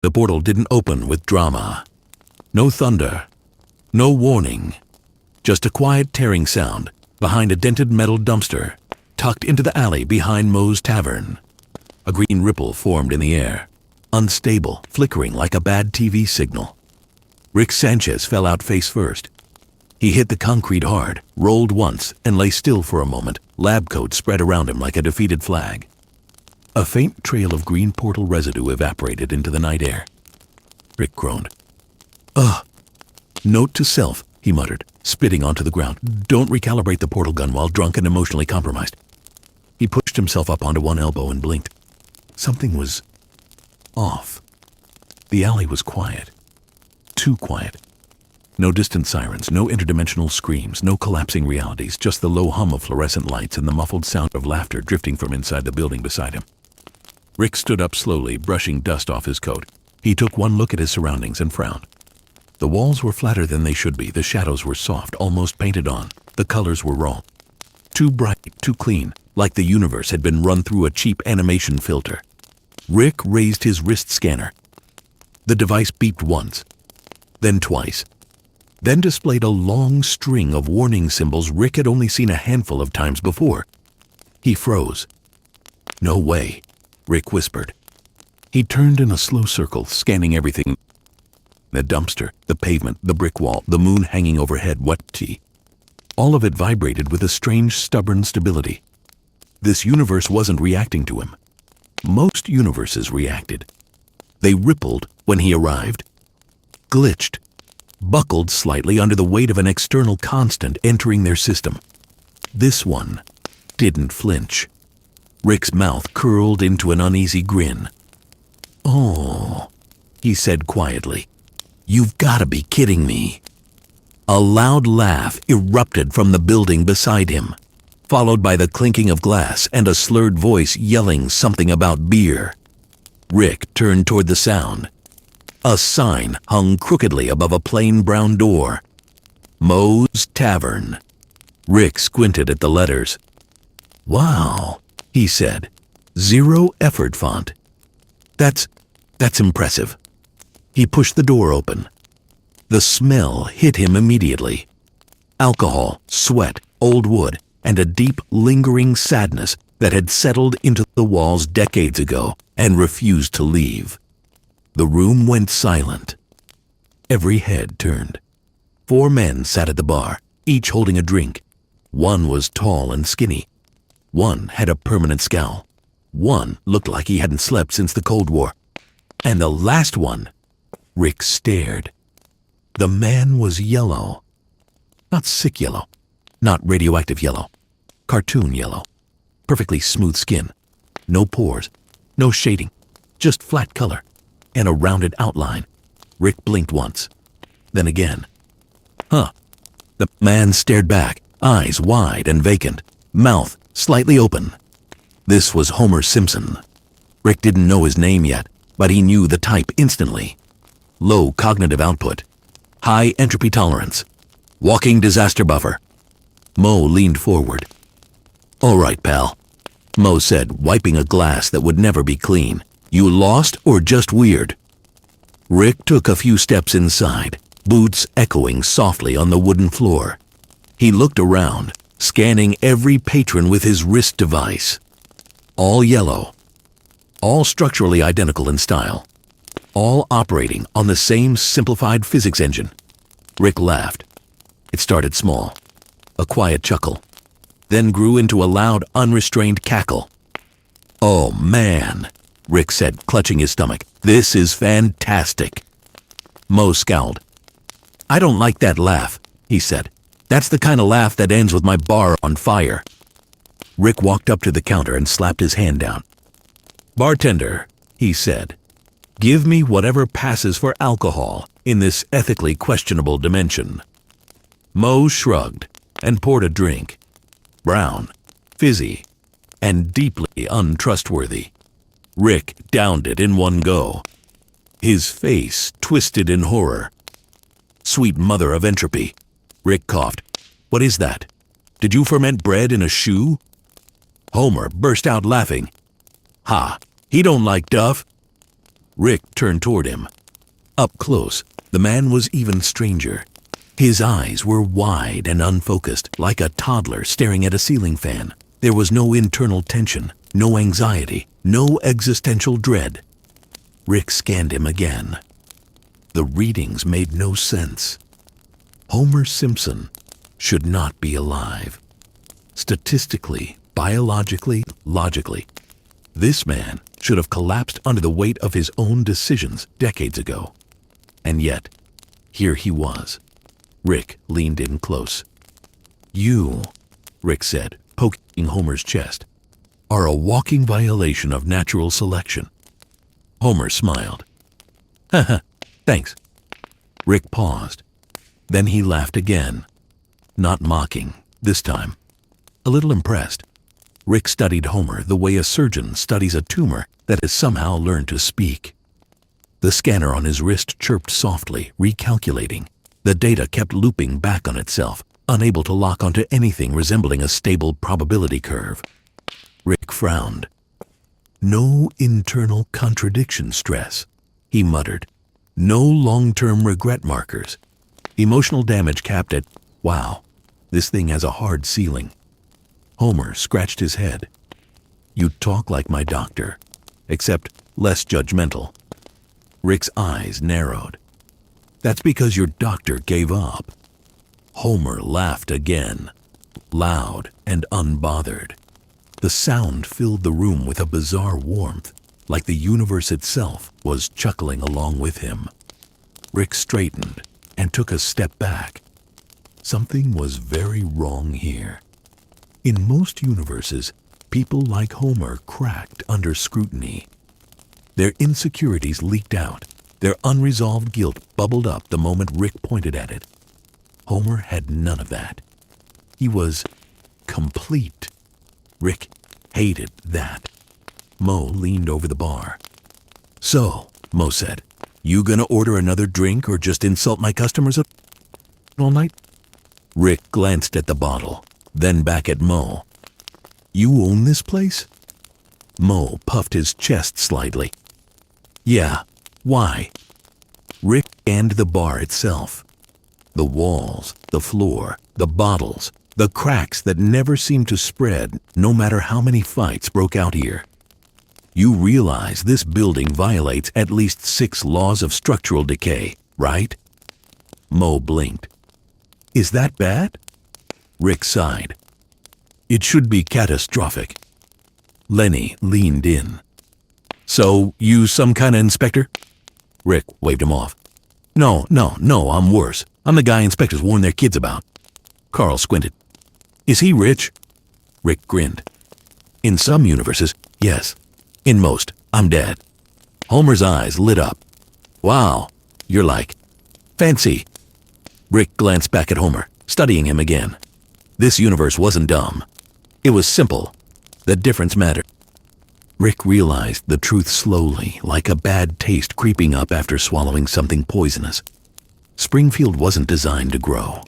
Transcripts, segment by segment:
The portal didn't open with drama. No thunder. No warning. Just a quiet tearing sound behind a dented metal dumpster tucked into the alley behind Moe's Tavern. A green ripple formed in the air, unstable, flickering like a bad TV signal. Rick Sanchez fell out face first. He hit the concrete hard, rolled once, and lay still for a moment, lab coat spread around him like a defeated flag. A faint trail of green portal residue evaporated into the night air. Rick groaned. Ugh. Note to self, he muttered, spitting onto the ground. Don't recalibrate the portal gun while drunk and emotionally compromised. He pushed himself up onto one elbow and blinked. Something was off. The alley was quiet. Too quiet. No distant sirens, no interdimensional screams, no collapsing realities, just the low hum of fluorescent lights and the muffled sound of laughter drifting from inside the building beside him. Rick stood up slowly, brushing dust off his coat. He took one look at his surroundings and frowned. The walls were flatter than they should be. The shadows were soft, almost painted on. The colors were wrong. Too bright, too clean, like the universe had been run through a cheap animation filter. Rick raised his wrist scanner. The device beeped once, then twice, then displayed a long string of warning symbols Rick had only seen a handful of times before. He froze. No way, Rick whispered. He turned in a slow circle, scanning everything. The dumpster, the pavement, the brick wall, the moon hanging overhead, what tea. All of it vibrated with a strange, stubborn stability. This universe wasn't reacting to him. Most universes reacted. They rippled when he arrived, glitched, buckled slightly under the weight of an external constant entering their system. This one didn't flinch. Rick's mouth curled into an uneasy grin. Oh, he said quietly. You've got to be kidding me. A loud laugh erupted from the building beside him, followed by the clinking of glass and a slurred voice yelling something about beer. Rick turned toward the sound. A sign hung crookedly above a plain brown door. Moe's Tavern. Rick squinted at the letters. Wow, he said. Zero effort font. That's impressive. He pushed the door open. The smell hit him immediately. Alcohol, sweat, old wood, and a deep, lingering sadness that had settled into the walls decades ago and refused to leave. The room went silent. Every head turned. 4 men sat at the bar, each holding a drink. One was tall and skinny. One had a permanent scowl. One looked like he hadn't slept since the Cold War. And the last one, Rick stared. The man was yellow. Not sick yellow. Not radioactive yellow. Cartoon yellow. Perfectly smooth skin. No pores. No shading. Just flat color. And a rounded outline. Rick blinked once. Then again. Huh. The man stared back, eyes wide and vacant, mouth slightly open. This was Homer Simpson. Rick didn't know his name yet, but he knew the type instantly. Low cognitive output. High entropy tolerance. Walking disaster buffer. Moe leaned forward. All right, pal, Moe said, wiping a glass that would never be clean. You lost or just weird? Rick took a few steps inside, boots echoing softly on the wooden floor. He looked around, scanning every patron with his wrist device. All yellow. All structurally identical in style. All operating on the same simplified physics engine. Rick laughed. It started small, a quiet chuckle, then grew into a loud, unrestrained cackle. Oh man, Rick said, clutching his stomach. This is fantastic. Moe scowled. I don't like that laugh, he said. That's the kind of laugh that ends with my bar on fire. Rick walked up to the counter and slapped his hand down. Bartender, he said, give me whatever passes for alcohol in this ethically questionable dimension. Moe shrugged and poured a drink. Brown, fizzy, and deeply untrustworthy. Rick downed it in one go. His face twisted in horror. Sweet mother of entropy. Rick coughed. What is that? Did you ferment bread in a shoe? Homer burst out laughing. Ha, he don't like Duff. Rick turned toward him. Up close, the man was even stranger. His eyes were wide and unfocused, like a toddler staring at a ceiling fan. There was no internal tension, no anxiety, no existential dread. Rick scanned him again. The readings made no sense. Homer Simpson should not be alive. Statistically, biologically, logically, this man should have collapsed under the weight of his own decisions decades ago. And yet, here he was. Rick leaned in close. "You," Rick said, poking Homer's chest, "are a walking violation of natural selection." Homer smiled. "Haha, thanks." Rick paused. Then he laughed again. Not mocking, this time. A little impressed. Rick studied Homer the way a surgeon studies a tumor that has somehow learned to speak. The scanner on his wrist chirped softly, recalculating. The data kept looping back on itself, unable to lock onto anything resembling a stable probability curve. Rick frowned. "No internal contradiction stress," he muttered. "No long-term regret markers. Emotional damage capped at, wow, this thing has a hard ceiling." Homer scratched his head. "You talk like my doctor, except less judgmental." Rick's eyes narrowed. "That's because your doctor gave up." Homer laughed again, loud and unbothered. The sound filled the room with a bizarre warmth, like the universe itself was chuckling along with him. Rick straightened and took a step back. Something was very wrong here. In most universes, people like Homer cracked under scrutiny. Their insecurities leaked out. Their unresolved guilt bubbled up the moment Rick pointed at it. Homer had none of that. He was complete. Rick hated that. Mo leaned over the bar. "So," Mo said, "you gonna order another drink or just insult my customers all night?" Rick glanced at the bottle, then back at Mo. "You own this place?" Mo puffed his chest slightly. "Yeah, why?" Rick scanned the bar itself. The walls, the floor, the bottles, the cracks that never seemed to spread no matter how many fights broke out here. "You realize this building violates at least 6 laws of structural decay, right?" Mo blinked. "Is that bad?" Rick sighed. "It should be catastrophic." Lenny leaned in. "So, you some kind of inspector?" Rick waved him off. No, I'm worse. I'm the guy inspectors warn their kids about." Carl squinted. "Is he rich?" Rick grinned. "In some universes, yes. In most, I'm dead." Homer's eyes lit up. "Wow, you're like, fancy." Rick glanced back at Homer, studying him again. This universe wasn't dumb. It was simple. The difference mattered. Rick realized the truth slowly, like a bad taste creeping up after swallowing something poisonous. Springfield wasn't designed to grow.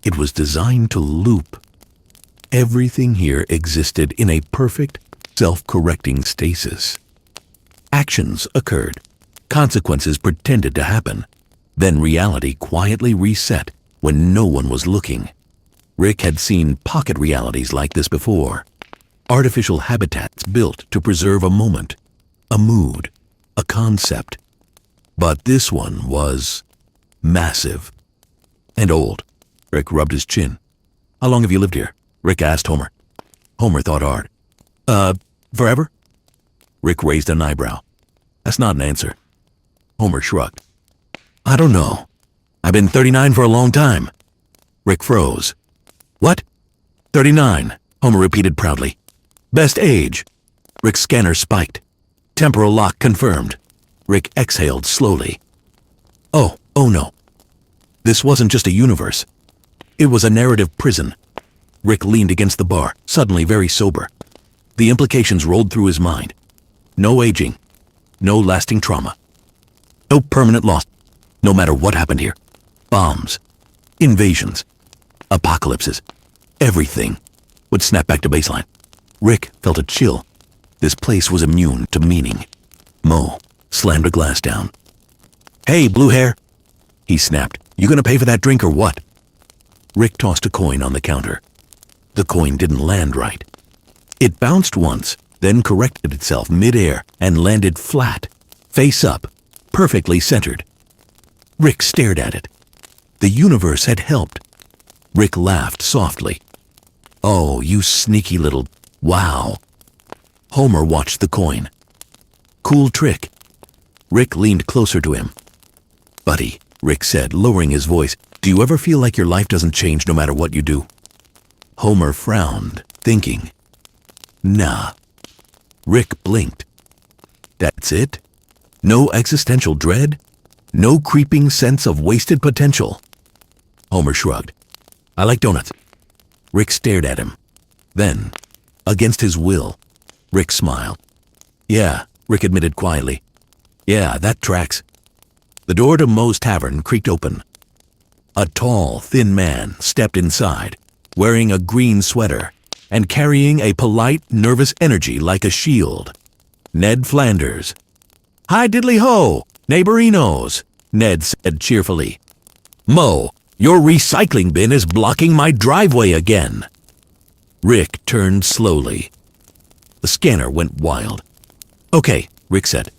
It was designed to loop. Everything here existed in a perfect, self-correcting stasis. Actions occurred. Consequences pretended to happen. Then reality quietly reset when no one was looking. Rick had seen pocket realities like this before. Artificial habitats built to preserve a moment, a mood, a concept. But this one was massive and old. Rick rubbed his chin. "How long have you lived here?" Rick asked Homer. Homer thought hard. Forever?" Rick raised an eyebrow. "That's not an answer." Homer shrugged. "I don't know. I've been 39 for a long time." Rick froze. "What?" 39, Homer repeated proudly. "Best age." Rick's scanner spiked. Temporal lock confirmed. Rick exhaled slowly. Oh no. This wasn't just a universe. It was a narrative prison. Rick leaned against the bar, suddenly very sober. The implications rolled through his mind. No aging. No lasting trauma. No permanent loss. No matter what happened here. Bombs. Invasions. Apocalypses. Everything would snap back to baseline. Rick felt a chill. This place was immune to meaning. Mo, slammed a glass down. "Hey, blue hair," he snapped. "You gonna pay for that drink or what?" Rick tossed a coin on the counter. The coin didn't land right. It bounced once, then corrected itself mid-air and landed flat, face up, perfectly centered. Rick stared at it. The universe had helped. Rick laughed softly. "Oh, you sneaky little... wow." Homer watched the coin. "Cool trick." Rick leaned closer to him. "Buddy," Rick said, lowering his voice, "do you ever feel like your life doesn't change no matter what you do?" Homer frowned, thinking. "Nah." Rick blinked. "That's it? No existential dread? No creeping sense of wasted potential?" Homer shrugged. "I like donuts." Rick stared at him. Then, against his will, Rick smiled. "Yeah," Rick admitted quietly. "Yeah, that tracks." The door to Moe's Tavern creaked open. A tall, thin man stepped inside, wearing a green sweater and carrying a polite, nervous energy like a shield. Ned Flanders. "Hi diddly ho, neighborinos," Ned said cheerfully. "Moe, your recycling bin is blocking my driveway again." Rick turned slowly. The scanner went wild. "Okay," Rick said.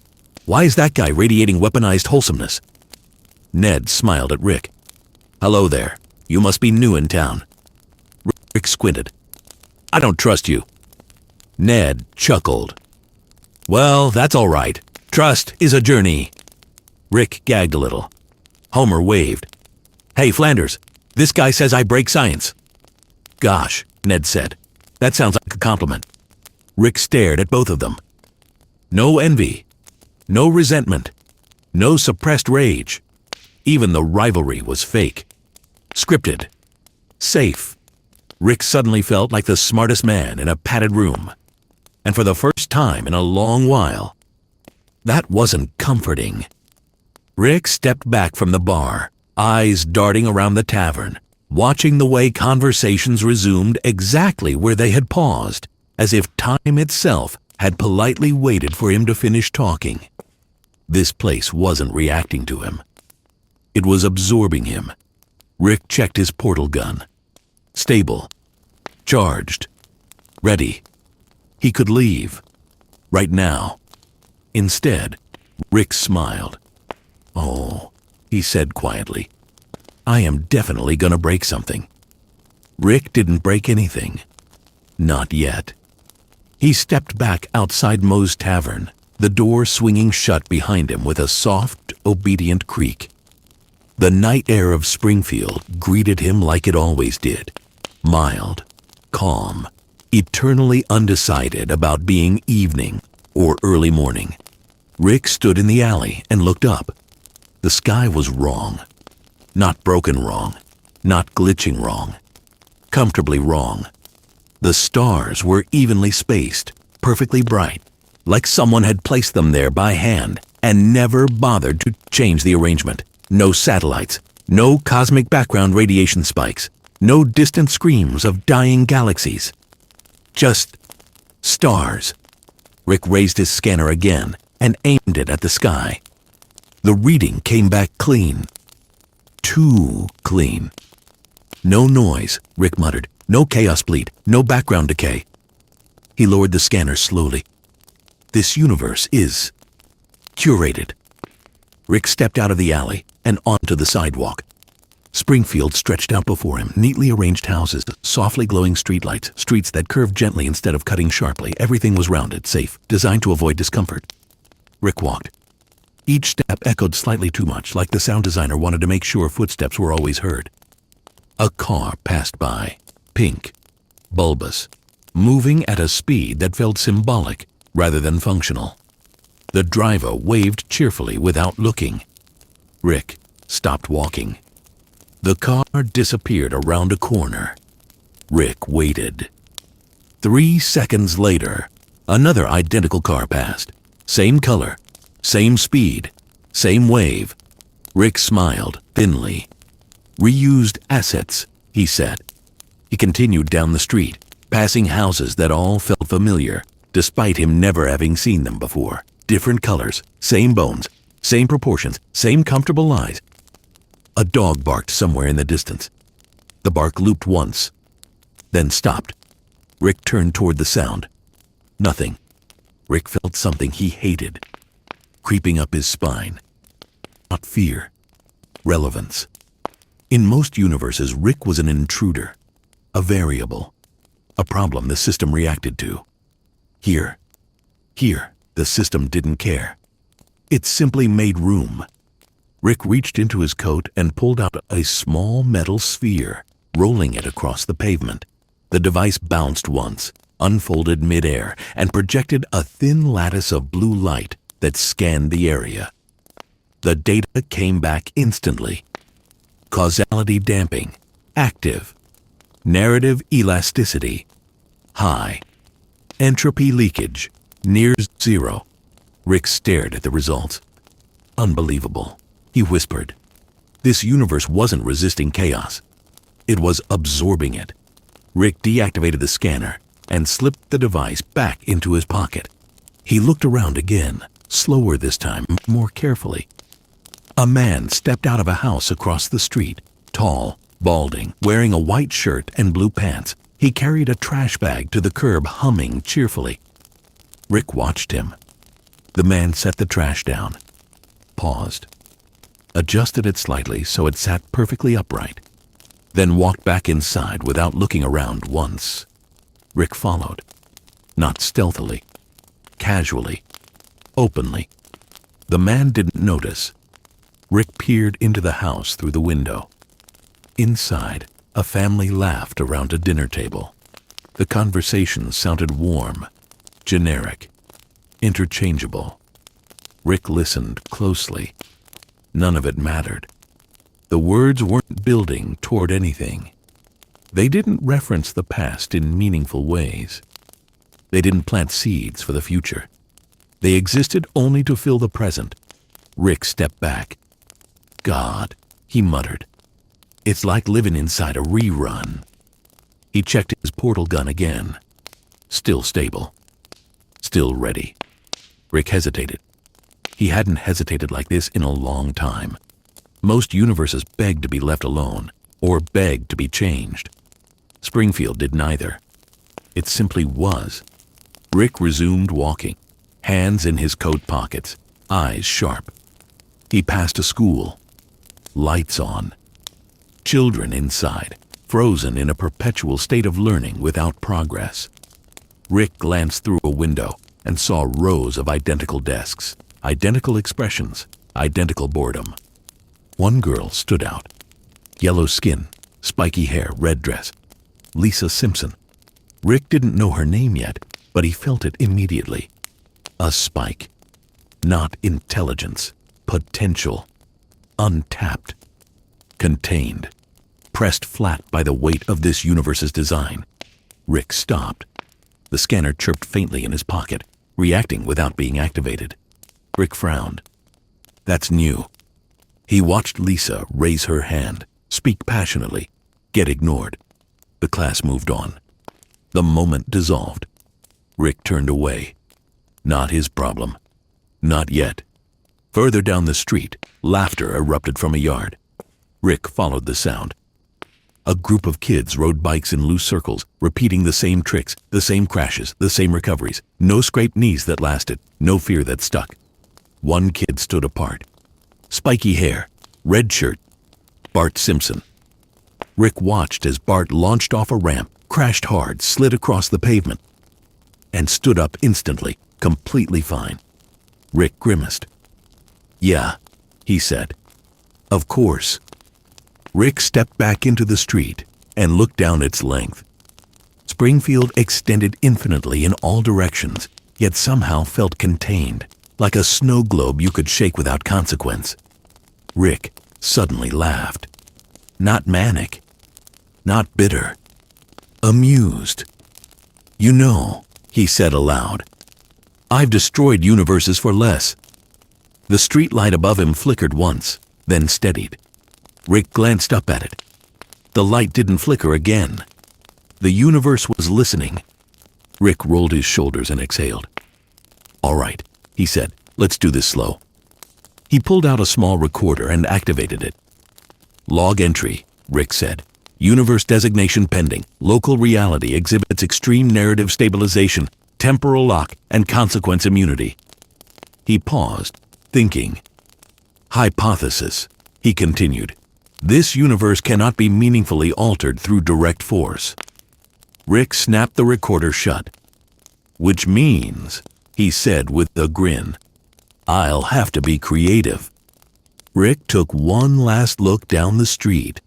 "Why is that guy radiating weaponized wholesomeness?" Ned smiled at Rick. "Hello there. You must be new in town." Rick squinted. "I don't trust you." Ned chuckled. "Well, that's all right. Trust is a journey." Rick gagged a little. Homer waved. "Hey, Flanders, this guy says I break science." "Gosh," Ned said. "That sounds like a compliment." Rick stared at both of them. No envy. No resentment. No suppressed rage. Even the rivalry was fake. Scripted. Safe. Rick suddenly felt like the smartest man in a padded room. And for the first time in a long while, that wasn't comforting. Rick stepped back from the bar, eyes darting around the tavern, watching the way conversations resumed exactly where they had paused, as if time itself had politely waited for him to finish talking. This place wasn't reacting to him. It was absorbing him. Rick checked his portal gun. Stable. Charged. Ready. He could leave. Right now. Instead, Rick smiled. "Oh," he said quietly. "I am definitely gonna break something." Rick didn't break anything. Not yet. He stepped back outside Moe's Tavern, the door swinging shut behind him with a soft, obedient creak. The night air of Springfield greeted him like it always did. Mild, calm, eternally undecided about being evening or early morning. Rick stood in the alley and looked up. The sky was wrong. Not broken wrong. Not glitching wrong. Comfortably wrong. The stars were evenly spaced, perfectly bright, like someone had placed them there by hand and never bothered to change the arrangement. No satellites, no cosmic background radiation spikes, no distant screams of dying galaxies. Just stars. Rick raised his scanner again and aimed it at the sky. The reading came back clean. Too clean. "No noise," Rick muttered. "No chaos bleed. No background decay." He lowered the scanner slowly. "This universe is curated." Rick stepped out of the alley and onto the sidewalk. Springfield stretched out before him, neatly arranged houses, softly glowing streetlights, streets that curved gently instead of cutting sharply. Everything was rounded, safe, designed to avoid discomfort. Rick walked. Each step echoed slightly too much, like the sound designer wanted to make sure footsteps were always heard. A car passed by, pink, bulbous, moving at a speed that felt symbolic rather than functional. The driver waved cheerfully without looking. Rick stopped walking. The car disappeared around a corner. Rick waited. 3 seconds later, another identical car passed. Same color, same speed, same wave. Rick smiled thinly. "Reused assets," he said. He continued down the street, passing houses that all felt familiar, despite him never having seen them before. Different colors, same bones, same proportions, same comfortable lies. A dog barked somewhere in the distance. The bark looped once, then stopped. Rick turned toward the sound. Nothing. Rick felt something he hated, creeping up his spine. Not fear, relevance. In most universes, Rick was an intruder, a variable, a problem the system reacted to. Here, the system didn't care. It simply made room. Rick reached into his coat and pulled out a small metal sphere, rolling it across the pavement. The device bounced once, unfolded midair, and projected a thin lattice of blue light that scanned the area. The data came back instantly. Causality damping, active. Narrative elasticity, high. Entropy leakage, near zero. Rick stared at the results. Unbelievable, he whispered. This universe wasn't resisting chaos. It was absorbing it. Rick deactivated the scanner and slipped the device back into his pocket. He looked around again, slower this time, more carefully. A man stepped out of a house across the street, tall, balding, wearing a white shirt and blue pants. He carried a trash bag to the curb, humming cheerfully. Rick watched him. The man set the trash down, paused, adjusted it slightly so it sat perfectly upright, then walked back inside without looking around once. Rick followed, not stealthily, casually, openly. The man didn't notice. Rick peered into the house through the window. Inside, a family laughed around a dinner table. The conversation sounded warm, generic, interchangeable. Rick listened closely. None of it mattered. The words weren't building toward anything. They didn't reference the past in meaningful ways. They didn't plant seeds for the future. They existed only to fill the present. Rick stepped back. God, he muttered. It's like living inside a rerun. He checked his portal gun again. Still stable. Still ready. Rick hesitated. He hadn't hesitated like this in a long time. Most universes begged to be left alone, or begged to be changed. Springfield did neither. It simply was. Rick resumed walking, hands in his coat pockets, eyes sharp. He passed a school. Lights on. Children inside, frozen in a perpetual state of learning without progress. Rick glanced through a window and saw rows of identical desks, identical expressions, identical boredom. One girl stood out. Yellow skin, spiky hair, red dress. Lisa Simpson. Rick didn't know her name yet, but he felt it immediately. A spike. Not intelligence. Potential. Untapped. Contained. Pressed flat by the weight of this universe's design. Rick stopped. The scanner chirped faintly in his pocket, reacting without being activated. Rick frowned. That's new. He watched Lisa raise her hand, speak passionately, get ignored. The class moved on. The moment dissolved. Rick turned away. Not his problem. Not yet. Further down the street, laughter erupted from a yard. Rick followed the sound. A group of kids rode bikes in loose circles, repeating the same tricks, the same crashes, the same recoveries. No scraped knees that lasted, no fear that stuck. One kid stood apart. Spiky hair, red shirt, Bart Simpson. Rick watched as Bart launched off a ramp, crashed hard, slid across the pavement, and stood up instantly, completely fine. Rick grimaced. Yeah, he said. Of course. Rick stepped back into the street and looked down its length. Springfield extended infinitely in all directions, yet somehow felt contained, like a snow globe you could shake without consequence. Rick suddenly laughed. Not manic, not bitter, amused. You know, he said aloud, I've destroyed universes for less. The streetlight above him flickered once, then steadied. Rick glanced up at it. The light didn't flicker again. The universe was listening. Rick rolled his shoulders and exhaled. All right, he said, Let's do this slow. He pulled out a small recorder and activated it. Log entry, Rick said. Universe designation pending. Local reality exhibits extreme narrative stabilization, temporal lock, and consequence immunity. He paused, thinking. Hypothesis, he continued. This universe cannot be meaningfully altered through direct force. Rick snapped the recorder shut. Which means, he said with a grin, I'll have to be creative. Rick took one last look down the street,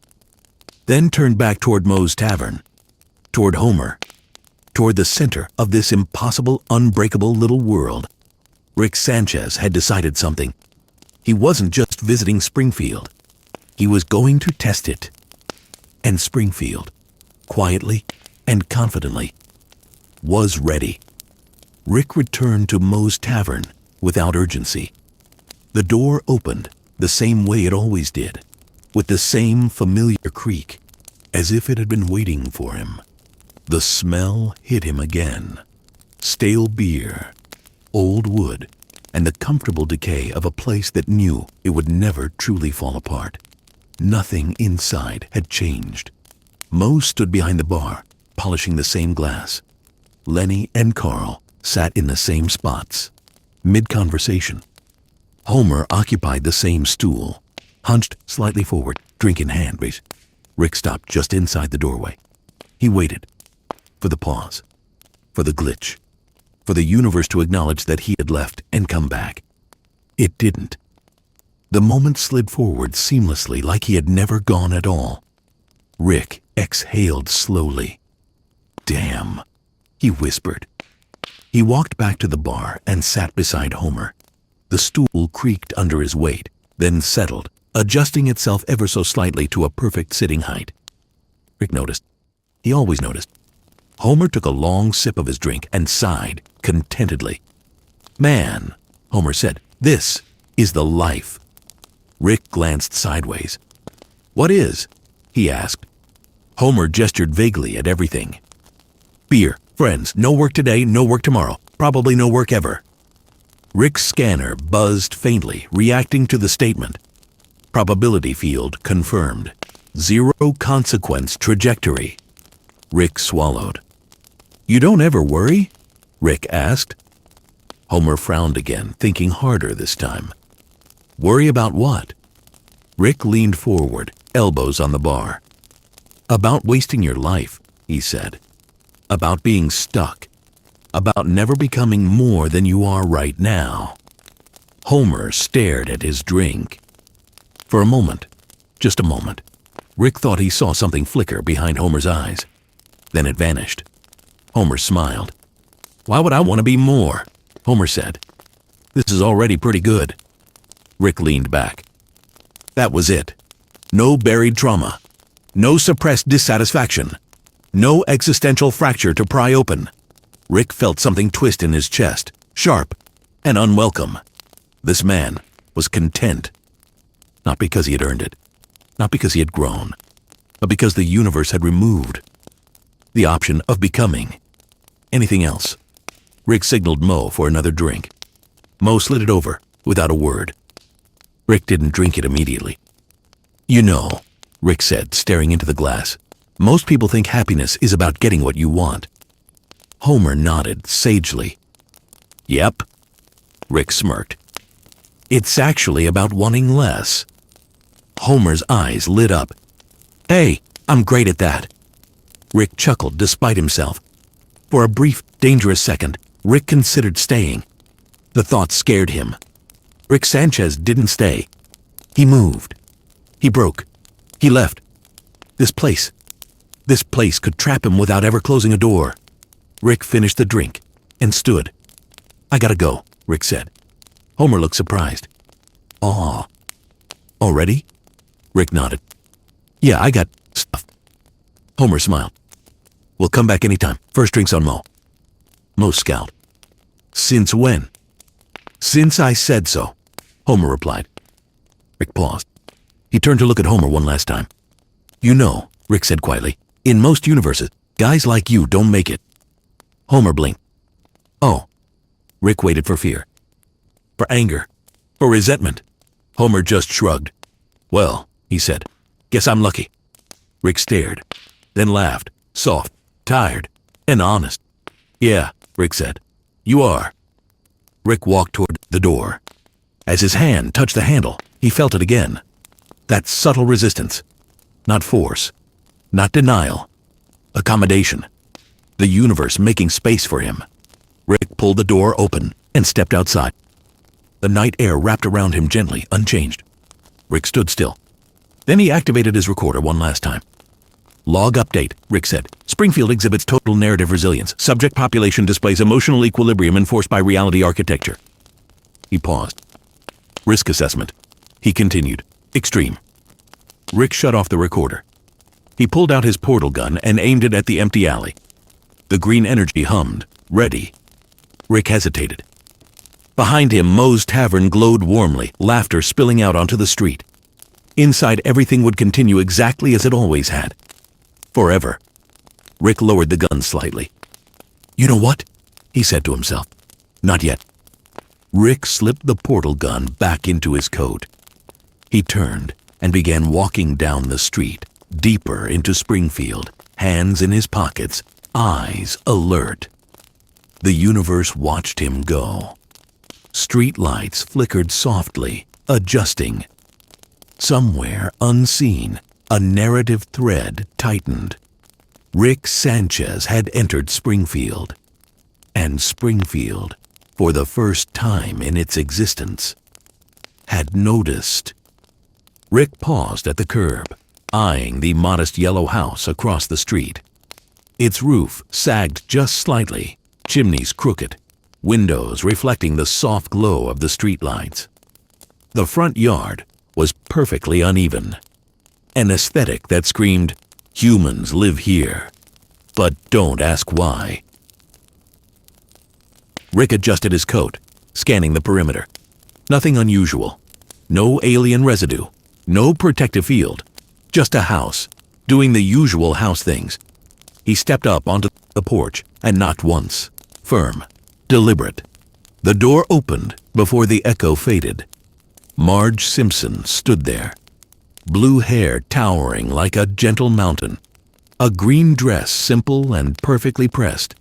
then turned back toward Moe's Tavern, toward Homer, toward the center of this impossible, unbreakable little world. Rick Sanchez had decided something. He wasn't just visiting Springfield. He was going to test it. And Springfield, quietly and confidently, was ready. Rick returned to Moe's Tavern without urgency. The door opened the same way it always did, with the same familiar creak, as if it had been waiting for him. The smell hit him again. Stale beer, old wood, and the comfortable decay of a place that knew it would never truly fall apart. Nothing inside had changed. Moe stood behind the bar, polishing the same glass. Lenny and Carl sat in the same spots, mid-conversation. Homer occupied the same stool, hunched slightly forward, drink in hand. Rick stopped just inside the doorway. He waited for the pause, for the glitch, for the universe to acknowledge that he had left and come back. It didn't. The moment slid forward seamlessly, like he had never gone at all. Rick exhaled slowly. Damn, he whispered. He walked back to the bar and sat beside Homer. The stool creaked under his weight, then settled, adjusting itself ever so slightly to a perfect sitting height. Rick noticed. He always noticed. Homer took a long sip of his drink and sighed contentedly. Man, Homer said, this is the life. Rick glanced sideways. What is? He asked. Homer gestured vaguely at everything. Beer, friends, no work today, no work tomorrow, probably no work ever. Rick's scanner buzzed faintly, reacting to the statement. Probability field confirmed. Zero consequence trajectory. Rick swallowed. You don't ever worry? Rick asked. Homer frowned again, thinking harder this time. Worry about what? Rick leaned forward, elbows on the bar. About wasting your life, he said. About being stuck. About never becoming more than you are right now. Homer stared at his drink. For a moment, just a moment, Rick thought he saw something flicker behind Homer's eyes. Then it vanished. Homer smiled. Why would I want to be more? Homer said. This is already pretty good. Rick leaned back. That was it. No buried trauma. No suppressed dissatisfaction. No existential fracture to pry open. Rick felt something twist in his chest, sharp and unwelcome. This man was content. Not because he had earned it, not because he had grown, but because the universe had removed the option of becoming anything else. Rick signaled Moe for another drink. Moe slid it over without a word. Rick didn't drink it immediately. You know, Rick said, staring into the glass, most people think happiness is about getting what you want. Homer nodded sagely. Yep. Rick smirked. It's actually about wanting less. Homer's eyes lit up. Hey, I'm great at that. Rick chuckled despite himself. For a brief, dangerous second, Rick considered staying. The thought scared him. Rick Sanchez didn't stay. He moved. He broke. He left. This place could trap him without ever closing a door. Rick finished the drink and stood. I gotta go, Rick said. Homer looked surprised. Aw. Already? Rick nodded. Yeah, I got stuff. Homer smiled. We'll come back anytime. First drink's on Moe. Moe scowled. Since when? Since I said so, Homer replied. Rick paused. He turned to look at Homer one last time. You know, Rick said quietly, in most universes, guys like you don't make it. Homer blinked. Oh. Rick waited for fear. For anger? For resentment? Homer just shrugged. Well, he said, guess I'm lucky. Rick stared, then laughed, soft, tired, and honest. Yeah, Rick said. You are. Rick walked toward the door. As his hand touched the handle, he felt it again. That subtle resistance. Not force. Not denial. Accommodation. The universe making space for him. Rick pulled the door open and stepped outside. The night air wrapped around him gently, unchanged. Rick stood still. Then he activated his recorder one last time. Log update, Rick said. Springfield exhibits total narrative resilience. Subject population displays emotional equilibrium enforced by reality architecture. He paused. Risk assessment. He continued. Extreme. Rick shut off the recorder. He pulled out his portal gun and aimed it at the empty alley. The green energy hummed. Ready. Rick hesitated. Behind him, Moe's Tavern glowed warmly, laughter spilling out onto the street. Inside, everything would continue exactly as it always had. Forever. Rick lowered the gun slightly. You know what? He said to himself. Not yet. Rick slipped the portal gun back into his coat. He turned and began walking down the street, deeper into Springfield, hands in his pockets, eyes alert. The universe watched him go. Street lights flickered softly, adjusting. Somewhere unseen, a narrative thread tightened. Rick Sanchez had entered Springfield. And Springfield, for the first time in its existence, had noticed. Rick paused at the curb, eyeing the modest yellow house across the street. Its roof sagged just slightly, chimneys crooked, windows reflecting the soft glow of the streetlights. The front yard was perfectly uneven, an aesthetic that screamed, humans live here, but don't ask why. Rick adjusted his coat, scanning the perimeter. Nothing unusual. No alien residue. No protective field. Just a house, doing the usual house things. He stepped up onto the porch and knocked once. Firm. Deliberate. The door opened before the echo faded. Marge Simpson stood there. Blue hair towering like a gentle mountain. A green dress simple and perfectly pressed.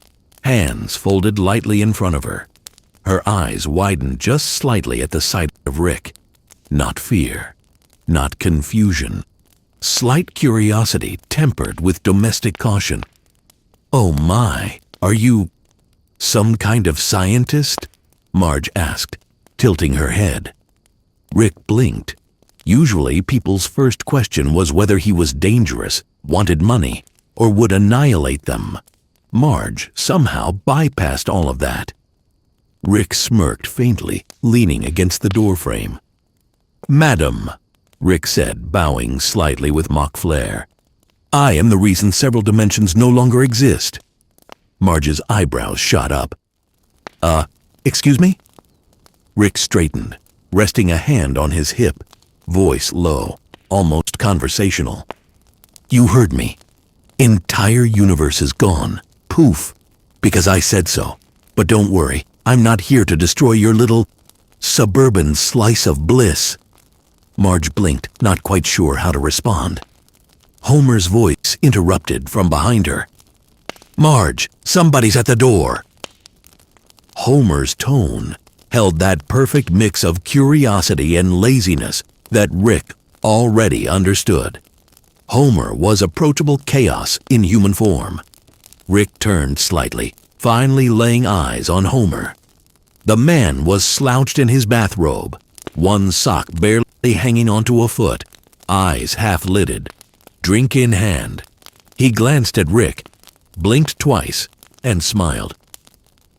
Hands folded lightly in front of her. Her eyes widened just slightly at the sight of Rick. Not fear. Not confusion. Slight curiosity tempered with domestic caution. Oh my, are you some kind of scientist? Marge asked, tilting her head. Rick blinked. Usually people's first question was whether he was dangerous, wanted money, or would annihilate them. Marge somehow bypassed all of that. Rick smirked faintly, leaning against the doorframe. Madam, Rick said, bowing slightly with mock flair. I am the reason several dimensions no longer exist. Marge's eyebrows shot up. Excuse me? Rick straightened, resting a hand on his hip, voice low, almost conversational. You heard me. Entire universe is gone. Poof. Because I said so. But don't worry, I'm not here to destroy your little suburban slice of bliss. Marge blinked, not quite sure how to respond. Homer's voice interrupted from behind her. Marge, somebody's at the door. Homer's tone held that perfect mix of curiosity and laziness that Rick already understood. Homer was approachable chaos in human form. Rick turned slightly, finally laying eyes on Homer. The man was slouched in his bathrobe, one sock barely hanging onto a foot, eyes half-lidded, drink in hand. He glanced at Rick, blinked twice, and smiled.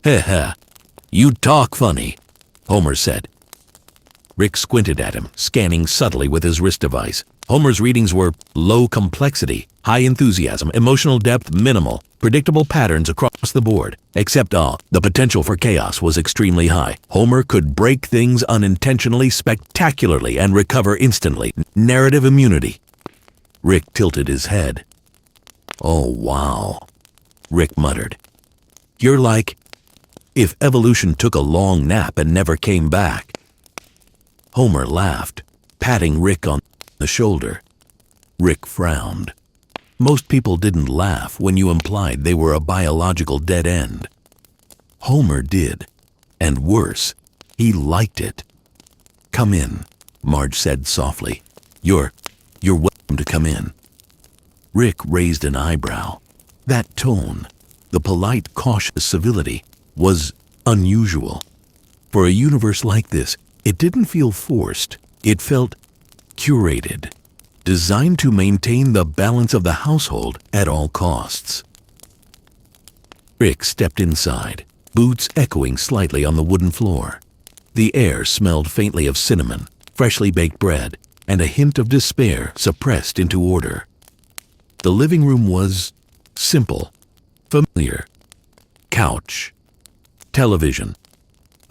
Heh heh, you talk funny, Homer said. Rick squinted at him, scanning subtly with his wrist device. Homer's readings were low complexity, high enthusiasm, emotional depth minimal, predictable patterns across the board, except the potential for chaos was extremely high. Homer could break things unintentionally, spectacularly, and recover instantly. Narrative immunity. Rick tilted his head. Oh, wow, Rick muttered. You're like If evolution took a long nap and never came back. Homer laughed, patting Rick on the shoulder. Rick frowned. Most people didn't laugh when you implied they were a biological dead end. Homer did, and worse, he liked it. "Come in," Marge said softly. You're welcome to come in." Rick raised an eyebrow. That tone, the polite, cautious civility, was unusual. For a universe like this, it didn't feel forced. It felt curated, designed to maintain the balance of the household at all costs. Rick stepped inside, boots echoing slightly on the wooden floor. The air smelled faintly of cinnamon, freshly baked bread, and a hint of despair suppressed into order. The living room was simple, familiar. Couch, television,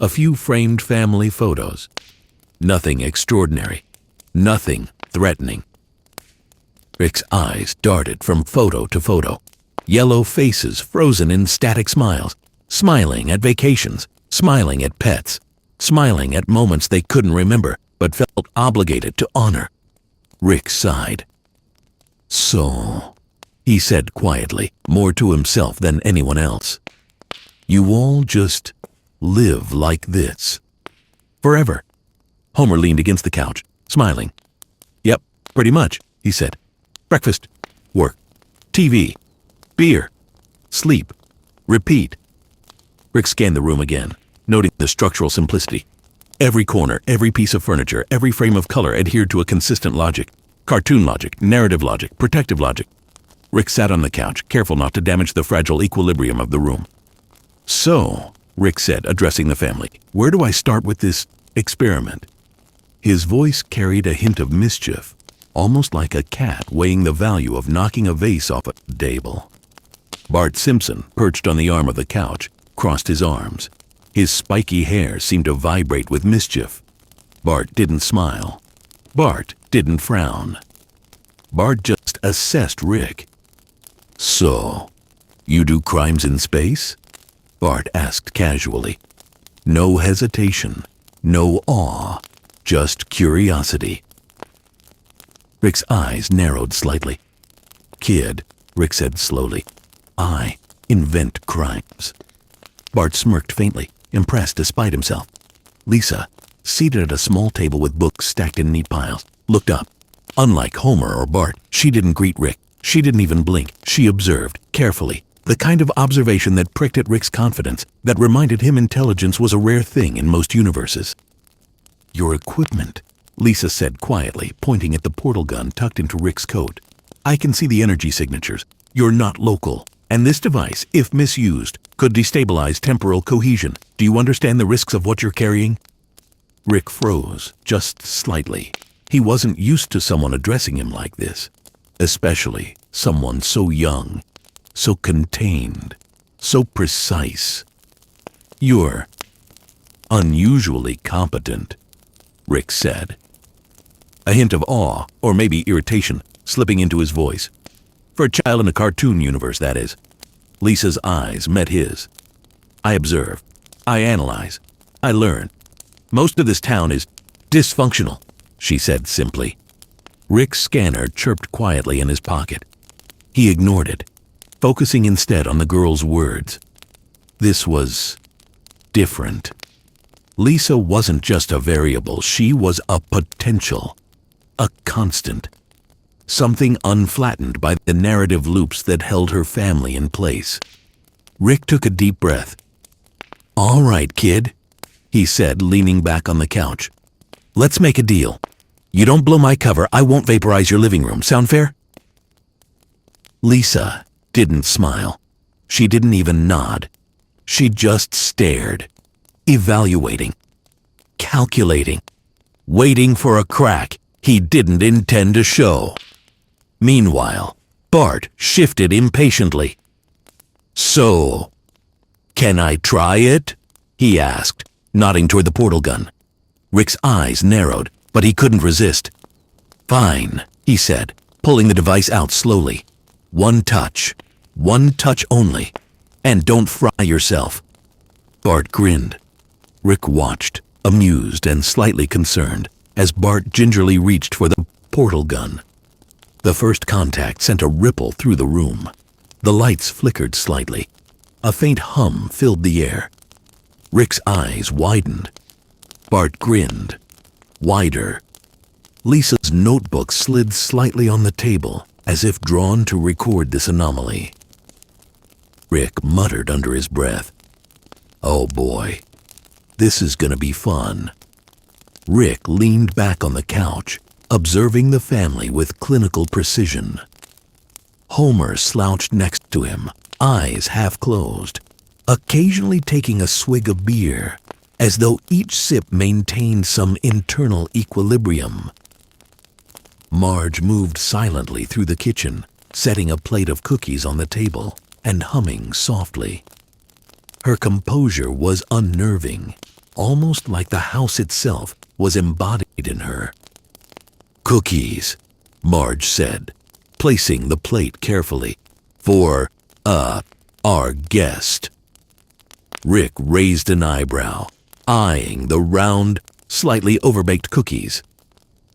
a few framed family photos. Nothing extraordinary, nothing threatening. Rick's eyes darted from photo to photo. Yellow faces frozen in static smiles, smiling at vacations, smiling at pets, smiling at moments they couldn't remember but felt obligated to honor. Rick sighed. "So," he said quietly, more to himself than anyone else, "you all just live like this forever?" Homer leaned against the couch, smiling. "Yep, pretty much," he said. "Breakfast, work, TV, beer, sleep, repeat." Rick scanned the room again, noting the structural simplicity. Every corner, every piece of furniture, every frame of color adhered to a consistent logic. Cartoon logic, narrative logic, protective logic. Rick sat on the couch, careful not to damage the fragile equilibrium of the room. "So," Rick said, addressing the family, "where do I start with this experiment?" His voice carried a hint of mischief, almost like a cat weighing the value of knocking a vase off a table. Bart Simpson, perched on the arm of the couch, crossed his arms. His spiky hair seemed to vibrate with mischief. Bart didn't smile. Bart didn't frown. Bart just assessed Rick. "So, you do crimes in space?" Bart asked casually. No hesitation, no awe, just curiosity. Rick's eyes narrowed slightly. "Kid," Rick said slowly, "I invent crimes." Bart smirked faintly, impressed despite himself. Lisa, seated at a small table with books stacked in neat piles, looked up. Unlike Homer or Bart, she didn't greet Rick. She didn't even blink. She observed, carefully, the kind of observation that pricked at Rick's confidence, that reminded him intelligence was a rare thing in most universes. "Your equipment," Lisa said quietly, pointing at the portal gun tucked into Rick's coat. "I can see the energy signatures. You're not local. And this device, if misused, could destabilize temporal cohesion. Do you understand the risks of what you're carrying?" Rick froze, just slightly. He wasn't used to someone addressing him like this, especially someone so young, so contained, so precise. "You're unusually competent," Rick said. A hint of awe, or maybe irritation, slipping into his voice. "For a child in a cartoon universe, that is." Lisa's eyes met his. "I observe. I analyze. I learn. Most of this town is dysfunctional," she said simply. Rick's scanner chirped quietly in his pocket. He ignored it, focusing instead on the girl's words. This was different. Lisa wasn't just a variable, she was a potential, a constant. Something unflattened by the narrative loops that held her family in place. Rick took a deep breath. "All right, kid," he said, leaning back on the couch. "Let's make a deal. You don't blow my cover, I won't vaporize your living room. Sound fair?" Lisa didn't smile. She didn't even nod. She just stared, evaluating, calculating, waiting for a crack he didn't intend to show. Meanwhile, Bart shifted impatiently. "So, can I try it?" he asked, nodding toward the portal gun. Rick's eyes narrowed, but he couldn't resist. "Fine," he said, pulling the device out slowly. One touch only. And don't fry yourself." Bart grinned. Rick watched, amused and slightly concerned, as Bart gingerly reached for the portal gun. The first contact sent a ripple through the room. The lights flickered slightly. A faint hum filled the air. Rick's eyes widened. Bart grinned. Wider. Lisa's notebook slid slightly on the table, as if drawn to record this anomaly. Rick muttered under his breath, "Oh boy, this is gonna be fun." Rick leaned back on the couch, observing the family with clinical precision. Homer slouched next to him, eyes half closed, occasionally taking a swig of beer, as though each sip maintained some internal equilibrium. Marge moved silently through the kitchen, setting a plate of cookies on the table and humming softly. Her composure was unnerving, almost like the house itself was embodied in her. "Cookies," Marge said, placing the plate carefully. "For, our guest." Rick raised an eyebrow, eyeing the round, slightly overbaked cookies.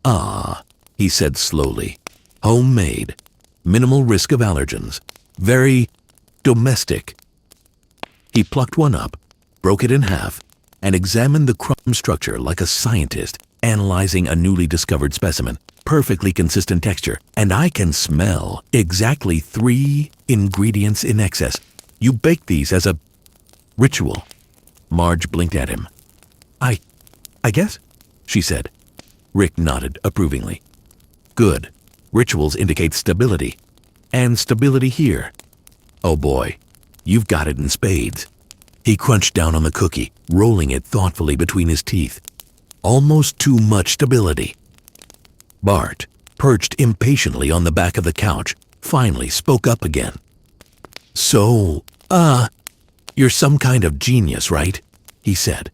"Ah," he said slowly. "Homemade, minimal risk of allergens, very domestic." He plucked one up, broke it in half, and examined the crumb structure like a scientist analyzing a newly discovered specimen. Perfectly consistent texture, and I can smell exactly 3 ingredients in excess. You baked these as a ritual. Marge blinked at him. I guess, she said. Rick nodded approvingly. Good. Rituals indicate stability. And stability here. Oh boy, you've got it in spades. He crunched down on the cookie, rolling it thoughtfully between his teeth. Almost too much stability. Bart, perched impatiently on the back of the couch, finally spoke up again. So, you're some kind of genius, right? He said.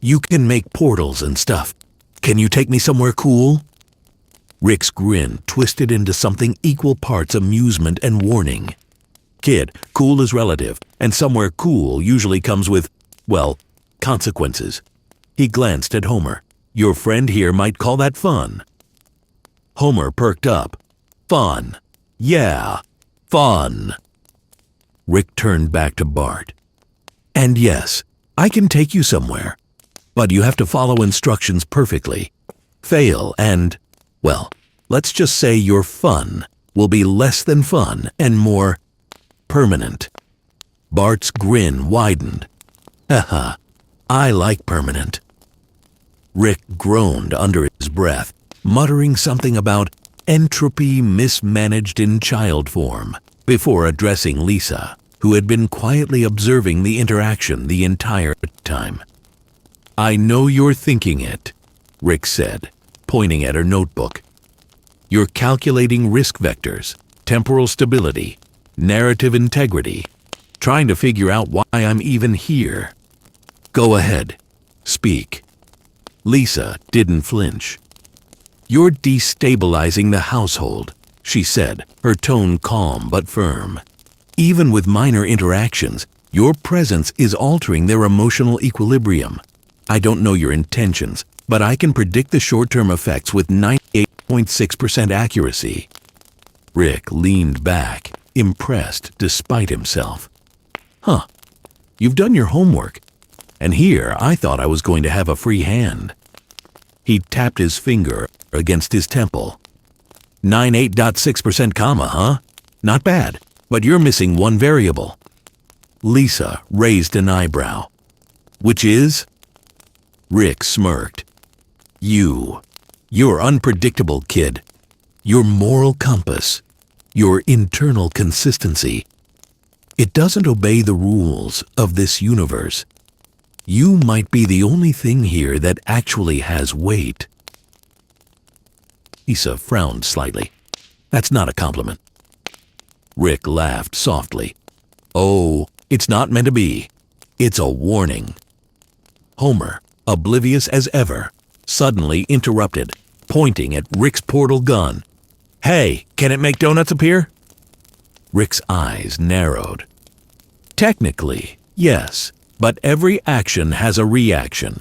You can make portals and stuff. Can you take me somewhere cool? Rick's grin twisted into something equal parts amusement and warning. Kid, cool is relative, and somewhere cool usually comes with, well, consequences. He glanced at Homer. Your friend here might call that fun. Homer perked up. Fun. Yeah, fun. Rick turned back to Bart. And yes, I can take you somewhere, but you have to follow instructions perfectly. Fail and, well, let's just say your fun will be less than fun and more permanent. Bart's grin widened. Haha, I like permanent. Rick groaned under his breath, muttering something about entropy mismanaged in child form, before addressing Lisa, who had been quietly observing the interaction the entire time. I know you're thinking it, Rick said, pointing at her notebook. You're calculating risk vectors, temporal stability, narrative integrity, trying to figure out why I'm even here. Go ahead, speak. Lisa didn't flinch. You're destabilizing the household, she said, her tone calm but firm. Even with minor interactions, your presence is altering their emotional equilibrium. I don't know your intentions, but I can predict the short-term effects with 98.6% accuracy. Rick leaned back, impressed despite himself. Huh, you've done your homework. And here I thought I was going to have a free hand. He tapped his finger against his temple. 98.6% comma, huh? Not bad, but you're missing one variable. Lisa raised an eyebrow. Which is? Rick smirked. You're unpredictable, kid. Your moral compass, your internal consistency. It doesn't obey the rules of this universe. You might be the only thing here that actually has weight. Lisa frowned slightly. That's not a compliment. Rick laughed softly. Oh, it's not meant to be. It's a warning. Homer, oblivious as ever, suddenly interrupted, pointing at Rick's portal gun. Hey, can it make donuts appear? Rick's eyes narrowed. Technically, yes, But every action has a reaction.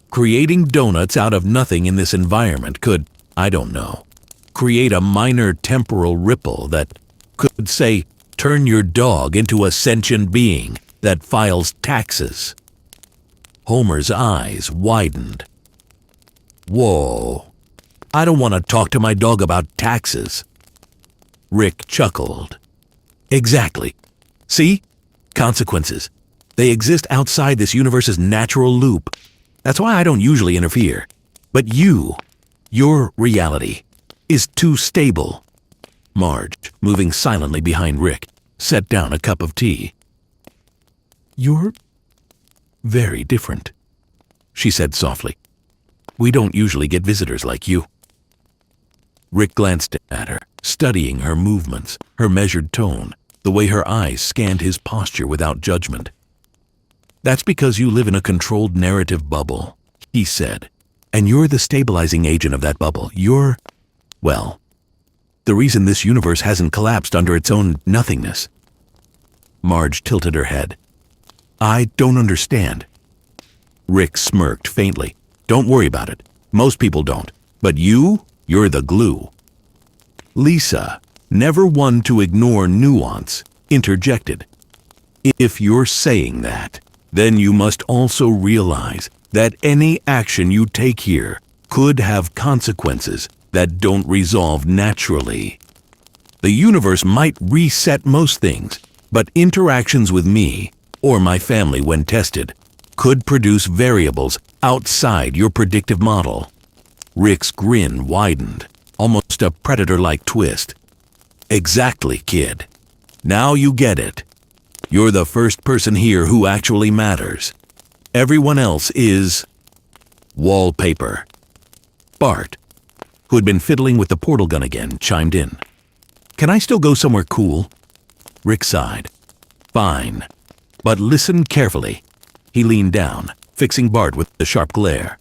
Creating donuts out of nothing in this environment could, I don't know, create a minor temporal ripple that could, say, turn your dog into a sentient being that files taxes. Homer's eyes widened. Whoa, I don't want to talk to my dog about taxes. Rick chuckled. Exactly. See? Consequences. They exist outside this universe's natural loop. That's why I don't usually interfere. But your reality, is too stable. Marge, moving silently behind Rick, set down a cup of tea. You're very different, she said softly. We don't usually get visitors like you. Rick glanced at her, studying her movements, her measured tone, the way her eyes scanned his posture without judgment. That's because you live in a controlled narrative bubble, he said, and you're the stabilizing agent of that bubble. Well, the reason this universe hasn't collapsed under its own nothingness. Marge tilted her head. I don't understand. Rick smirked faintly. Don't worry about it. Most people don't. But you're the glue. Lisa, never one to ignore nuance, interjected. If you're saying that, then you must also realize that any action you take here could have consequences that don't resolve naturally. The universe might reset most things, but interactions with me, or my family when tested, could produce variables outside your predictive model. Rick's grin widened, almost a predator-like twist. Exactly, kid. Now you get it. You're the first person here who actually matters. Everyone else is wallpaper. Bart, who had been fiddling with the portal gun again, chimed in. Can I still go somewhere cool? Rick sighed. Fine. But listen carefully. He leaned down, fixing Bart with a sharp glare.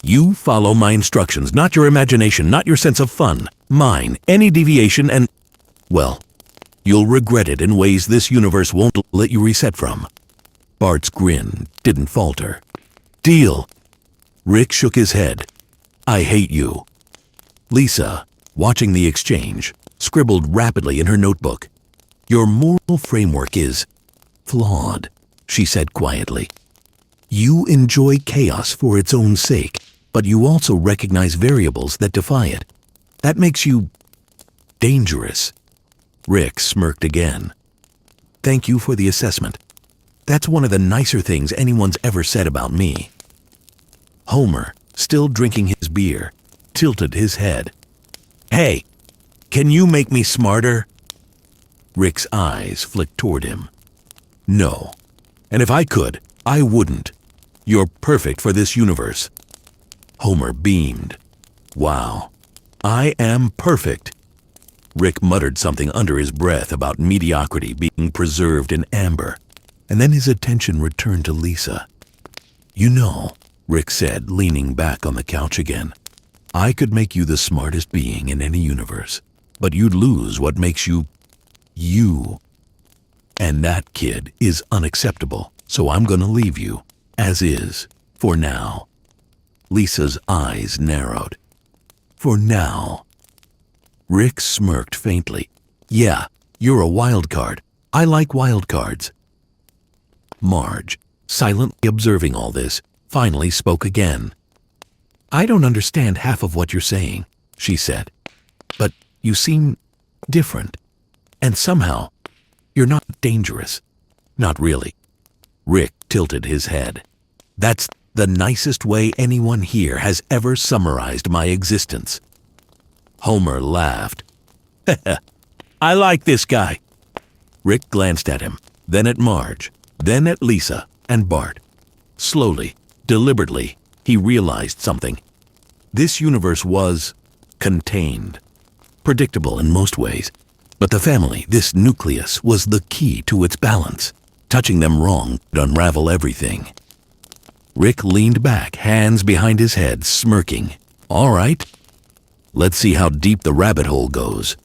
You follow my instructions, not your imagination, not your sense of fun. Mine. Any deviation and, well, you'll regret it in ways this universe won't let you reset from. Bart's grin didn't falter. Deal. Rick shook his head. I hate you. Lisa, watching the exchange, scribbled rapidly in her notebook. Your moral framework is flawed, she said quietly. You enjoy chaos for its own sake, but you also recognize variables that defy it. That makes you dangerous. Rick smirked again. Thank you for the assessment. That's one of the nicer things anyone's ever said about me. Homer, still drinking his beer, tilted his head. Hey, can you make me smarter? Rick's eyes flicked toward him. No. And if I could, I wouldn't. You're perfect for this universe. Homer beamed. Wow. I am perfect. Rick muttered something under his breath about mediocrity being preserved in amber, and then his attention returned to Lisa. You know, Rick said, leaning back on the couch again, I could make you the smartest being in any universe, but you'd lose what makes you, you. And that, kid, is unacceptable, so I'm gonna leave you, as is, for now. Lisa's eyes narrowed. For now. Rick smirked faintly. Yeah, you're a wild card. I like wild cards. Marge, silently observing all this, finally spoke again. I don't understand half of what you're saying, she said. But you seem different. And somehow, you're not dangerous. Not really. Rick tilted his head. That's the nicest way anyone here has ever summarized my existence. Homer laughed. I like this guy. Rick glanced at him, then at Marge, then at Lisa and Bart. Slowly, deliberately, he realized something. This universe was contained, predictable in most ways, but the family, this nucleus, was the key to its balance. Touching them wrong would unravel everything. Rick leaned back, hands behind his head, smirking. All right. Let's see how deep the rabbit hole goes.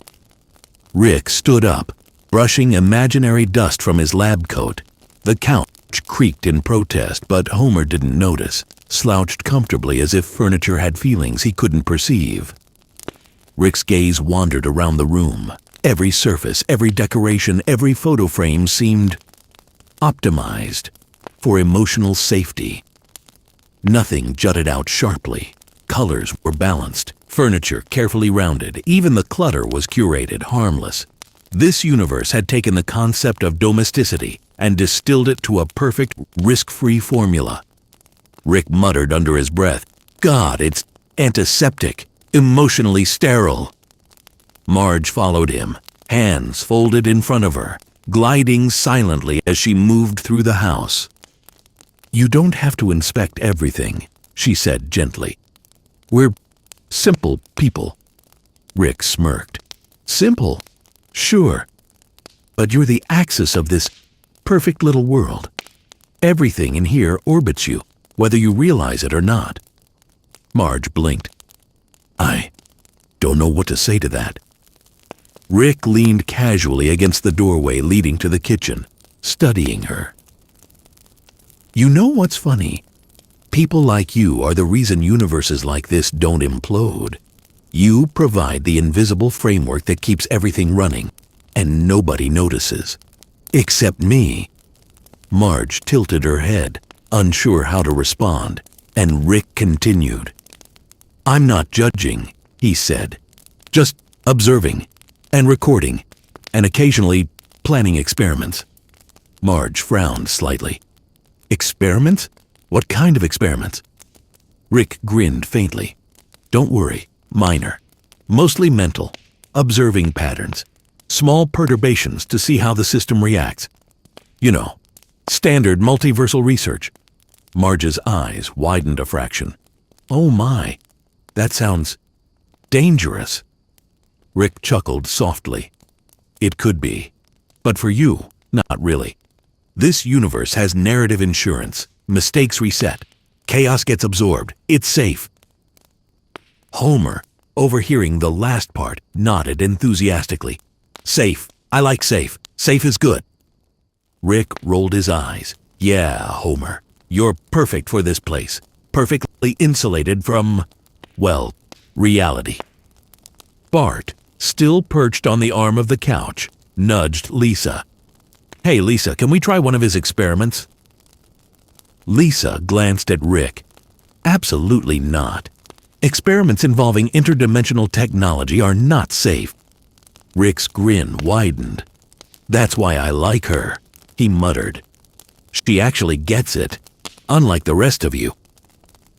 Rick stood up, brushing imaginary dust from his lab coat. The Count creaked in protest, but Homer didn't notice, slouched comfortably as if furniture had feelings he couldn't perceive. Rick's gaze wandered around the room. Every surface, every decoration, every photo frame seemed optimized for emotional safety. Nothing jutted out sharply. Colors were balanced, furniture carefully rounded, even the clutter was curated, harmless. This universe had taken the concept of domesticity and distilled it to a perfect, risk-free formula. Rick muttered under his breath, "God, it's antiseptic, emotionally sterile." Marge followed him, hands folded in front of her, gliding silently as she moved through the house. "You don't have to inspect everything," she said gently. "We're simple people." Rick smirked. "Simple? Sure. But you're the axis of this perfect little world. Everything in here orbits you, whether you realize it or not." Marge blinked. "I don't know what to say to that." Rick leaned casually against the doorway leading to the kitchen, studying her. "You know what's funny? People like you are the reason universes like this don't implode. You provide the invisible framework that keeps everything running, and nobody notices. Except me." Marge tilted her head, unsure how to respond, and Rick continued. "I'm not judging," he said. "Just observing, and recording, and occasionally planning experiments." Marge frowned slightly. "Experiments? What kind of experiments?" Rick grinned faintly. "Don't worry, minor. Mostly mental, observing patterns, small perturbations to see how the system reacts. You know, standard multiversal research." Marge's eyes widened a fraction. "Oh my, that sounds dangerous." Rick chuckled softly. "It could be, but for you, not really. This universe has narrative insurance, mistakes reset, chaos gets absorbed, it's safe." Homer, overhearing the last part, nodded enthusiastically. "Safe, I like safe. Safe is good." Rick rolled his eyes. "Yeah, Homer, you're perfect for this place. Perfectly insulated from, well, reality." Bart, still perched on the arm of the couch, nudged Lisa. "Hey, Lisa, can we try one of his experiments?" Lisa glanced at Rick. "Absolutely not. Experiments involving interdimensional technology are not safe." Rick's grin widened. "That's why I like her," he muttered. "She actually gets it, unlike the rest of you."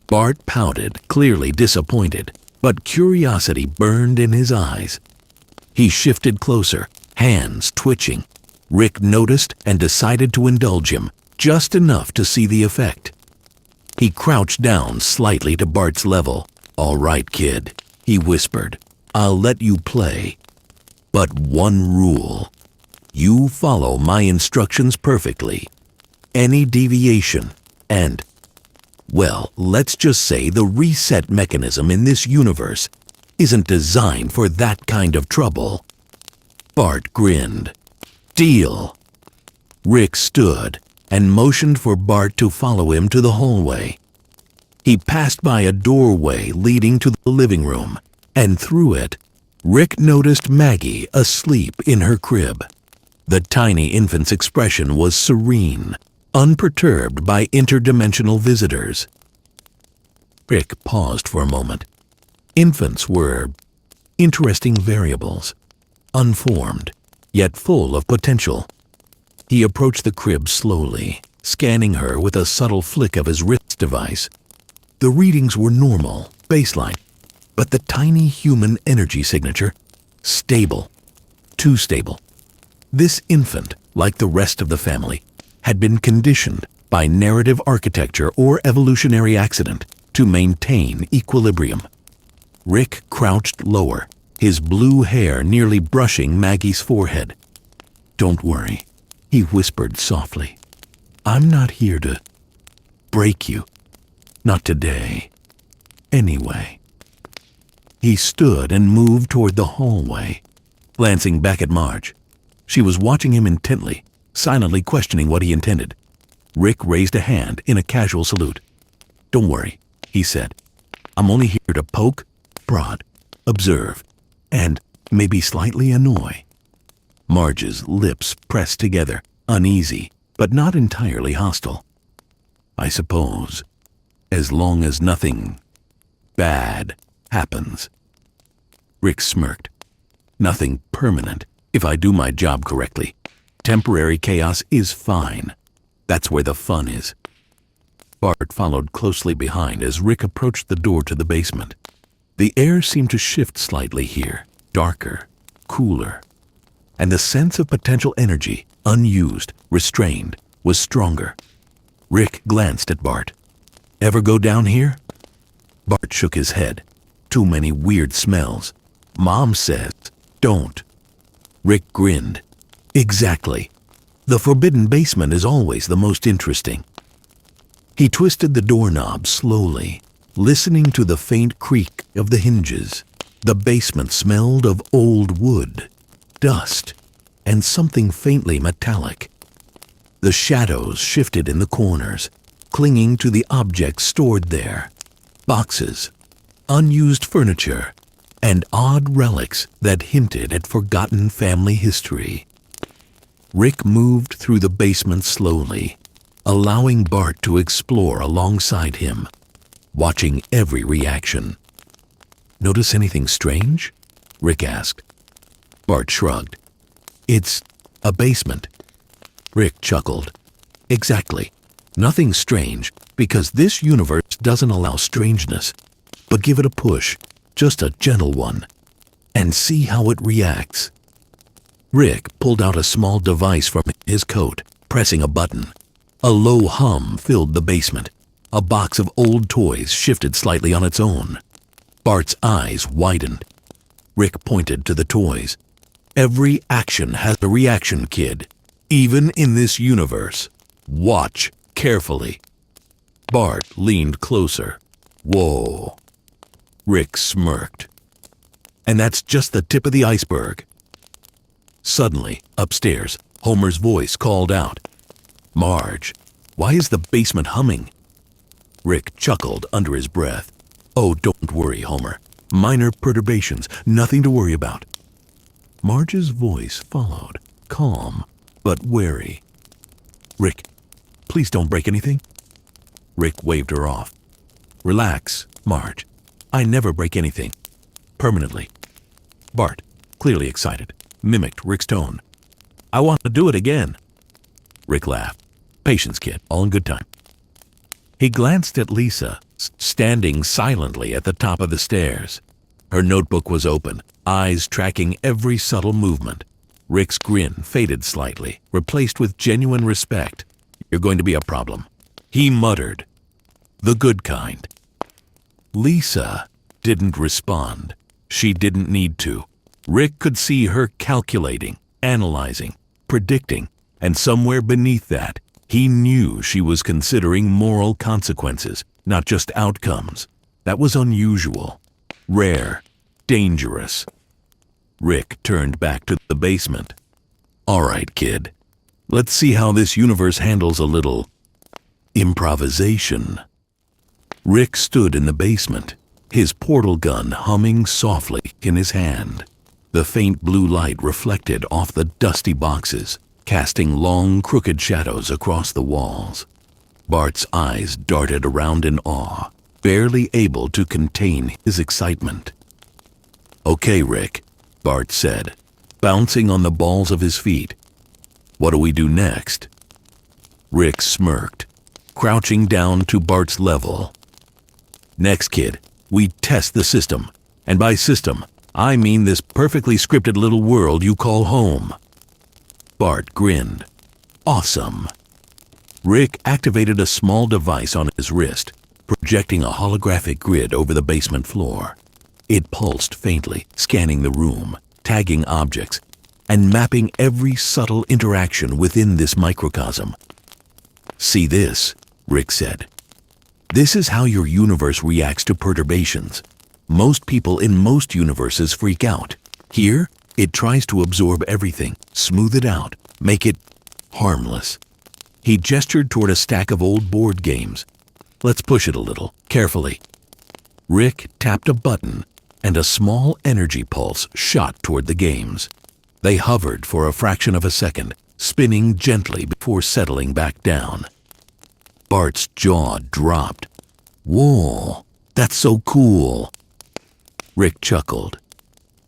Bart pouted, clearly disappointed, but curiosity burned in his eyes. He shifted closer, hands twitching. Rick noticed and decided to indulge him, just enough to see the effect. He crouched down slightly to Bart's level. "All right, kid," he whispered. "I'll let you play. But one rule. You follow my instructions perfectly. Any deviation, and, well, let's just say the reset mechanism in this universe isn't designed for that kind of trouble." Bart grinned. "Deal." Rick stood and motioned for Bart to follow him to the hallway. He passed by a doorway leading to the living room, and through it, Rick noticed Maggie asleep in her crib. The tiny infant's expression was serene, unperturbed by interdimensional visitors. Rick paused for a moment. Infants were interesting variables, unformed, yet full of potential. He approached the crib slowly, scanning her with a subtle flick of his wrist device. The readings were normal, baseline, but the tiny human energy signature, stable, too stable. This infant, like the rest of the family, had been conditioned by narrative architecture or evolutionary accident to maintain equilibrium. Rick crouched lower, his blue hair nearly brushing Maggie's forehead. "Don't worry," he whispered softly. "I'm not here to break you. Not today. Anyway." He stood and moved toward the hallway, glancing back at Marge. She was watching him intently, silently questioning what he intended. Rick raised a hand in a casual salute. "Don't worry," he said. "I'm only here to poke, prod, observe, and maybe slightly annoy." Marge's lips pressed together, uneasy, but not entirely hostile. "I suppose, as long as nothing bad happens." Rick smirked. "Nothing permanent, if I do my job correctly. Temporary chaos is fine. That's where the fun is." Bart followed closely behind as Rick approached the door to the basement. The air seemed to shift slightly here, darker, cooler, and the sense of potential energy, unused, restrained, was stronger. Rick glanced at Bart. "Ever go down here?" Bart shook his head. "Too many weird smells. Mom says, don't." Rick grinned. "Exactly. The forbidden basement is always the most interesting." He twisted the doorknob slowly, listening to the faint creak of the hinges. The basement smelled of old wood, dust, and something faintly metallic. The shadows shifted in the corners, clinging to the objects stored there. Boxes, unused furniture, and odd relics that hinted at forgotten family history. Rick moved through the basement slowly, allowing Bart to explore alongside him, watching every reaction. "Notice anything strange?" Rick asked. Bart shrugged. "It's a basement." Rick chuckled. "Exactly. Nothing strange, because this universe doesn't allow strangeness. But give it a push, just a gentle one, and see how it reacts." Rick pulled out a small device from his coat, pressing a button. A low hum filled the basement. A box of old toys shifted slightly on its own. Bart's eyes widened. Rick pointed to the toys. "Every action has a reaction, kid. Even in this universe. Watch carefully." Bart leaned closer. "Whoa." Rick smirked. "And that's just the tip of the iceberg." Suddenly, upstairs, Homer's voice called out, "Marge, why is the basement humming?" Rick chuckled under his breath. "Oh, don't worry, Homer. Minor perturbations, nothing to worry about." Marge's voice followed, calm but wary. "Rick, please don't break anything." Rick waved her off. "Relax, Marge. I never break anything. Permanently." Bart, clearly excited, mimicked Rick's tone. "I want to do it again." Rick laughed. "Patience, kid. All in good time." He glanced at Lisa, standing silently at the top of the stairs. Her notebook was open, eyes tracking every subtle movement. Rick's grin faded slightly, replaced with genuine respect. "You're going to be a problem," he muttered. "The good kind." Lisa didn't respond. She didn't need to. Rick could see her calculating, analyzing, predicting, and somewhere beneath that, he knew she was considering moral consequences, not just outcomes. That was unusual, rare, dangerous. Rick turned back to the basement. "All right, kid. Let's see how this universe handles a little improvisation." Rick stood in the basement, his portal gun humming softly in his hand. The faint blue light reflected off the dusty boxes, casting long, crooked shadows across the walls. Bart's eyes darted around in awe, barely able to contain his excitement. "Okay, Rick," Bart said, bouncing on the balls of his feet. "What do we do next?" Rick smirked, crouching down to Bart's level. "Next, kid, we test the system. And by system, I mean this perfectly scripted little world you call home." Bart grinned. "Awesome." Rick activated a small device on his wrist, projecting a holographic grid over the basement floor. It pulsed faintly, scanning the room, tagging objects, and mapping every subtle interaction within this microcosm. "See this," Rick said. "This is how your universe reacts to perturbations. Most people in most universes freak out. Here, it tries to absorb everything, smooth it out, make it harmless." He gestured toward a stack of old board games. Let's push it a little, carefully. Rick tapped a button, and a small energy pulse shot toward the games. They hovered for a fraction of a second, spinning gently before settling back down. Bart's jaw dropped. Whoa, that's so cool. Rick chuckled.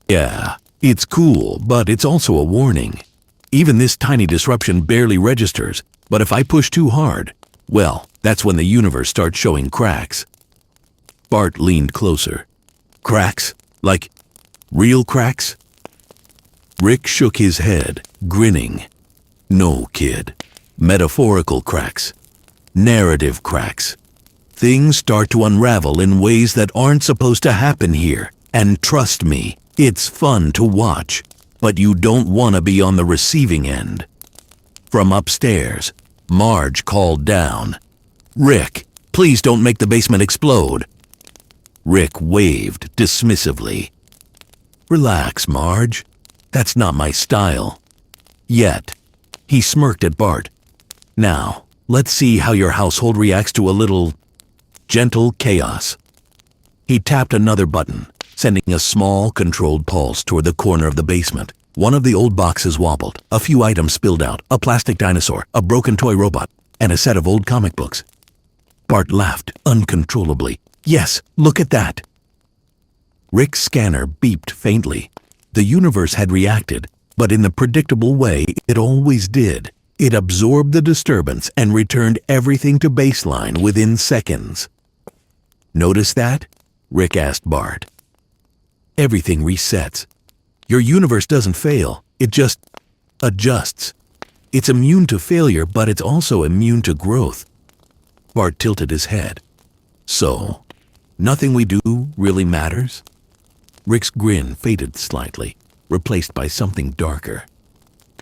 Yeah, it's cool, but it's also a warning. Even this tiny disruption barely registers, but if I push too hard, well, that's when the universe starts showing cracks. Bart leaned closer. Cracks? Like real cracks? Rick shook his head, grinning. No, kid. Metaphorical cracks. Narrative cracks. Things start to unravel in ways that aren't supposed to happen here. And trust me, it's fun to watch, but you don't want to be on the receiving end. From upstairs, Marge called down. Rick, please don't make the basement explode. Rick waved dismissively. Relax, Marge. That's not my style. Yet. He smirked at Bart. Now, let's see how your household reacts to a little gentle chaos. He tapped another button, sending a small, controlled pulse toward the corner of the basement. One of the old boxes wobbled. A few items spilled out. A plastic dinosaur, a broken toy robot, and a set of old comic books. Bart laughed uncontrollably. Yes, look at that. Rick's scanner beeped faintly. The universe had reacted, but in the predictable way it always did. It absorbed the disturbance and returned everything to baseline within seconds. Notice that? Rick asked Bart. Everything resets. Your universe doesn't fail, it just adjusts. It's immune to failure, but it's also immune to growth. Bart tilted his head. So, nothing we do really matters? Rick's grin faded slightly, replaced by something darker.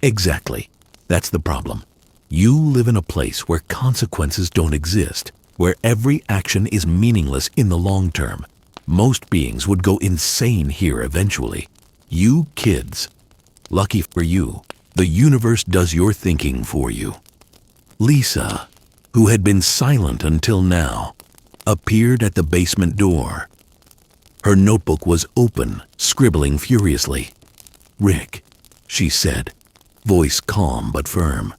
Exactly. That's the problem. You live in a place where consequences don't exist, where every action is meaningless in the long term. Most beings would go insane here eventually. You kids. Lucky for you, the universe does your thinking for you. Lisa, who had been silent until now, appeared at the basement door. Her notebook was open, scribbling furiously. Rick, she said, voice calm but firm.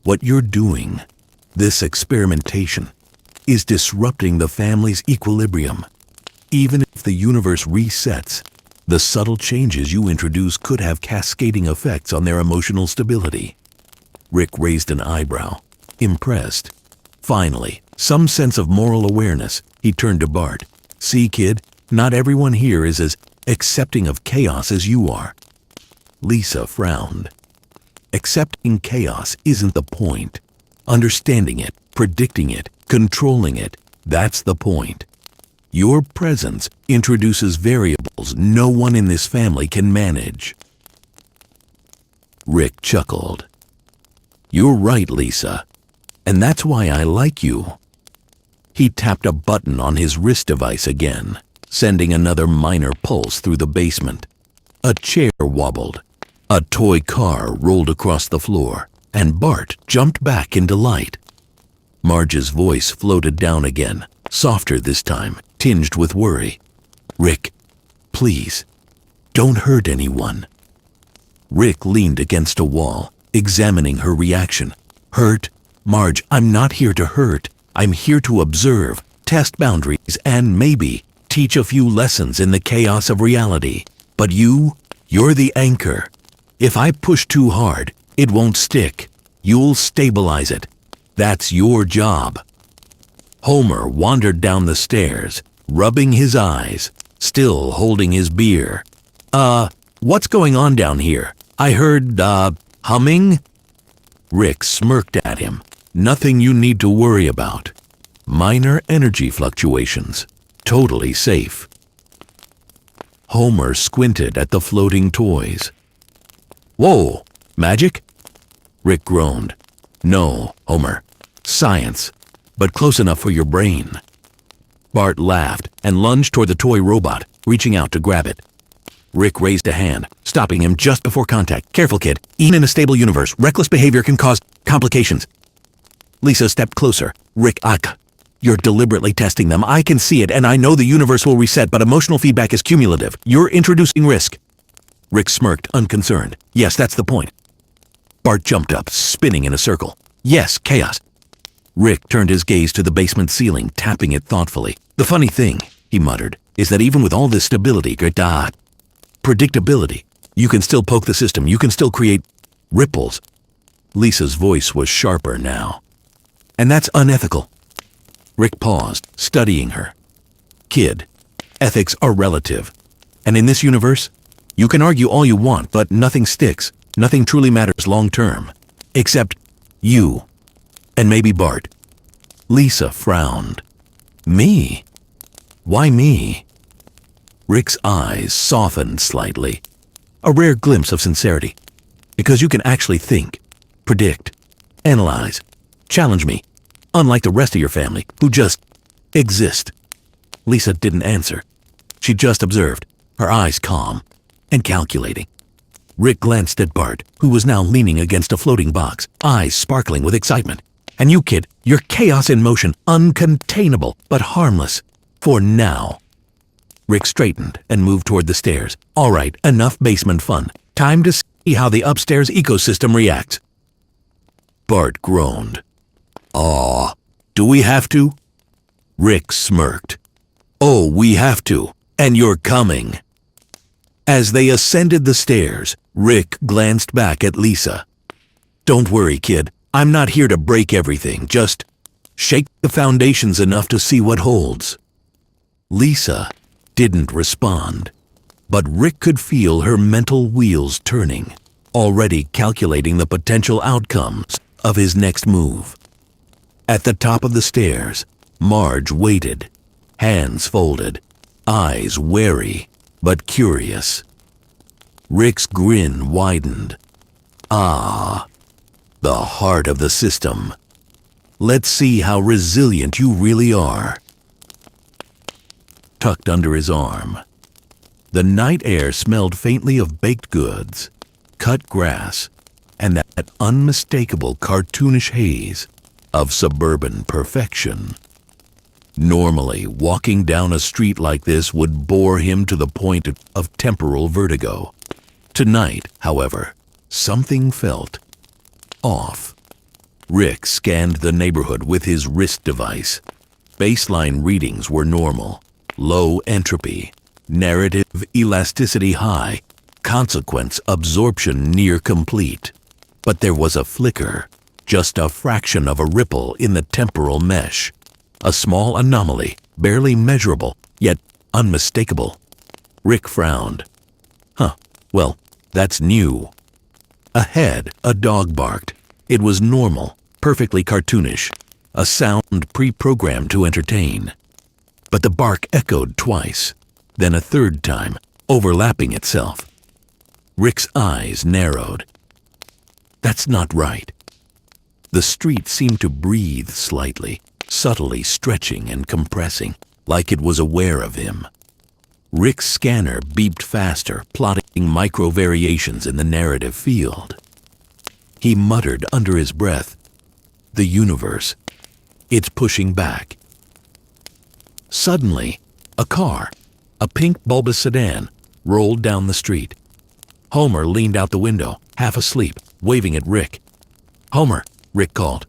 What you're doing, this experimentation, is disrupting the family's equilibrium. Even if the universe resets, the subtle changes you introduce could have cascading effects on their emotional stability. Rick raised an eyebrow, impressed. Finally, some sense of moral awareness, he turned to Bart. See, kid, not everyone here is as accepting of chaos as you are. Lisa frowned. Accepting chaos isn't the point. Understanding it, predicting it, controlling it, that's the point. Your presence introduces variables no one in this family can manage. Rick chuckled. You're right, Lisa. And that's why I like you. He tapped a button on his wrist device again, sending another minor pulse through the basement. A chair wobbled. A toy car rolled across the floor, and Bart jumped back in delight. Marge's voice floated down again, softer this time, tinged with worry. Rick, please, don't hurt anyone. Rick leaned against a wall, examining her reaction. Hurt? Marge, I'm not here to hurt. I'm here to observe, test boundaries, and maybe teach a few lessons in the chaos of reality. But you're the anchor. If I push too hard, it won't stick. You'll stabilize it. That's your job. Homer wandered down the stairs, rubbing his eyes, still holding his beer. What's going on down here? I heard, humming? Rick smirked at him. Nothing you need to worry about. Minor energy fluctuations. Totally safe. Homer squinted at the floating toys. Whoa, magic? Rick groaned. No, Homer. Science, but close enough for your brain. Bart laughed and lunged toward the toy robot, reaching out to grab it. Rick raised a hand, stopping him just before contact. Careful, kid. Even in a stable universe, reckless behavior can cause complications. Lisa stepped closer. Rick, you're deliberately testing them. I can see it, and I know the universe will reset, but emotional feedback is cumulative. You're introducing risk. Rick smirked, unconcerned. Yes, that's the point. Bart jumped up, spinning in a circle. Yes, chaos. Rick turned his gaze to the basement ceiling, tapping it thoughtfully. The funny thing, he muttered, is that even with all this stability, predictability, you can still poke the system, you can still create ripples. Lisa's voice was sharper now. And that's unethical. Rick paused, studying her. Kid, ethics are relative. And in this universe, you can argue all you want, but nothing sticks. Nothing truly matters long term. Except you. And maybe Bart. Lisa frowned. Me? Why me? Rick's eyes softened slightly. A rare glimpse of sincerity. Because you can actually think, predict, analyze, challenge me, unlike the rest of your family, who just exist. Lisa didn't answer. She just observed, her eyes calm and calculating. Rick glanced at Bart, who was now leaning against a floating box, eyes sparkling with excitement. And you, kid, you're chaos in motion, uncontainable, but harmless. For now. Rick straightened and moved toward the stairs. All right, enough basement fun. Time to see how the upstairs ecosystem reacts. Bart groaned. Aw, do we have to? Rick smirked. Oh, we have to, and you're coming. As they ascended the stairs, Rick glanced back at Lisa. Don't worry, kid. I'm not here to break everything. Just shake the foundations enough to see what holds. Lisa didn't respond, but Rick could feel her mental wheels turning, already calculating the potential outcomes of his next move. At the top of the stairs, Marge waited, hands folded, eyes wary but curious. Rick's grin widened. Ah, the heart of the system. Let's see how resilient you really are. Tucked under his arm, the night air smelled faintly of baked goods, cut grass, and that unmistakable cartoonish haze of suburban perfection. Normally, walking down a street like this would bore him to the point of temporal vertigo. Tonight, however, something felt off. Rick scanned the neighborhood with his wrist device. Baseline readings were normal. Low entropy, narrative elasticity high, consequence absorption near complete. But there was a flicker, just a fraction of a ripple in the temporal mesh. A small anomaly, barely measurable, yet unmistakable. Rick frowned. Well, that's new. Ahead, a dog barked. It was normal, perfectly cartoonish, a sound pre-programmed to entertain. But the bark echoed twice, then a third time, overlapping itself. Rick's eyes narrowed. That's not right. The street seemed to breathe slightly, subtly stretching and compressing, like it was aware of him. Rick's scanner beeped faster, plotting micro-variations in the narrative field. He muttered under his breath, "The universe. It's pushing back." Suddenly, a car, a pink bulbous sedan, rolled down the street. Homer leaned out the window, half asleep, waving at Rick. "Homer," Rick called,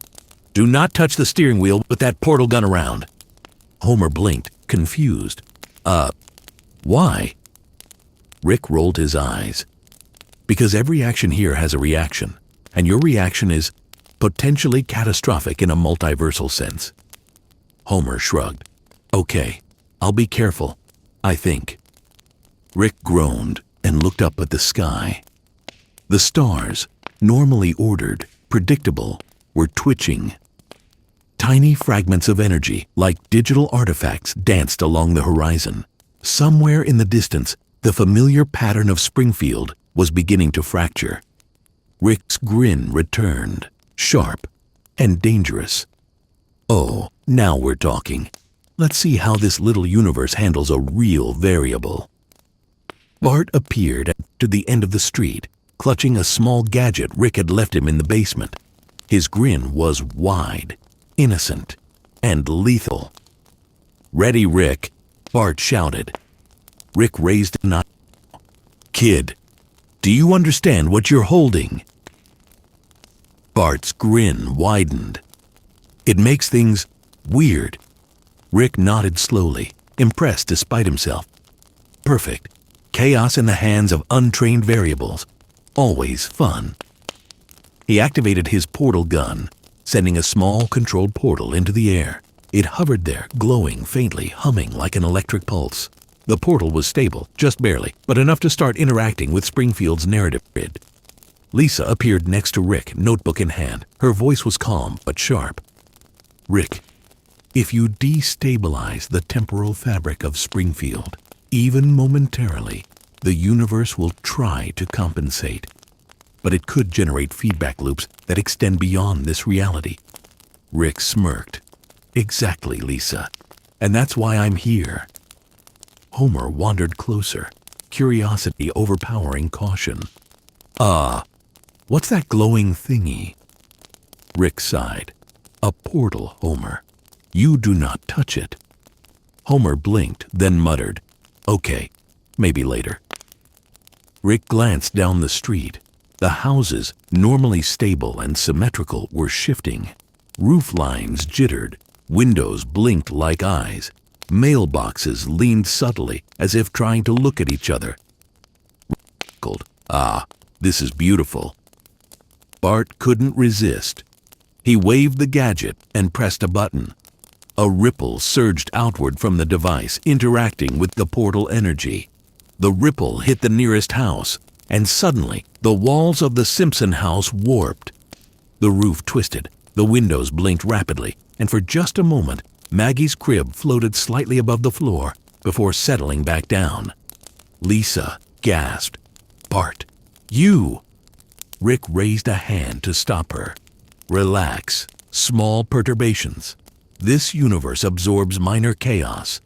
"do not touch the steering wheel with that portal gun around." Homer blinked, confused. Why?" Rick rolled his eyes. "Because every action here has a reaction, and your reaction is potentially catastrophic in a multiversal sense." Homer shrugged. "Okay, I'll be careful, I think." Rick groaned and looked up at the sky. The stars, normally ordered, predictable, were twitching. Tiny fragments of energy, like digital artifacts, danced along the horizon. Somewhere in the distance, the familiar pattern of Springfield was beginning to fracture. Rick's grin returned, sharp and dangerous. "Oh, now we're talking. Let's see how this little universe handles a real variable." Bart appeared to the end of the street, clutching a small gadget Rick had left him in the basement. His grin was wide, innocent, and lethal. "Ready, Rick," Bart shouted. Rick raised a knife. "Kid, do you understand what you're holding?" Bart's grin widened. "It makes things weird." Rick nodded slowly, impressed despite himself. "Perfect. Chaos in the hands of untrained variables. Always fun." He activated his portal gun, sending a small controlled portal into the air. It hovered there, glowing faintly, humming like an electric pulse. The portal was stable, just barely, but enough to start interacting with Springfield's narrative grid. Lisa appeared next to Rick, notebook in hand. Her voice was calm but sharp. "Rick, if you destabilize the temporal fabric of Springfield, even momentarily, the universe will try to compensate. But it could generate feedback loops that extend beyond this reality." Rick smirked. "Exactly, Lisa. And that's why I'm here." Homer wandered closer, curiosity overpowering caution. What's that glowing thingy?" Rick sighed. "A portal, Homer. You do not touch it." Homer blinked, then muttered, "Okay, maybe later." Rick glanced down the street. The houses, normally stable and symmetrical, were shifting. Roof lines jittered, windows blinked like eyes. Mailboxes leaned subtly, as if trying to look at each other. Rick chuckled. This is beautiful." Bart couldn't resist. He waved the gadget and pressed a button. A ripple surged outward from the device, interacting with the portal energy. The ripple hit the nearest house, and suddenly the walls of the Simpson house warped. The roof twisted, the windows blinked rapidly, and for just a moment, Maggie's crib floated slightly above the floor before settling back down. Lisa gasped. "Bart, you!" Rick raised a hand to stop her. "Relax. Small perturbations. This universe absorbs minor chaos."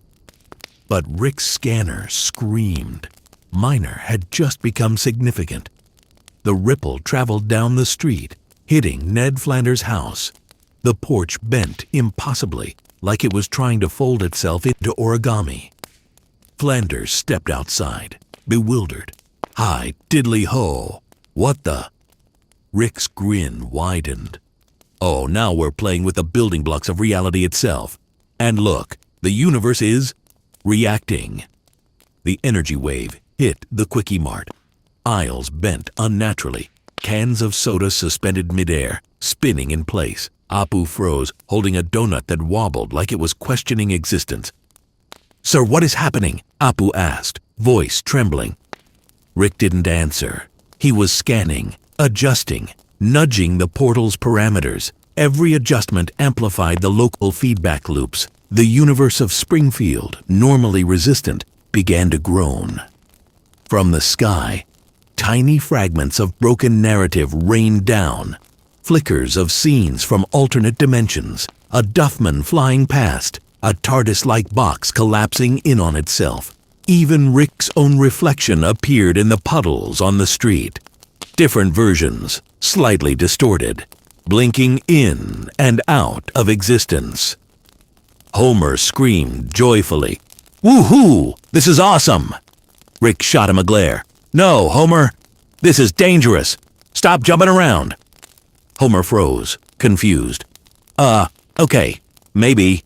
But Rick's scanner screamed. Minor had just become significant. The ripple traveled down the street, hitting Ned Flanders' house. The porch bent impossibly, like it was trying to fold itself into origami. Flanders stepped outside, bewildered. "Hi, diddly-ho! What the?" Rick's grin widened. "Oh, now we're playing with the building blocks of reality itself. And look, the universe is reacting." The energy wave hit the Quickie Mart. Aisles bent unnaturally. Cans of soda suspended midair, spinning in place. Apu froze, holding a donut that wobbled like it was questioning existence. "Sir, what is happening?" Apu asked, voice trembling. Rick didn't answer. He was scanning, adjusting, nudging the portal's parameters. Every adjustment amplified the local feedback loops. The universe of Springfield, normally resistant, began to groan. From the sky, tiny fragments of broken narrative rained down. Flickers of scenes from alternate dimensions, a Duffman flying past, a TARDIS-like box collapsing in on itself. Even Rick's own reflection appeared in the puddles on the street. Different versions, slightly distorted, blinking in and out of existence. Homer screamed joyfully, "Woohoo! This is awesome!" Rick shot him a glare. "No, Homer! This is dangerous! Stop jumping around!" Homer froze, confused. Okay, maybe."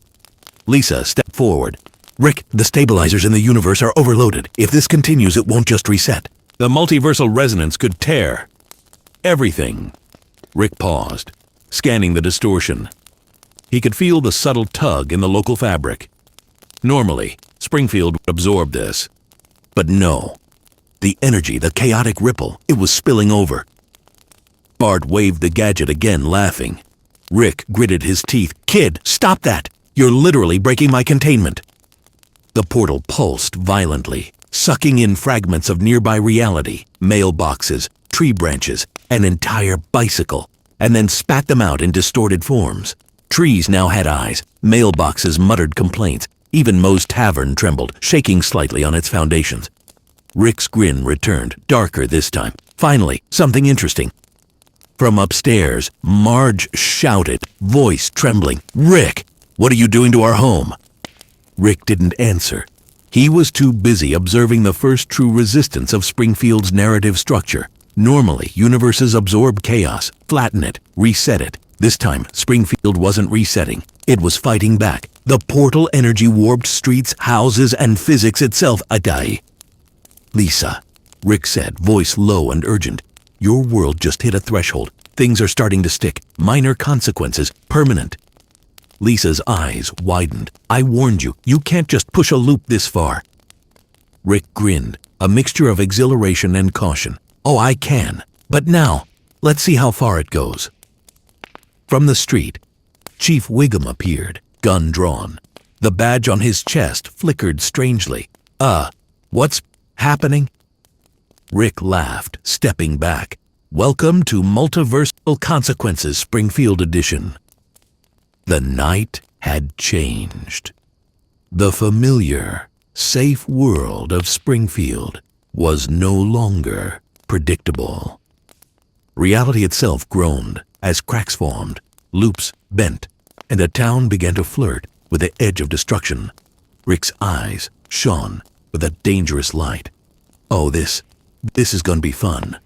Lisa stepped forward. "Rick, the stabilizers in the universe are overloaded. If this continues, it won't just reset. The multiversal resonance could tear everything." Rick paused, scanning the distortion. He could feel the subtle tug in the local fabric. Normally, Springfield would absorb this. But no. The energy, the chaotic ripple, it was spilling over. Bart waved the gadget again, laughing. Rick gritted his teeth. "Kid, stop that! You're literally breaking my containment." The portal pulsed violently, sucking in fragments of nearby reality, mailboxes, tree branches, an entire bicycle, and then spat them out in distorted forms. Trees now had eyes, mailboxes muttered complaints, even Moe's Tavern trembled, shaking slightly on its foundations. Rick's grin returned, darker this time. "Finally, something interesting." From upstairs, Marge shouted, voice trembling, "Rick, what are you doing to our home?" Rick didn't answer. He was too busy observing the first true resistance of Springfield's narrative structure. Normally, universes absorb chaos, flatten it, reset it. This time, Springfield wasn't resetting. It was fighting back. The portal energy warped streets, houses, and physics itself. "Lisa," Rick said, voice low and urgent. "Your world just hit a threshold. Things are starting to stick. Minor consequences, permanent." Lisa's eyes widened. "I warned you. You can't just push a loop this far." Rick grinned, a mixture of exhilaration and caution. "Oh, I can. But now, let's see how far it goes." From the street, Chief Wiggum appeared, gun drawn. The badge on his chest flickered strangely. What's happening?" Rick laughed, stepping back. "Welcome to Multiversal Consequences, Springfield Edition." The night had changed. The familiar, safe world of Springfield was no longer predictable. Reality itself groaned as cracks formed, loops bent, and a town began to flirt with the edge of destruction. Rick's eyes shone with a dangerous light. "Oh, this is gonna be fun."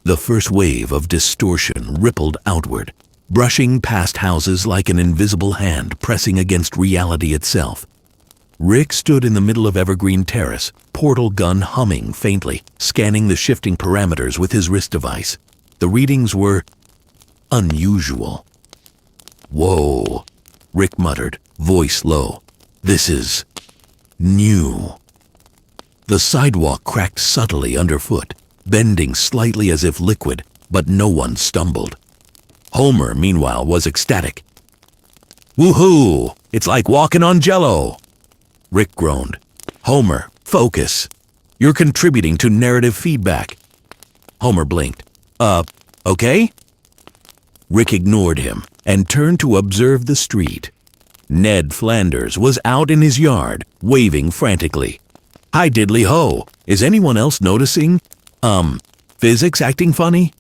The first wave of distortion rippled outward, brushing past houses like an invisible hand pressing against reality itself. Rick stood in the middle of Evergreen Terrace, portal gun humming faintly, scanning the shifting parameters with his wrist device. The readings were unusual. "Whoa," Rick muttered, voice low. "This is new." The sidewalk cracked subtly underfoot, bending slightly as if liquid, but no one stumbled. Homer, meanwhile, was ecstatic. "Woohoo! It's like walking on Jell-O!" Rick groaned. "Homer, focus. You're contributing to narrative feedback." Homer blinked. Okay?" Rick ignored him and turned to observe the street. Ned Flanders was out in his yard, waving frantically. "Hi diddly ho! Is anyone else noticing? Physics acting funny?"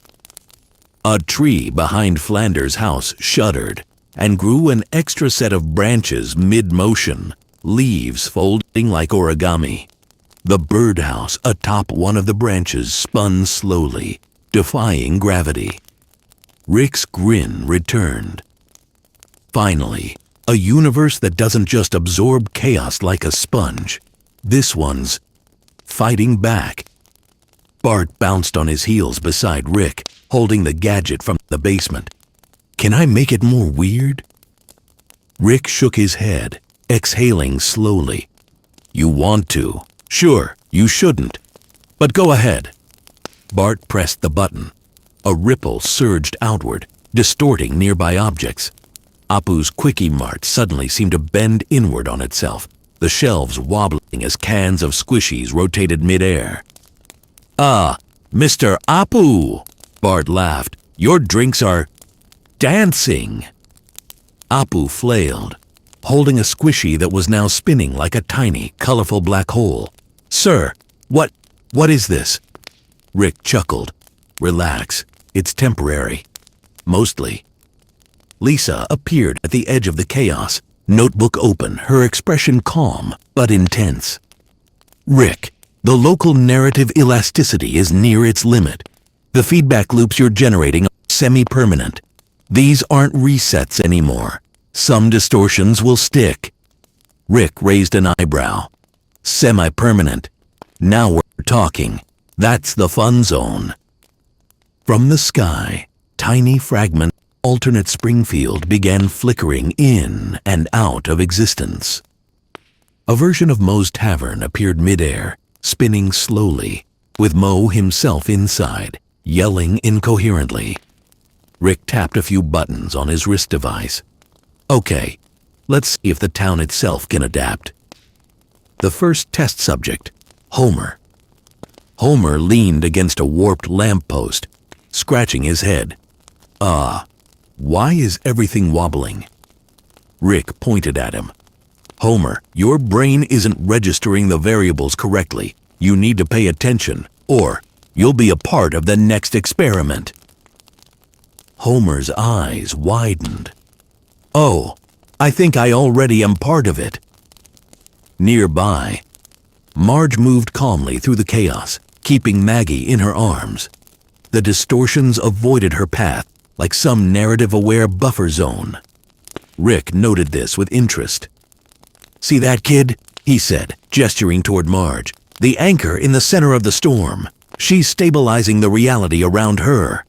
A tree behind Flanders' house shuddered and grew an extra set of branches mid-motion, leaves folding like origami. The birdhouse atop one of the branches spun slowly, defying gravity. Rick's grin returned. Finally, a universe that doesn't just absorb chaos like a sponge. This one's fighting back. Bart bounced on his heels beside Rick, holding the gadget from the basement. "Can I make it more weird?" Rick shook his head, exhaling slowly. "You want to? Sure, you shouldn't. But go ahead." Bart pressed the button. A ripple surged outward, distorting nearby objects. Apu's Quickie Mart suddenly seemed to bend inward on itself, the shelves wobbling as cans of squishies rotated midair. Mr. Apu," Bart laughed. "Your drinks are dancing." Apu flailed, holding a squishy that was now spinning like a tiny, colorful black hole. "Sir, what is this?" Rick chuckled. "Relax, it's temporary. Mostly." Lisa appeared at the edge of the chaos, notebook open, her expression calm but intense. "Rick, the local narrative elasticity is near its limit. The feedback loops you're generating are semi-permanent. These aren't resets anymore. Some distortions will stick." Rick raised an eyebrow. "Semi-permanent. Now we're talking. That's the fun zone." From the sky, tiny fragments of alternate Springfield began flickering in and out of existence. A version of Moe's Tavern appeared midair, spinning slowly, with Moe himself inside, yelling incoherently. Rick tapped a few buttons on his wrist device. "Okay, let's see if the town itself can adapt." The first test subject, Homer. Homer leaned against a warped lamppost, scratching his head. Why is everything wobbling?" Rick pointed at him. "Homer, your brain isn't registering the variables correctly. You need to pay attention, or you'll be a part of the next experiment." Homer's eyes widened. Oh, I think I already am part of it. Nearby, Marge moved calmly through the chaos, keeping Maggie in her arms. The distortions avoided her path like some narrative-aware buffer zone. Rick noted this with interest. "See that kid?" he said, gesturing toward Marge. "The anchor in the center of the storm. She's stabilizing the reality around her."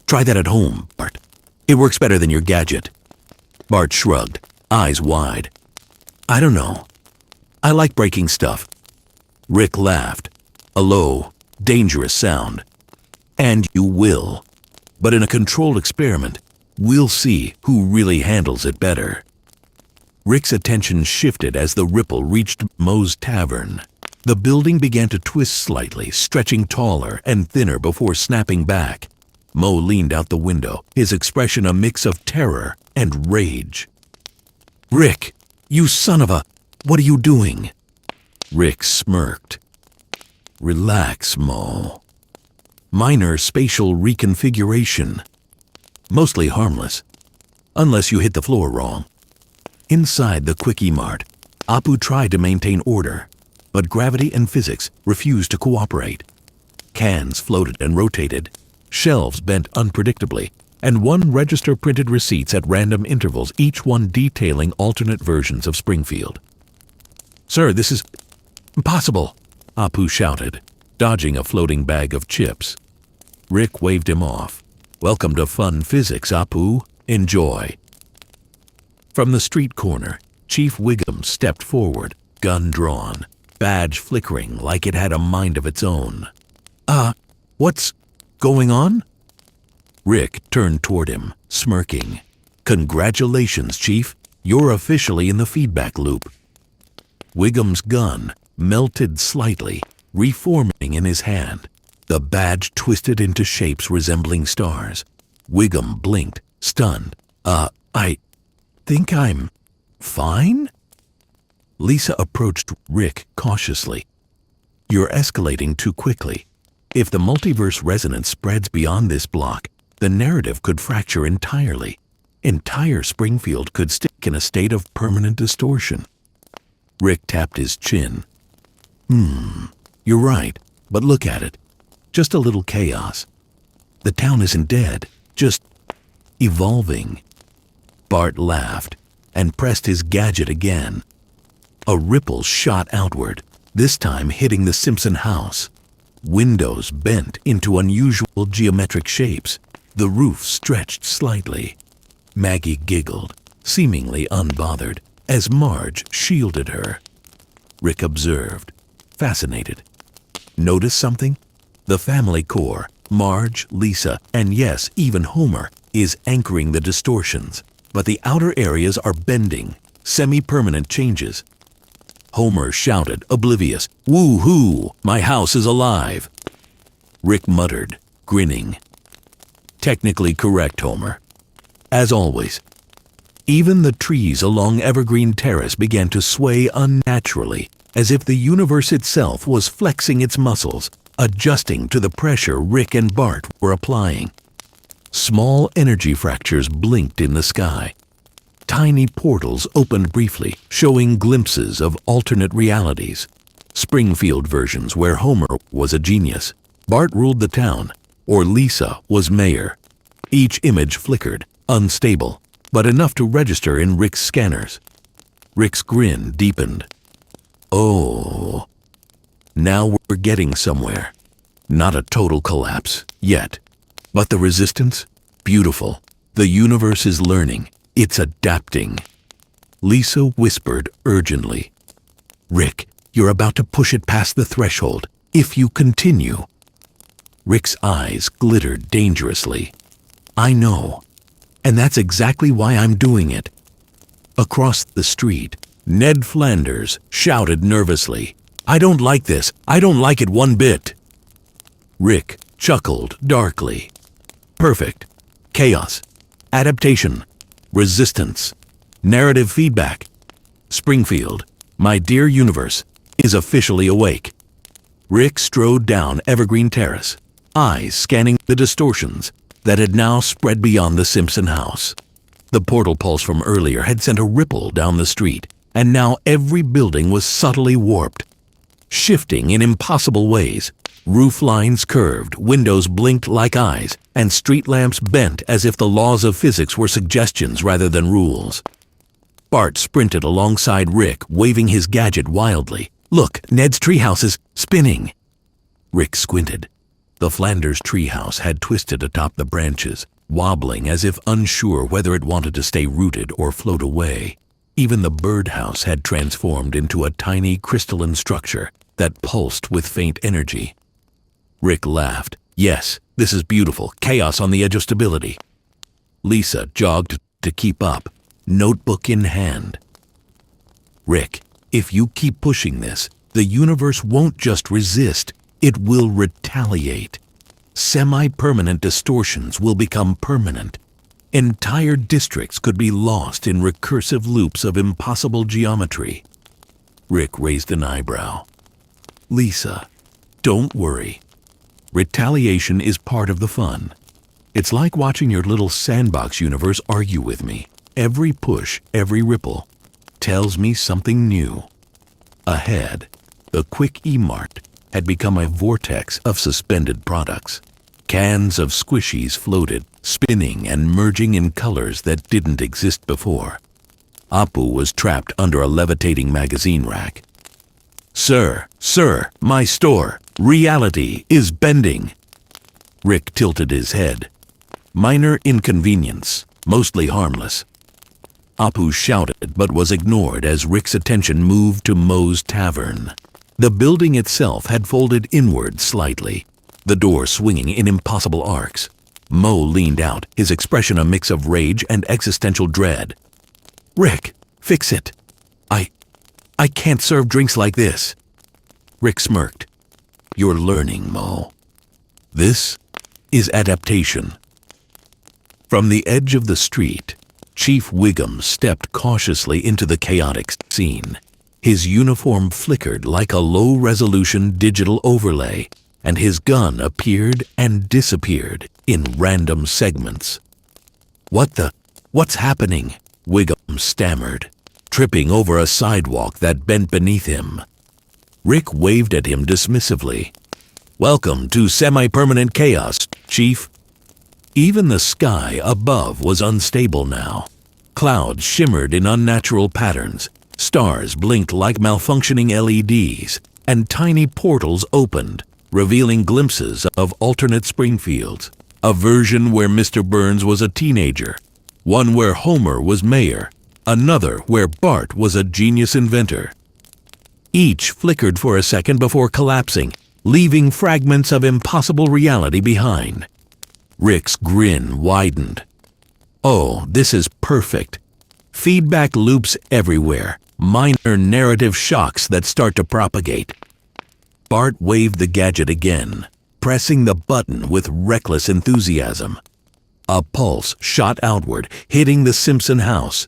"Try that at home, Bart. It works better than your gadget." Bart shrugged, eyes wide. "I don't know. I like breaking stuff." Rick laughed, a low, dangerous sound. "And you will. But in a controlled experiment, we'll see who really handles it better." Rick's attention shifted as the ripple reached Moe's Tavern. The building began to twist slightly, stretching taller and thinner before snapping back. Moe leaned out the window, his expression a mix of terror and rage. "Rick, you son of a... What are you doing?" Rick smirked. "Relax, Moe. Minor spatial reconfiguration. Mostly harmless, unless you hit the floor wrong." Inside the Quickie Mart, Apu tried to maintain order, but gravity and physics refused to cooperate. Cans floated and rotated, shelves bent unpredictably, and one register printed receipts at random intervals, each one detailing alternate versions of Springfield. "Sir, this is impossible," Apu shouted, dodging a floating bag of chips. Rick waved him off. "Welcome to fun physics, Apu. Enjoy." From the street corner, Chief Wiggum stepped forward, gun drawn, badge flickering like it had a mind of its own. What's going on?" Rick turned toward him, smirking. "Congratulations, Chief. You're officially in the feedback loop." Wiggum's gun melted slightly, reforming in his hand. The badge twisted into shapes resembling stars. Wiggum blinked, stunned. I think I'm fine?" Lisa approached Rick cautiously. "You're escalating too quickly. If the multiverse resonance spreads beyond this block, the narrative could fracture entirely. Entire Springfield could stick in a state of permanent distortion." Rick tapped his chin. You're right, but look at it. Just a little chaos. The town isn't dead, just evolving." Bart laughed and pressed his gadget again. A ripple shot outward, this time hitting the Simpson house. Windows bent into unusual geometric shapes. The roof stretched slightly. Maggie giggled, seemingly unbothered, as Marge shielded her. Rick observed, fascinated. Notice something? The family core, Marge, Lisa, and yes, even Homer, is anchoring the distortions. But the outer areas are bending, semi-permanent changes. Homer shouted, oblivious, "Woo-hoo! My house is alive!" Rick muttered, grinning. "Technically correct, Homer. As always." Even the trees along Evergreen Terrace began to sway unnaturally, as if the universe itself was flexing its muscles, adjusting to the pressure Rick and Bart were applying. Small energy fractures blinked in the sky. Tiny portals opened briefly, showing glimpses of alternate realities. Springfield versions where Homer was a genius, Bart ruled the town, or Lisa was mayor. Each image flickered, unstable, but enough to register in Rick's scanners. Rick's grin deepened. "Oh, now we're getting somewhere. Not a total collapse, yet. But the resistance? Beautiful. The universe is learning. It's adapting." Lisa whispered urgently. "Rick, you're about to push it past the threshold, if you continue." Rick's eyes glittered dangerously. "I know. And that's exactly why I'm doing it." Across the street, Ned Flanders shouted nervously, "I don't like this. I don't like it one bit." Rick chuckled darkly. "Perfect. Chaos. Adaptation. Resistance. Narrative feedback. Springfield, my dear universe, is officially awake." Rick strode down Evergreen Terrace, eyes scanning the distortions, that had now spread beyond the Simpson house. The portal pulse from earlier had sent a ripple down the street, and now every building was subtly warped, shifting in impossible ways. Roof lines curved, windows blinked like eyes, and street lamps bent as if the laws of physics were suggestions rather than rules. Bart sprinted alongside Rick, waving his gadget wildly. "Look, Ned's treehouse is spinning!" Rick squinted. The Flanders treehouse had twisted atop the branches, wobbling as if unsure whether it wanted to stay rooted or float away. Even the birdhouse had transformed into a tiny crystalline structure that pulsed with faint energy. Rick laughed. "Yes, this is beautiful. Chaos on the edge of stability." Lisa jogged to keep up, notebook in hand. "Rick, if you keep pushing this, the universe won't just resist, it will retaliate. Semi-permanent distortions will become permanent. Entire districts could be lost in recursive loops of impossible geometry." Rick raised an eyebrow. "Lisa, don't worry. Retaliation is part of the fun. It's like watching your little sandbox universe argue with me. Every push, every ripple, tells me something new." Ahead, the quick E-Mart had become a vortex of suspended products. Cans of squishies floated, spinning and merging in colors that didn't exist before. Apu was trapped under a levitating magazine rack. Sir, my store. Reality is bending." Rick tilted his head. "Minor inconvenience, mostly harmless." Apu shouted but was ignored as Rick's attention moved to Moe's Tavern. The building itself had folded inward slightly, the door swinging in impossible arcs. Moe leaned out, his expression a mix of rage and existential dread. "Rick, fix it. I can't serve drinks like this." Rick smirked. "You're learning, Moe. This is adaptation." From the edge of the street, Chief Wiggum stepped cautiously into the chaotic scene. His uniform flickered like a low-resolution digital overlay, and his gun appeared and disappeared in random segments. What's happening?" Wiggum stammered, tripping over a sidewalk that bent beneath him. Rick waved at him dismissively. "Welcome to semi-permanent chaos, Chief." Even the sky above was unstable now. Clouds shimmered in unnatural patterns, stars blinked like malfunctioning LEDs, and tiny portals opened, revealing glimpses of alternate Springfields. A version where Mr. Burns was a teenager, one where Homer was mayor, another where Bart was a genius inventor. Each flickered for a second before collapsing, leaving fragments of impossible reality behind. Rick's grin widened. "Oh, this is perfect. Feedback loops everywhere, minor narrative shocks that start to propagate." Bart waved the gadget again, pressing the button with reckless enthusiasm. A pulse shot outward, hitting the Simpson house.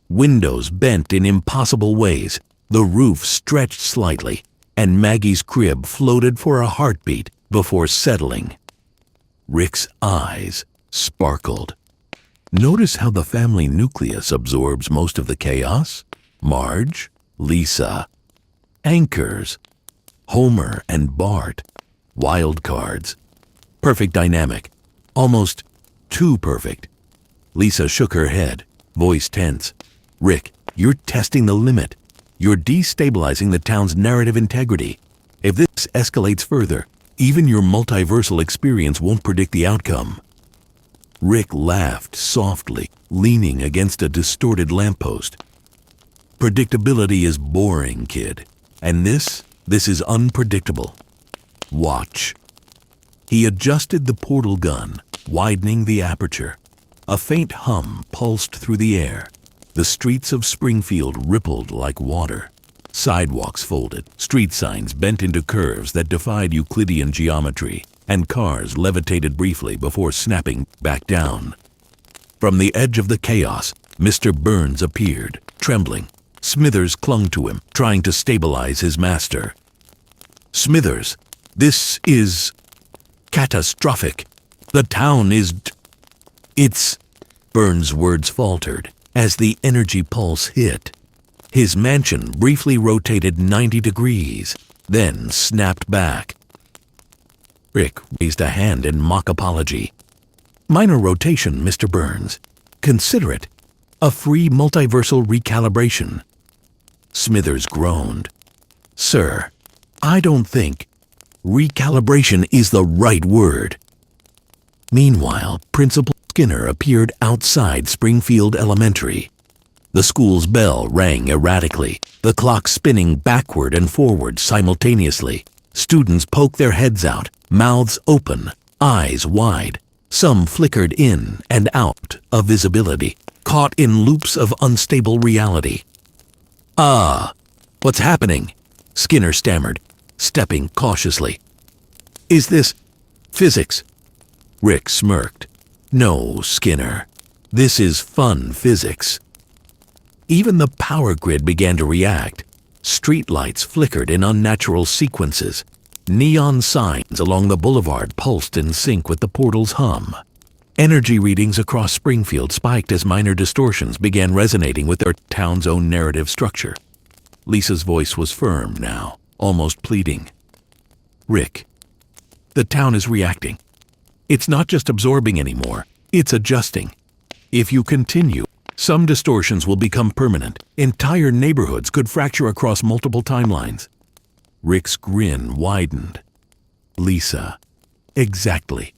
Windows bent in impossible ways, the roof stretched slightly, and Maggie's crib floated for a heartbeat before settling. Rick's eyes sparkled. "Notice how the family nucleus absorbs most of the chaos? Marge, Lisa, anchors, Homer and Bart, wild cards. Perfect dynamic, almost too perfect." Lisa shook her head, voice tense. "Rick, you're testing the limit. You're destabilizing the town's narrative integrity. If this escalates further, even your multiversal experience won't predict the outcome." Rick laughed softly, leaning against a distorted lamppost. "Predictability is boring, kid. And this is unpredictable. Watch." He adjusted the portal gun, widening the aperture. A faint hum pulsed through the air. The streets of Springfield rippled like water. Sidewalks folded, street signs bent into curves that defied Euclidean geometry, and cars levitated briefly before snapping back down. From the edge of the chaos, Mr. Burns appeared, trembling. Smithers clung to him, trying to stabilize his master. "Smithers, this is catastrophic. The town is It's... Burns' words faltered as the energy pulse hit. His mansion briefly rotated 90 degrees, then snapped back. Rick raised a hand in mock apology. "Minor rotation, Mr. Burns. Consider it a free multiversal recalibration." Smithers groaned. "Sir, I don't think recalibration is the right word." Meanwhile, Principal Skinner appeared outside Springfield Elementary. The school's bell rang erratically, the clock spinning backward and forward simultaneously. Students poked their heads out, mouths open, eyes wide. Some flickered in and out of visibility, caught in loops of unstable reality. What's happening?" Skinner stammered, stepping cautiously. "Is this physics?" Rick smirked. "No, Skinner. This is fun physics." Even the power grid began to react. Streetlights flickered in unnatural sequences. Neon signs along the boulevard pulsed in sync with the portal's hum. Energy readings across Springfield spiked as minor distortions began resonating with their town's own narrative structure. Lisa's voice was firm now, almost pleading. "Rick, the town is reacting. It's not just absorbing anymore, it's adjusting. If you continue, some distortions will become permanent. Entire neighborhoods could fracture across multiple timelines." Rick's grin widened. "Lisa, exactly.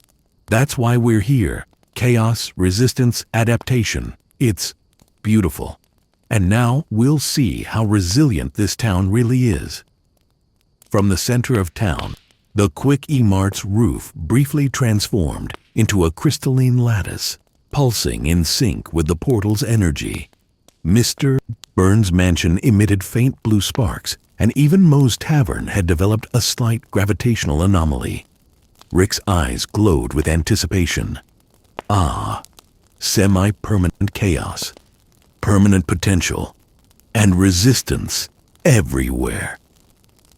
That's why we're here. Chaos, resistance, adaptation. It's beautiful. And now we'll see how resilient this town really is." From the center of town, the Quick E-Mart's roof briefly transformed into a crystalline lattice, pulsing in sync with the portal's energy. Mr. Burns' mansion emitted faint blue sparks, and even Moe's Tavern had developed a slight gravitational anomaly. Rick's eyes glowed with anticipation. Semi-permanent chaos, permanent potential, and resistance everywhere.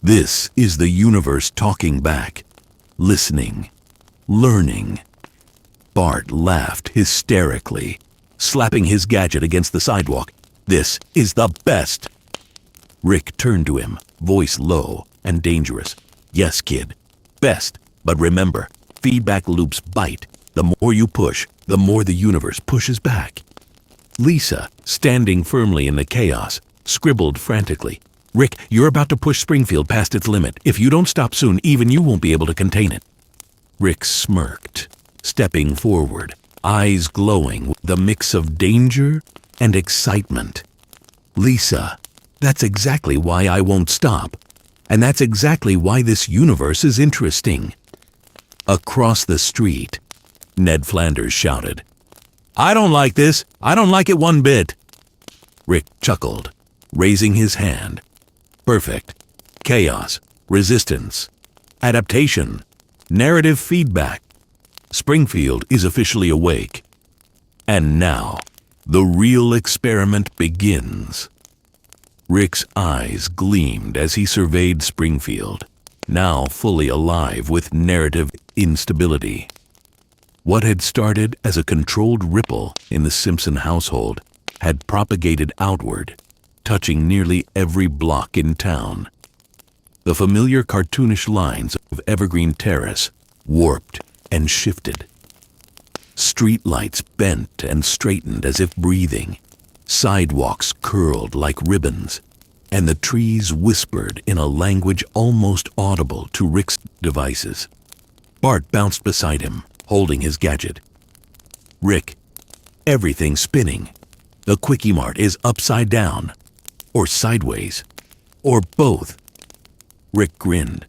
This is the universe talking back, listening, learning. Bart laughed hysterically, slapping his gadget against the sidewalk. "This is the best." Rick turned to him, voice low and dangerous. "Yes, kid, best. But remember, feedback loops bite. The more you push, the more the universe pushes back." Lisa, standing firmly in the chaos, scribbled frantically. "Rick, you're about to push Springfield past its limit. If you don't stop soon, even you won't be able to contain it." Rick smirked, stepping forward, eyes glowing with a mix of danger and excitement. "Lisa, that's exactly why I won't stop. And that's exactly why this universe is interesting." Across the street, Ned Flanders shouted, "I don't like this. I don't like it one bit." Rick chuckled, raising his hand. "Perfect. Chaos, resistance, adaptation, narrative feedback. Springfield is officially awake. And now, the real experiment begins." Rick's eyes gleamed as he surveyed Springfield, now fully alive with narrative instability. What had started as a controlled ripple in the Simpson household had propagated outward, touching nearly every block in town. The familiar cartoonish lines of Evergreen Terrace warped and shifted. Streetlights bent and straightened as if breathing. Sidewalks curled like ribbons, and the trees whispered in a language almost audible to Rick's devices. Bart bounced beside him, holding his gadget. "Rick, everything's spinning. The Quickie Mart is upside down, or sideways, or both." Rick grinned.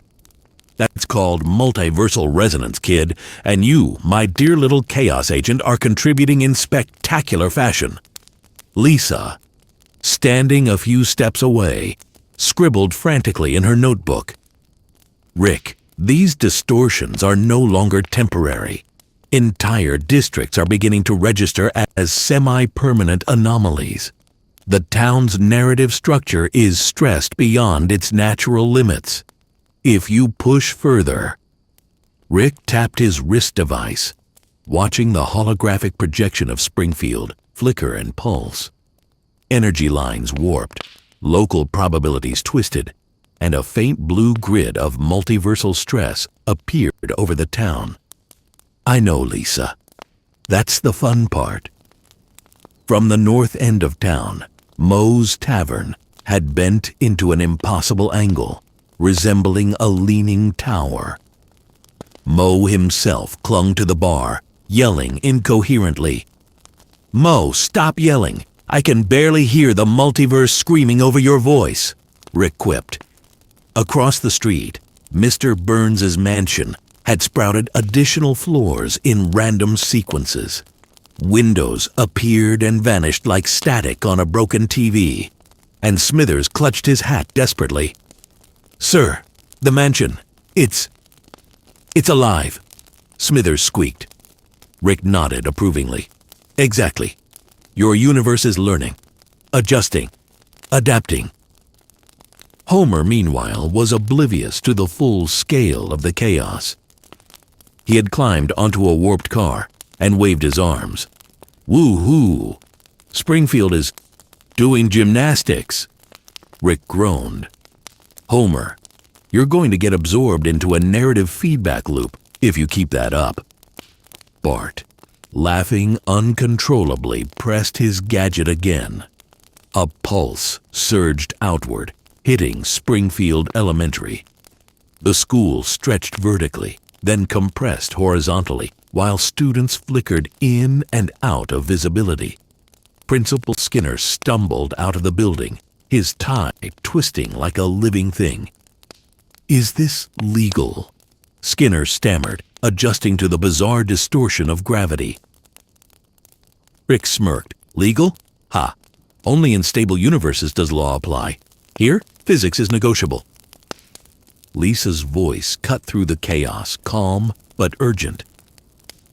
"That's called multiversal resonance, kid, and you, my dear little chaos agent, are contributing in spectacular fashion." Lisa, standing a few steps away, scribbled frantically in her notebook. "Rick, these distortions are no longer temporary. Entire districts are beginning to register as semi-permanent anomalies. The town's narrative structure is stressed beyond its natural limits. If you push further..." Rick tapped his wrist device. watching the holographic projection of Springfield flicker and pulse. Energy lines warped, local probabilities twisted, and a faint blue grid of multiversal stress appeared over the town. I know, Lisa. That's the fun part. From the north end of town, Moe's Tavern had bent into an impossible angle, resembling a leaning tower. Moe himself clung to the bar, yelling incoherently. "Moe, stop yelling! I can barely hear the multiverse screaming over your voice," Rick quipped. Across the street, Mr. Burns's mansion had sprouted additional floors in random sequences. Windows appeared and vanished like static on a broken TV, and Smithers clutched his hat desperately. "Sir, the mansion, it's alive," Smithers squeaked. Rick nodded approvingly. "Exactly. Your universe is learning, adjusting, adapting." Homer, meanwhile, was oblivious to the full scale of the chaos. He had climbed onto a warped car and waved his arms. "Woo-hoo! Springfield is doing gymnastics." Rick groaned. "Homer, you're going to get absorbed into a narrative feedback loop if you keep that up." Bart, laughing uncontrollably, pressed his gadget again. A pulse surged outward, hitting Springfield Elementary. The school stretched vertically, then compressed horizontally, while students flickered in and out of visibility. Principal Skinner stumbled out of the building, his tie twisting like a living thing. "Is this legal?" Skinner stammered, adjusting to the bizarre distortion of gravity. Rick smirked. "Legal? Ha! Only in stable universes does law apply. Here, physics is negotiable." Lisa's voice cut through the chaos, calm but urgent.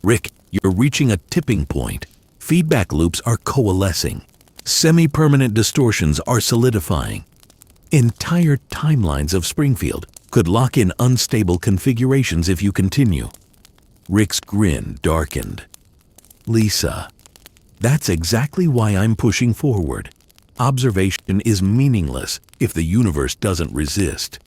"Rick, you're reaching a tipping point. Feedback loops are coalescing. Semi-permanent distortions are solidifying. Entire timelines of Springfield could lock in unstable configurations if you continue." Rick's grin darkened. "Lisa, that's exactly why I'm pushing forward. Observation is meaningless if the universe doesn't resist."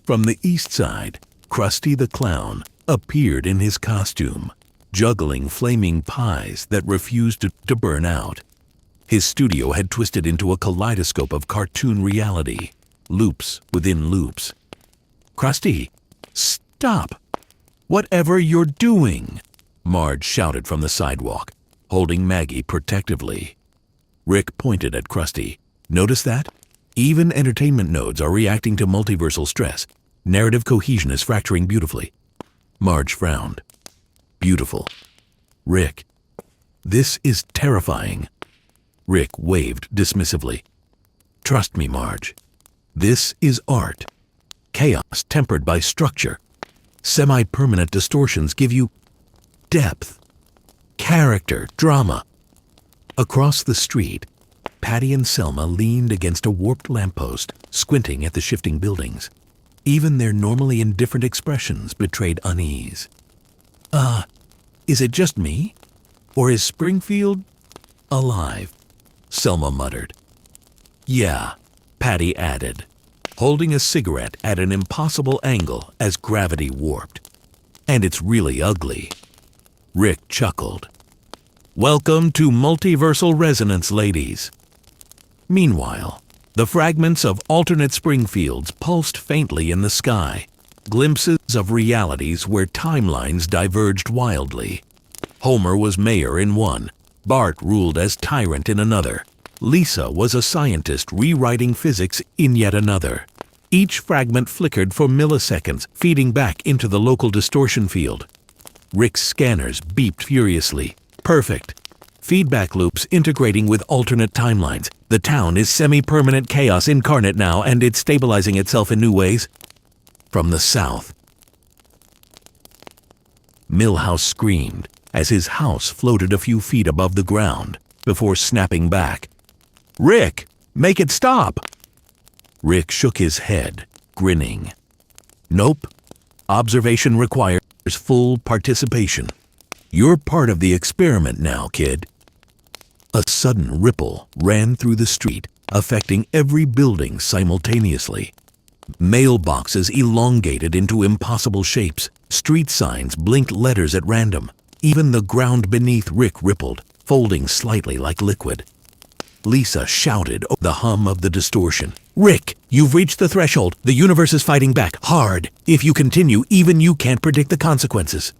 From the east side, Krusty the Clown appeared in his costume, juggling flaming pies that refused to burn out. His studio had twisted into a kaleidoscope of cartoon reality, loops within loops. "Krusty, stop! Whatever you're doing!" Marge shouted from the sidewalk, holding Maggie protectively. Rick pointed at Krusty. "Notice that? Even entertainment nodes are reacting to multiversal stress. Narrative cohesion is fracturing beautifully." Marge frowned. "Beautiful. Rick, this is terrifying." Rick waved dismissively. "Trust me, Marge. This is art. Chaos tempered by structure. Semi-permanent distortions give you depth, character, drama." Across the street, Patty and Selma leaned against a warped lamppost, squinting at the shifting buildings. Even their normally indifferent expressions betrayed unease. Is it just me? Or is Springfield alive?" Selma muttered. "Yeah," Patty added, holding a cigarette at an impossible angle as gravity warped. "And it's really ugly." Rick chuckled. "Welcome to multiversal resonance, ladies." Meanwhile, the fragments of alternate Springfields pulsed faintly in the sky, glimpses of realities where timelines diverged wildly. Homer was mayor in one, Bart ruled as tyrant in another, Lisa was a scientist rewriting physics in yet another. Each fragment flickered for milliseconds, feeding back into the local distortion field. Rick's scanners beeped furiously. Perfect. Feedback loops integrating with alternate timelines. The town is semi-permanent chaos incarnate now, and it's stabilizing itself in new ways. From the south, Milhouse screamed as his house floated a few feet above the ground before snapping back. "Rick, make it stop!" Rick shook his head, grinning. "Nope. Observation requires full participation." You're part of the experiment now, kid. A sudden ripple ran through the street, affecting every building simultaneously. Mailboxes elongated into impossible shapes. Street signs blinked letters at random. Even the ground beneath Rick rippled, folding slightly like liquid. Lisa shouted over the hum of the distortion. "Rick, you've reached the threshold. The universe is fighting back hard. If you continue, even you can't predict the consequences."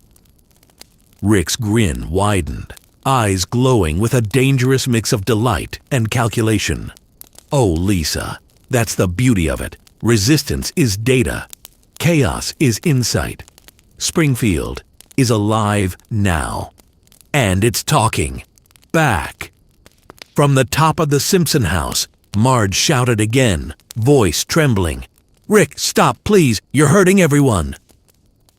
Rick's grin widened, eyes glowing with a dangerous mix of delight and calculation. "Oh, Lisa, that's the beauty of it. Resistance is data. Chaos is insight. Springfield is alive now. And it's talking back." From the top of the Simpson house, Marge shouted again, voice trembling. "Rick, stop, please. You're hurting everyone."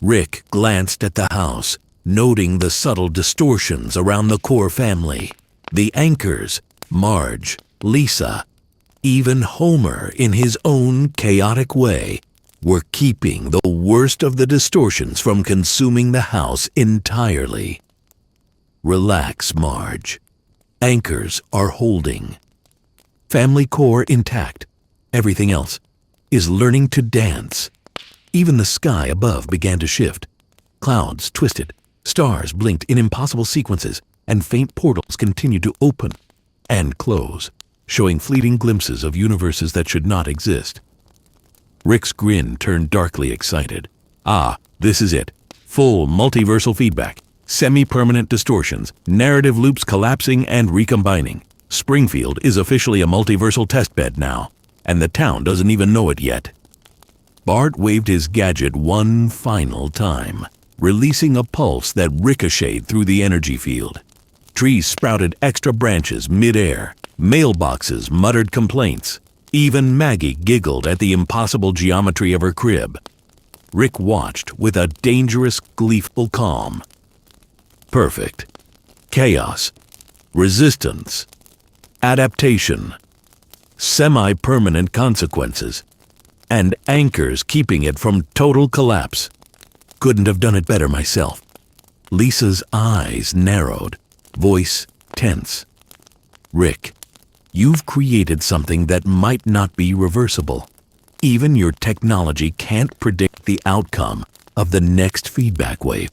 Rick glanced at the house, noting the subtle distortions around the core family. The anchors, Marge, Lisa, even Homer in his own chaotic way, were keeping the worst of the distortions from consuming the house entirely. "Relax, Marge. Anchors are holding. Family core intact. Everything else is learning to dance." Even the sky above began to shift. Clouds twisted, stars blinked in impossible sequences, and faint portals continued to open and close, showing fleeting glimpses of universes that should not exist. Rick's grin turned darkly excited. "Ah, this is it. Full multiversal feedback. Semi-permanent distortions, narrative loops collapsing and recombining. Springfield is officially a multiversal testbed now, and the town doesn't even know it yet." Bart waved his gadget one final time, releasing a pulse that ricocheted through the energy field. Trees sprouted extra branches mid-air. Mailboxes muttered complaints. Even Maggie giggled at the impossible geometry of her crib. Rick watched with a dangerous, gleeful calm. Perfect. Chaos. Resistance. Adaptation. Semi-permanent consequences. And anchors keeping it from total collapse. Couldn't have done it better myself. Lisa's eyes narrowed, voice tense. "Rick, you've created something that might not be reversible. Even your technology can't predict the outcome of the next feedback wave."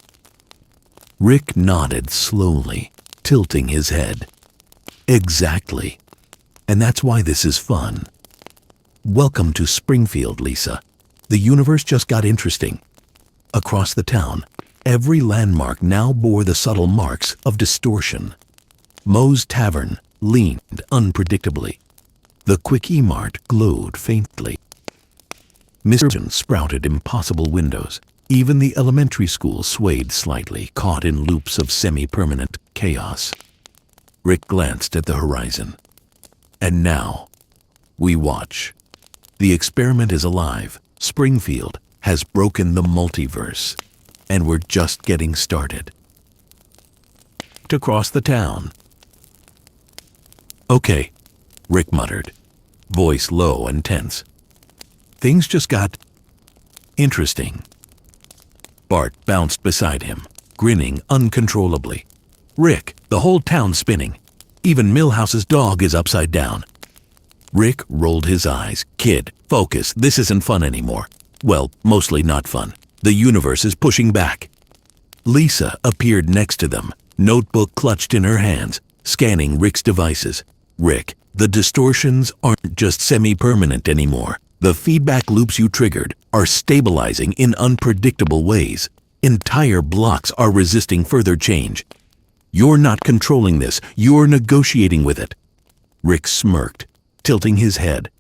Rick nodded slowly, tilting his head. "Exactly. And that's why this is fun. Welcome to Springfield, Lisa. The universe just got interesting." Across the town, every landmark now bore the subtle marks of distortion. Moe's Tavern leaned unpredictably. The Quickie Mart glowed faintly. Simpsons sprouted impossible windows. Even the elementary school swayed slightly, caught in loops of semi-permanent chaos. Rick glanced at the horizon. And now, we watch. The experiment is alive. Springfield has broken the multiverse, and we're just getting started. Across the town. "Okay," Rick muttered, voice low and tense. "Things just got interesting." Bart bounced beside him, grinning uncontrollably. "Rick, the whole town's spinning. Even Milhouse's dog is upside down." Rick rolled his eyes. "Kid, focus. This isn't fun anymore. Well, mostly not fun. The universe is pushing back." Lisa appeared next to them, notebook clutched in her hands, scanning Rick's devices. "Rick, the distortions aren't just semi-permanent anymore. The feedback loops you triggered are stabilizing in unpredictable ways. Entire blocks are resisting further change. You're not controlling this. You're negotiating with it." Rick smirked, tilting his head.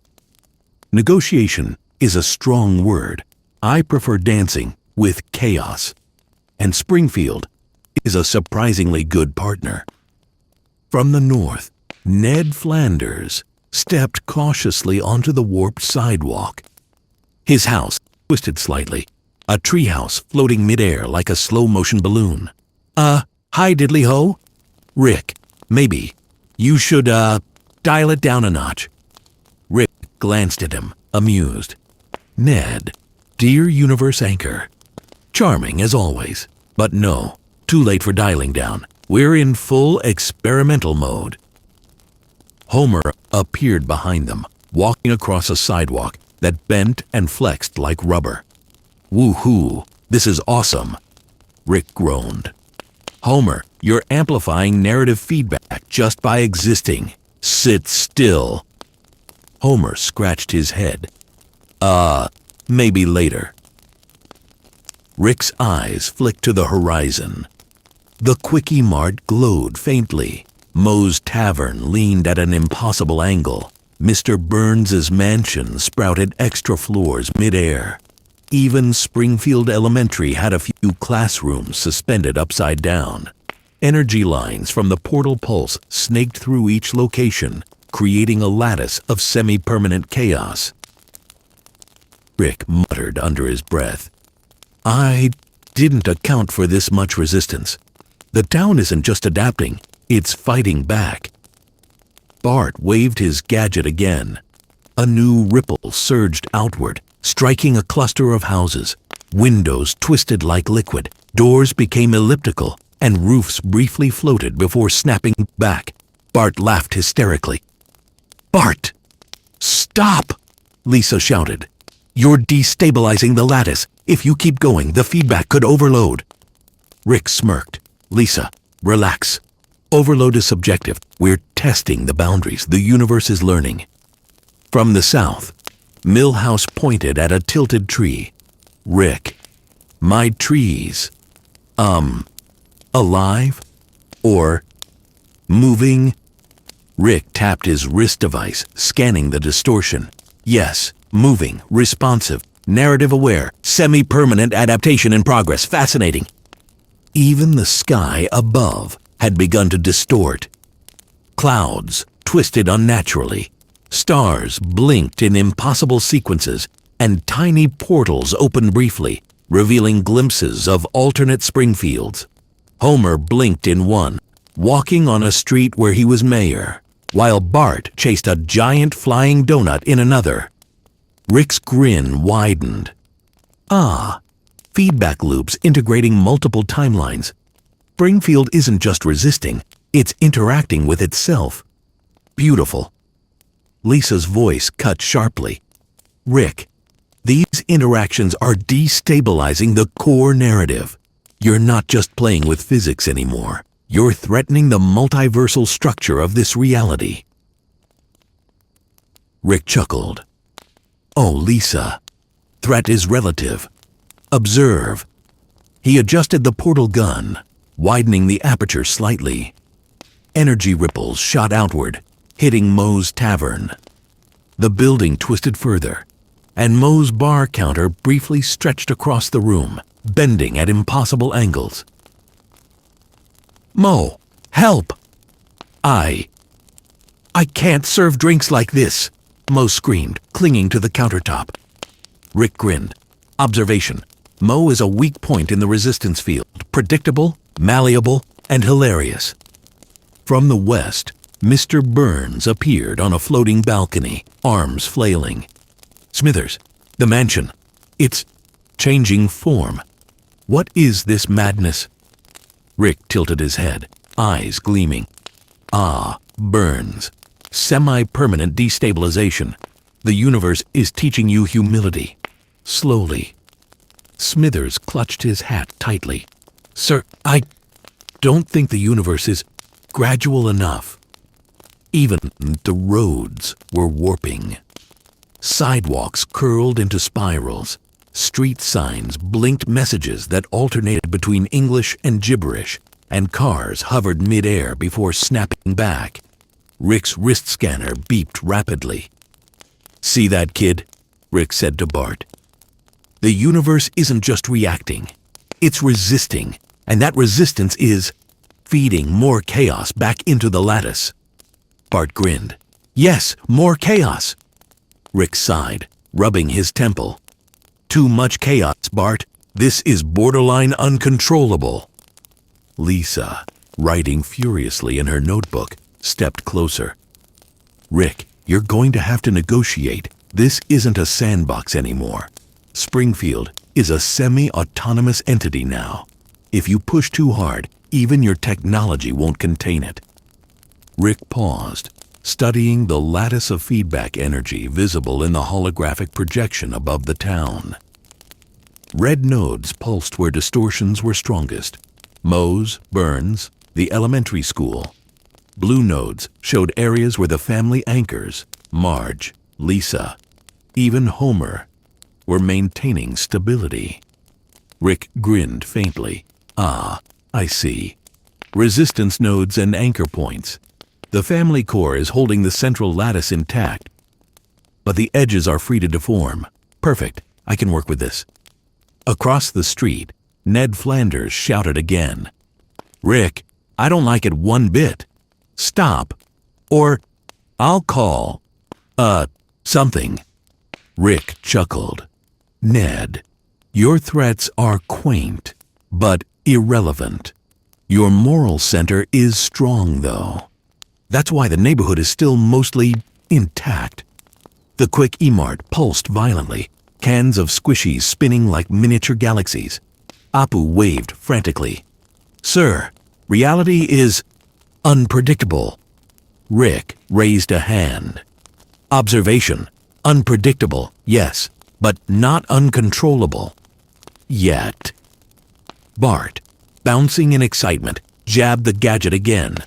"Negotiation is a strong word. I prefer dancing with chaos. And Springfield is a surprisingly good partner." From the north, Ned Flanders stepped cautiously onto the warped sidewalk. His house twisted slightly, a treehouse floating midair like a slow-motion balloon. Hi, diddly-ho? Rick, maybe you should, dial it down a notch." Rick glanced at him, amused. Ned, dear universe anchor. Charming as always, but no, Too late for dialing down. We're in full experimental mode. Homer appeared behind them, walking across a sidewalk that bent and flexed like rubber. Woohoo! This is awesome, Rick groaned. Homer, you're amplifying narrative feedback just by existing. Sit still. Homer scratched his head. Maybe later. Rick's eyes flicked to the horizon. The Quickie Mart glowed faintly. Moe's Tavern leaned at an impossible angle. Mr. Burns's mansion sprouted extra floors mid-air. Even Springfield Elementary had a few classrooms suspended upside down. Energy lines from the portal pulse snaked through each location, creating a lattice of semi-permanent chaos. Rick muttered under his breath. I didn't account for this much resistance. The town isn't just adapting, it's fighting back. Bart waved his gadget again. A new ripple surged outward, striking a cluster of houses. Windows twisted like liquid, doors became elliptical, and roofs briefly floated before snapping back. Bart laughed hysterically. Bart! Stop! Lisa shouted. You're destabilizing the lattice. If you keep going, the feedback could overload. Rick smirked. Lisa, relax. Overload is subjective. We're testing the boundaries the universe is learning. From the south, Millhouse pointed at a tilted tree. Rick, my trees, alive? Or moving? Rick tapped his wrist device, scanning the distortion. Yes, moving, responsive, narrative-aware, semi-permanent adaptation in progress. Fascinating. Even the sky above had begun to distort. Clouds twisted unnaturally. Stars blinked in impossible sequences, and tiny portals opened briefly, revealing glimpses of alternate Springfields. Homer blinked in one, walking on a street where he was mayor, while Bart chased a giant flying donut in another. Rick's grin widened. Feedback loops integrating multiple timelines. Springfield isn't just resisting, it's interacting with itself. Beautiful. Lisa's voice cut sharply. Rick, these interactions are destabilizing the core narrative. You're not just playing with physics anymore. You're threatening the multiversal structure of this reality. Rick chuckled. Oh, Lisa. Threat is relative. Observe. He adjusted the portal gun, widening the aperture slightly. Energy ripples shot outward, hitting Moe's Tavern. The building twisted further, and Moe's bar counter briefly stretched across the room, bending at impossible angles. Moe, help! I can't serve drinks like this, Moe screamed, clinging to the countertop. Rick grinned. Observation. Moe is a weak point in the resistance field, predictable, malleable, and hilarious. From the west, Mr. Burns appeared on a floating balcony, arms flailing. Smithers, the mansion. It's changing form. What is this madness? Rick tilted his head, eyes gleaming. Burns. Semi-permanent destabilization. The universe is teaching you humility. Slowly. Smithers clutched his hat tightly. Sir, I don't think the universe is gradual enough. Even the roads were warping. Sidewalks curled into spirals. Street signs blinked messages that alternated between English and gibberish, and cars hovered mid-air before snapping back. Rick's wrist scanner beeped rapidly. See that, kid? Rick said to Bart. The universe isn't just reacting. It's resisting, and that resistance is feeding more chaos back into the lattice. Bart grinned. Yes, more chaos. Rick sighed, rubbing his temple. Too much chaos, Bart. This is borderline uncontrollable. Lisa, writing furiously in her notebook, stepped closer. Rick, you're going to have to negotiate. This isn't a sandbox anymore. Springfield is a semi-autonomous entity now. If you push too hard, even your technology won't contain it. Rick paused, studying the lattice of feedback energy visible in the holographic projection above the town. Red nodes pulsed where distortions were strongest. Moe's, Burns, the elementary school. Blue nodes showed areas where the family anchors, Marge, Lisa, even Homer, were maintaining stability. Rick grinned faintly. Ah, I see. Resistance nodes and anchor points. The family core is holding the central lattice intact, but the edges are free to deform. Perfect, I can work with this. Across the street, Ned Flanders shouted again. Rick, I don't like it one bit. Stop, or I'll call, something. Rick chuckled. Ned, your threats are quaint, but irrelevant. Your moral center is strong, though. That's why the neighborhood is still mostly intact. The quick E-Mart pulsed violently, cans of squishies spinning like miniature galaxies. Apu waved frantically. Sir, reality is unpredictable. Rick raised a hand. Observation, unpredictable, yes, but not uncontrollable. Yet. Bart, bouncing in excitement, jabbed the gadget again.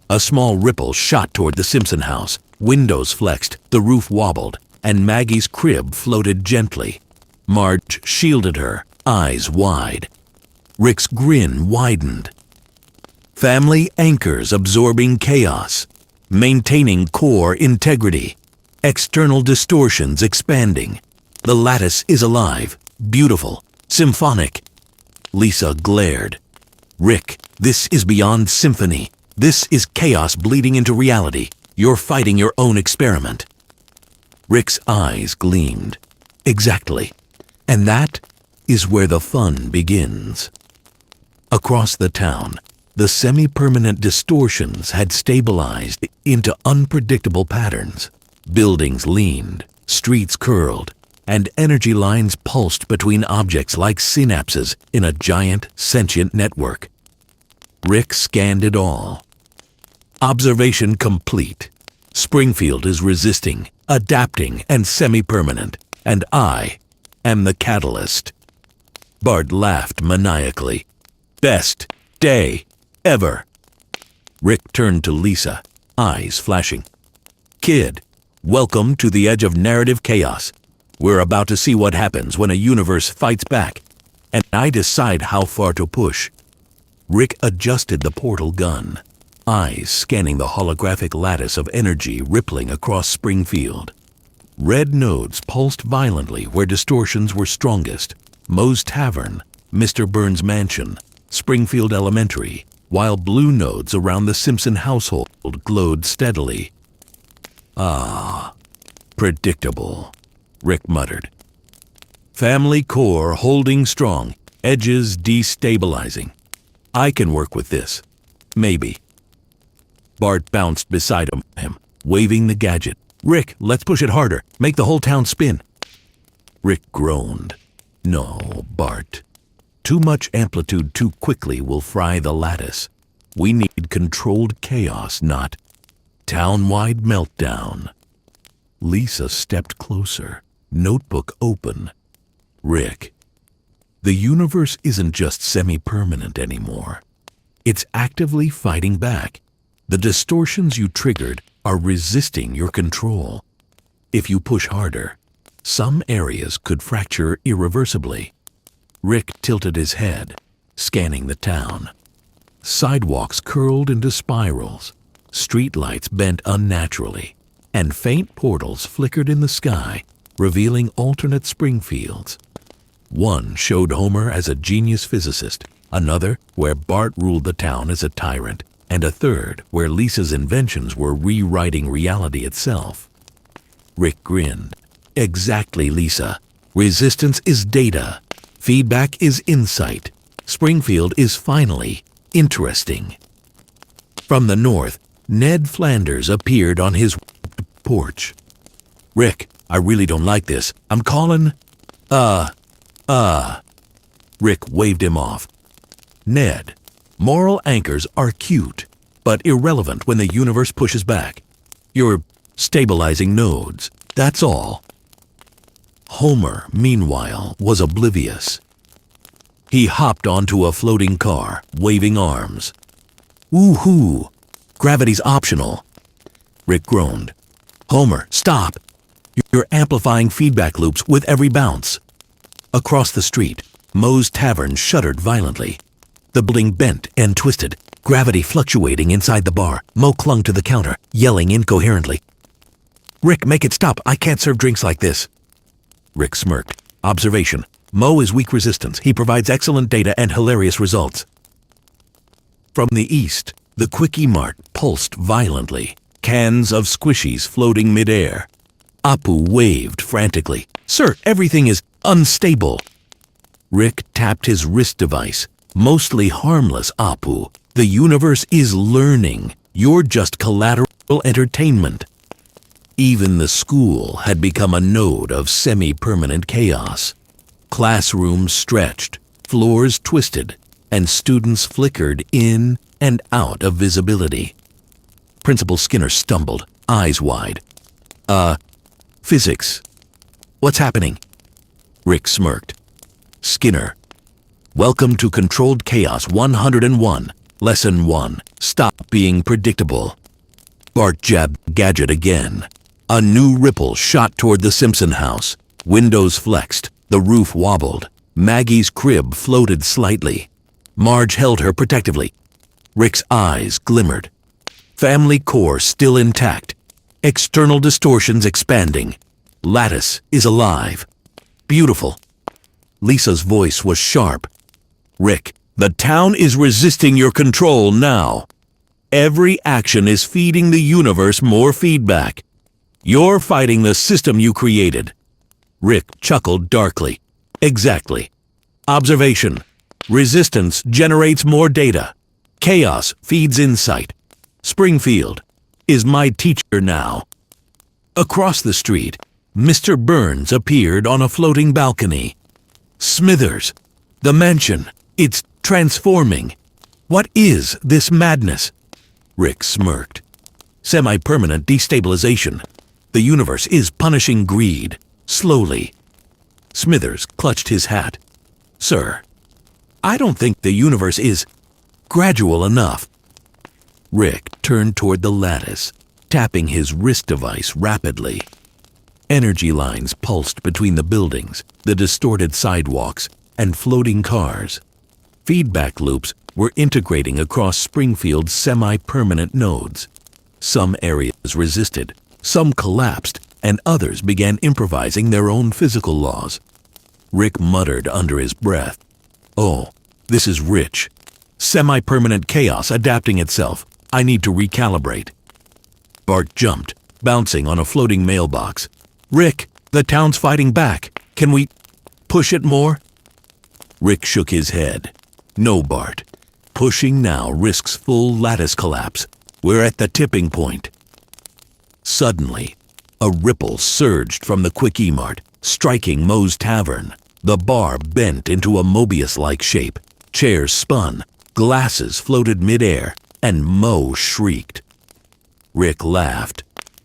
A small ripple shot toward the Simpson house. Windows flexed, the roof wobbled, and Maggie's crib floated gently. Marge shielded her, eyes wide. Rick's grin widened. Family anchors absorbing chaos, maintaining core integrity, external distortions expanding. The lattice is alive, beautiful, symphonic. Lisa glared. Rick, this is beyond symphony. This is chaos bleeding into reality. You're fighting your own experiment. Rick's eyes gleamed. Exactly. And that is where the fun begins. Across the town, the semi-permanent distortions had stabilized into unpredictable patterns. Buildings leaned, streets curled, and energy lines pulsed between objects like synapses in a giant, sentient network. Rick scanned it all. Observation complete. Springfield is resisting, adapting, and semi-permanent, and I am the catalyst. Bart laughed maniacally. Best day ever. Rick turned to Lisa, eyes flashing. Kid, welcome to the edge of narrative chaos. We're about to see what happens when a universe fights back, and I decide how far to push. Rick adjusted the portal gun, eyes scanning the holographic lattice of energy rippling across Springfield. Red nodes pulsed violently where distortions were strongest. Moe's Tavern, Mr. Burns' mansion, Springfield Elementary, while blue nodes around the Simpson household glowed steadily. Ah, predictable, Rick muttered. Family core holding strong, edges destabilizing. I can work with this. Maybe. Bart bounced beside him, waving the gadget. Rick, let's push it harder. Make the whole town spin. Rick groaned. No, Bart. Too much amplitude too quickly will fry the lattice. We need controlled chaos, not town-wide meltdown. Lisa stepped closer, notebook open. Rick, the universe isn't just semi-permanent anymore. It's actively fighting back. The distortions you triggered are resisting your control. If you push harder, some areas could fracture irreversibly. Rick tilted his head, scanning the town. Sidewalks curled into spirals, streetlights bent unnaturally, and faint portals flickered in the sky, revealing alternate Springfields. One showed Homer as a genius physicist, another where Bart ruled the town as a tyrant, and a third where Lisa's inventions were rewriting reality itself. Rick grinned. Exactly, Lisa. Resistance is data. Feedback is insight. Springfield is finally interesting. From the north, Ned Flanders appeared on his porch. Rick, I really don't like this. I'm calling... Rick waved him off. Ned, moral anchors are cute, but irrelevant when the universe pushes back. You're stabilizing nodes, that's all. Homer, meanwhile, was oblivious. He hopped onto a floating car, waving arms. Woohoo! Gravity's optional. Rick groaned. Homer, stop! You're amplifying feedback loops with every bounce. Across the street, Moe's Tavern shuddered violently. The building bent and twisted, gravity fluctuating inside the bar. Moe clung to the counter, yelling incoherently. Rick, make it stop. I can't serve drinks like this. Rick smirked. Observation. Moe is weak resistance. He provides excellent data and hilarious results. From the east, the Quickie Mart pulsed violently. Cans of squishies floating midair. Apu waved frantically. Sir, everything is unstable. Rick tapped his wrist device. Mostly harmless, Apu. The universe is learning. You're just collateral entertainment. Even the school had become a node of semi-permanent chaos. Classrooms stretched, floors twisted, and students flickered in and out of visibility. Principal Skinner stumbled, eyes wide. Physics. What's happening? Rick smirked. Skinner. Welcome to Controlled Chaos 101. Lesson 1. Stop being predictable. Bart jabbed Gadget again. A new ripple shot toward the Simpson house. Windows flexed. The roof wobbled. Maggie's crib floated slightly. Marge held her protectively. Rick's eyes glimmered. Family core still intact. External distortions expanding. Lattice is alive. Beautiful. Lisa's voice was sharp. Rick, the town is resisting your control now. Every action is feeding the universe more feedback. You're fighting the system you created. Rick chuckled darkly. Exactly. Observation. Resistance generates more data. Chaos feeds insight. Springfield is my teacher now. Across the street, Mr. Burns appeared on a floating balcony. Smithers, the mansion, it's transforming. What is this madness? Rick smirked. Semi-permanent destabilization. The universe is punishing greed, slowly. Smithers clutched his hat. Sir, I don't think the universe is gradual enough. Rick turned toward the lattice, tapping his wrist device rapidly. Energy lines pulsed between the buildings, the distorted sidewalks, and floating cars. Feedback loops were integrating across Springfield's semi-permanent nodes. Some areas resisted, some collapsed, and others began improvising their own physical laws. Rick muttered under his breath. Oh, this is rich. Semi-permanent chaos adapting itself. I need to recalibrate. Bart jumped, bouncing on a floating mailbox. Rick, the town's fighting back. Can we push it more? Rick shook his head. No, Bart. Pushing now risks full lattice collapse. We're at the tipping point. Suddenly, a ripple surged from the Quickie Mart, striking Moe's Tavern. The bar bent into a Mobius-like shape. Chairs spun, glasses floated midair, and Moe shrieked. Rick laughed.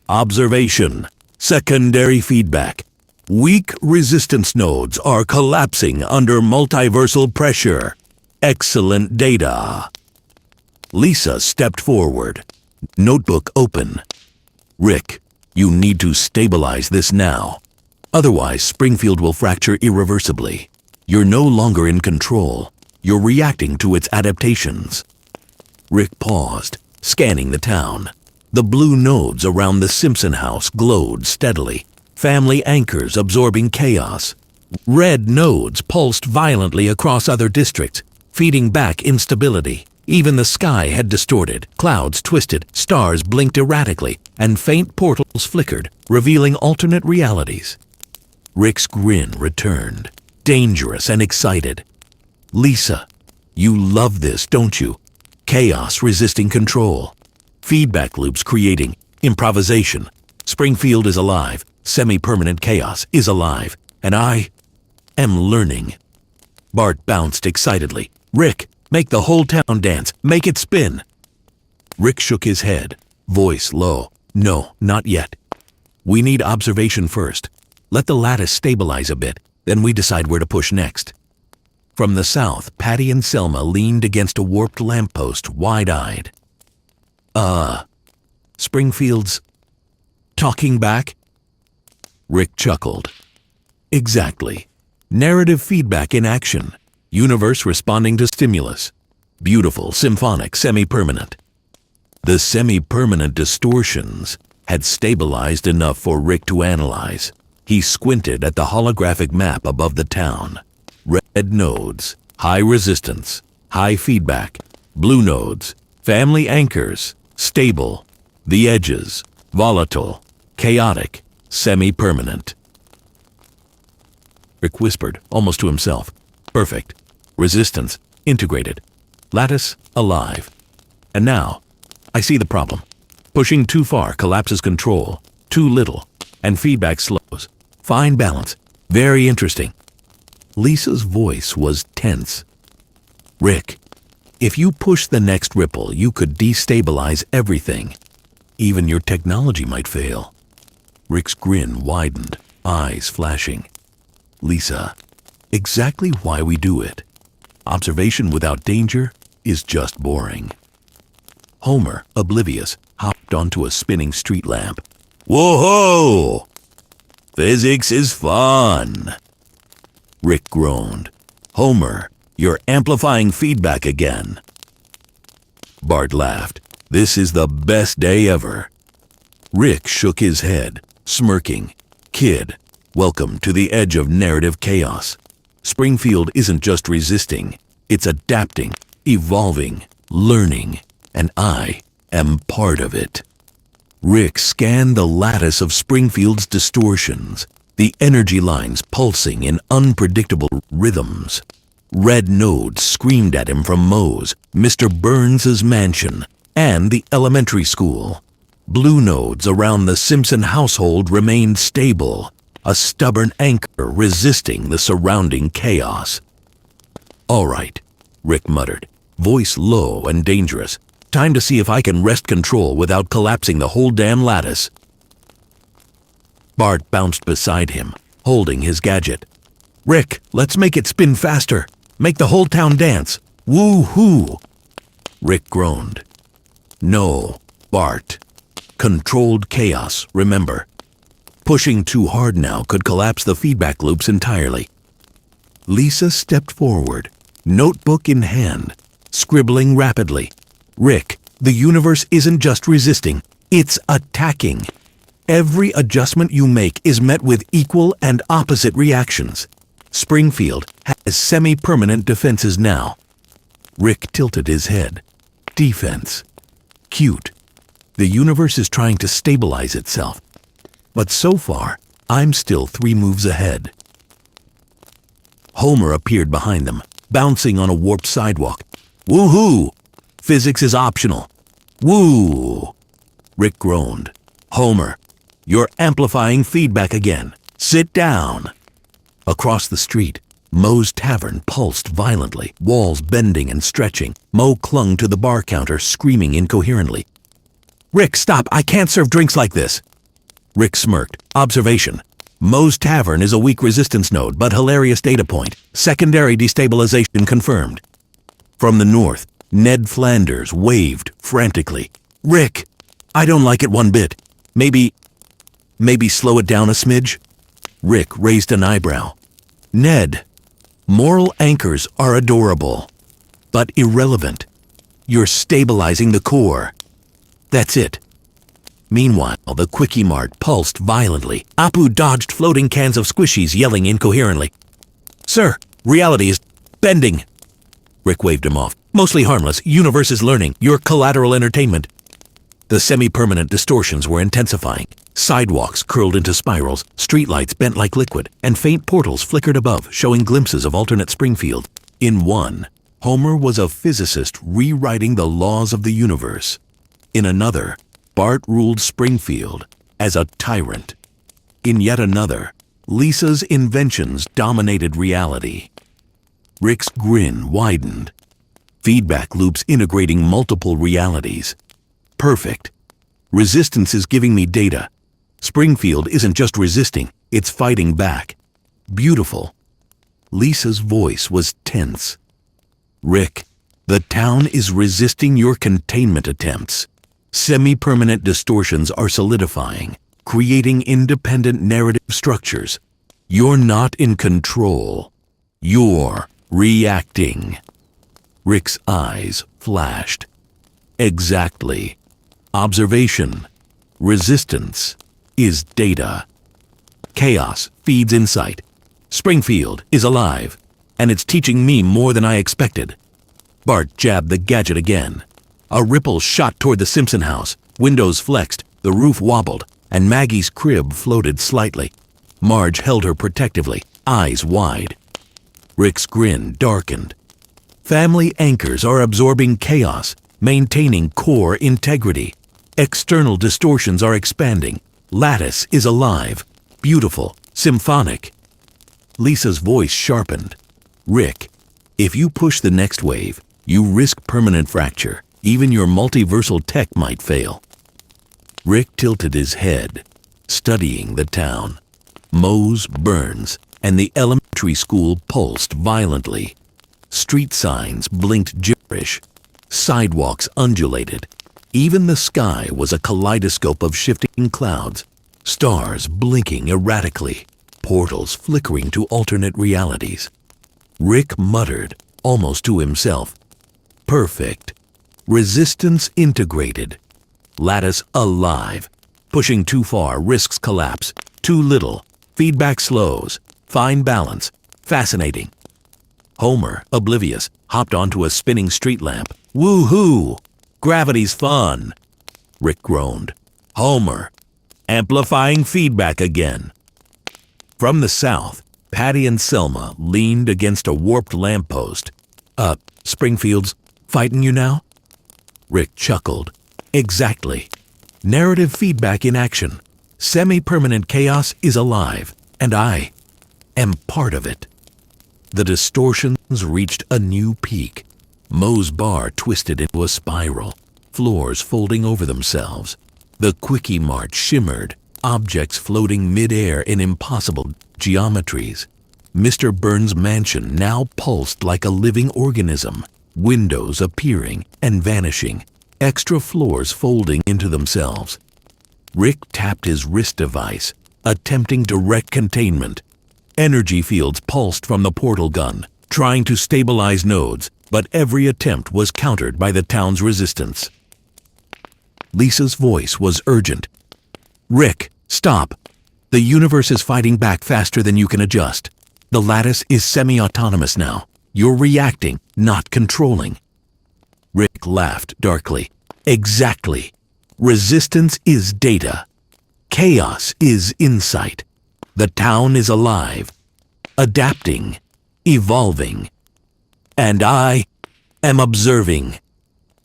Observation. Secondary feedback. Weak resistance nodes are collapsing under multiversal pressure. Excellent data. Lisa stepped forward, notebook open. Rick, you need to stabilize this now. Otherwise, Springfield will fracture irreversibly. You're no longer in control. You're reacting to its adaptations. Rick paused, scanning the town. The blue nodes around the Simpson house glowed steadily, family anchors absorbing chaos. Red nodes pulsed violently across other districts, feeding back instability. Even the sky had distorted, clouds twisted, stars blinked erratically, and faint portals flickered, revealing alternate realities. Rick's grin returned, dangerous and excited. Lisa, you love this, don't you? Chaos resisting control. Feedback loops creating improvisation. Springfield is alive. Semi-permanent chaos is alive. And I am learning. Bart bounced excitedly. Rick, Make the whole town dance. Make it spin. Rick shook his head, voice low. No, not yet. We need observation first. Let the lattice stabilize a bit, then we decide where to push next. From the south, Patty and Selma leaned against a warped lamppost, wide-eyed. Springfield's talking back? Rick chuckled. Exactly. Narrative feedback in action. Universe responding to stimulus. Beautiful, symphonic, semi-permanent. The semi-permanent distortions had stabilized enough for Rick to analyze. He squinted at the holographic map above the town. Red nodes, high resistance, high feedback. Blue nodes, family anchors, stable. The edges, volatile, chaotic, semi-permanent. Rick whispered, almost to himself. Perfect. Resistance, integrated. Lattice, alive. And now, I see the problem. Pushing too far collapses control. Too little, and feedback slows. Fine balance. Very interesting. Lisa's voice was tense. Rick, if you push the next ripple, you could destabilize everything. Even your technology might fail. Rick's grin widened, eyes flashing. Lisa, exactly why we do it. Observation without danger is just boring. Homer, oblivious, hopped onto a spinning street lamp. Whoa-ho! Physics is fun. Rick groaned. Homer, you're amplifying feedback again. Bart laughed. This is the best day ever. Rick shook his head, smirking. Kid, welcome to the edge of narrative chaos. Springfield isn't just resisting, it's adapting, evolving, learning, and I am part of it. Rick scanned the lattice of Springfield's distortions, the energy lines pulsing in unpredictable rhythms. Red nodes screamed at him from Moe's, Mr. Burns's mansion, and the elementary school. Blue nodes around the Simpson household remained stable, a stubborn anchor resisting the surrounding chaos. All right, Rick muttered, voice low and dangerous. Time to see if I can wrest control without collapsing the whole damn lattice. Bart bounced beside him, holding his gadget. Rick, let's make it spin faster. Make the whole town dance. Woo-hoo! Rick groaned. No, Bart. Controlled chaos, remember. Pushing too hard now could collapse the feedback loops entirely. Lisa stepped forward, notebook in hand, scribbling rapidly. Rick, the universe isn't just resisting, it's attacking. Every adjustment you make is met with equal and opposite reactions. Springfield has semi-permanent defenses now. Rick tilted his head. Defense. Cute. The universe is trying to stabilize itself. But so far, I'm still 3 moves ahead. Homer appeared behind them, bouncing on a warped sidewalk. Woohoo! Physics is optional. Woo! Rick groaned. Homer, you're amplifying feedback again. Sit down. Across the street, Moe's tavern pulsed violently, walls bending and stretching. Moe clung to the bar counter, screaming incoherently. Rick, stop! I can't serve drinks like this! Rick smirked. Observation. Moe's tavern is a weak resistance node, but hilarious data point. Secondary destabilization confirmed. From the north, Ned Flanders waved frantically. Rick, I don't like it one bit. Maybe slow it down a smidge? Rick raised an eyebrow. Ned, moral anchors are adorable, but irrelevant. You're stabilizing the core. That's it. Meanwhile, the Quickie Mart pulsed violently. Apu dodged floating cans of squishies, yelling incoherently. Sir, reality is bending. Rick waved him off. Mostly harmless. Universe is learning. Your collateral entertainment. The semi-permanent distortions were intensifying. Sidewalks curled into spirals, streetlights bent like liquid, and faint portals flickered above, showing glimpses of alternate Springfield. In one, Homer was a physicist rewriting the laws of the universe. In another, Bart ruled Springfield as a tyrant. In yet another, Lisa's inventions dominated reality. Rick's grin widened. Feedback loops integrating multiple realities. Perfect. Resistance is giving me data. Springfield isn't just resisting, it's fighting back. Beautiful. Lisa's voice was tense. Rick, the town is resisting your containment attempts. Semi-permanent distortions are solidifying, creating independent narrative structures. You're not in control. You're reacting. Rick's eyes flashed. Exactly. Observation, resistance, is data. Chaos feeds insight. Springfield is alive, and it's teaching me more than I expected. Bart jabbed the gadget again. A ripple shot toward the Simpson house. Windows flexed, the roof wobbled, and Maggie's crib floated slightly. Marge held her protectively, eyes wide. Rick's grin darkened. Family anchors are absorbing chaos, maintaining core integrity. External distortions are expanding. Lattice is alive, beautiful, symphonic. Lisa's voice sharpened. Rick, if you push the next wave, you risk permanent fracture. Even your multiversal tech might fail. Rick tilted his head, studying the town. Moe's, Burns, and the elementary school pulsed violently. Street signs blinked gibberish. Sidewalks undulated. Even the sky was a kaleidoscope of shifting clouds. Stars blinking erratically. Portals flickering to alternate realities. Rick muttered, almost to himself. Perfect. Resistance integrated. Lattice alive. Pushing too far risks collapse. Too little. Feedback slows. Fine balance. Fascinating. Homer, oblivious, hopped onto a spinning street lamp. Woo-hoo! Gravity's fun. Rick groaned. Homer. Amplifying feedback again. From the south, Patty and Selma leaned against a warped lamppost. Springfield's fighting you now? Rick chuckled. Exactly. Narrative feedback in action. Semi-permanent chaos is alive, and I am part of it. The distortions reached a new peak. Moe's bar twisted into a spiral, floors folding over themselves. The quickie mart shimmered, objects floating mid-air in impossible geometries. Mr. Burns' mansion now pulsed like a living organism, windows appearing and vanishing, extra floors folding into themselves. Rick tapped his wrist device, attempting direct containment. Energy fields pulsed from the portal gun, trying to stabilize nodes, but every attempt was countered by the town's resistance. Lisa's voice was urgent. Rick, stop. The universe is fighting back faster than you can adjust. The lattice is semi-autonomous now. You're reacting, not controlling. Rick laughed darkly. Exactly. Resistance is data. Chaos is insight. The town is alive, adapting, evolving. And I am observing.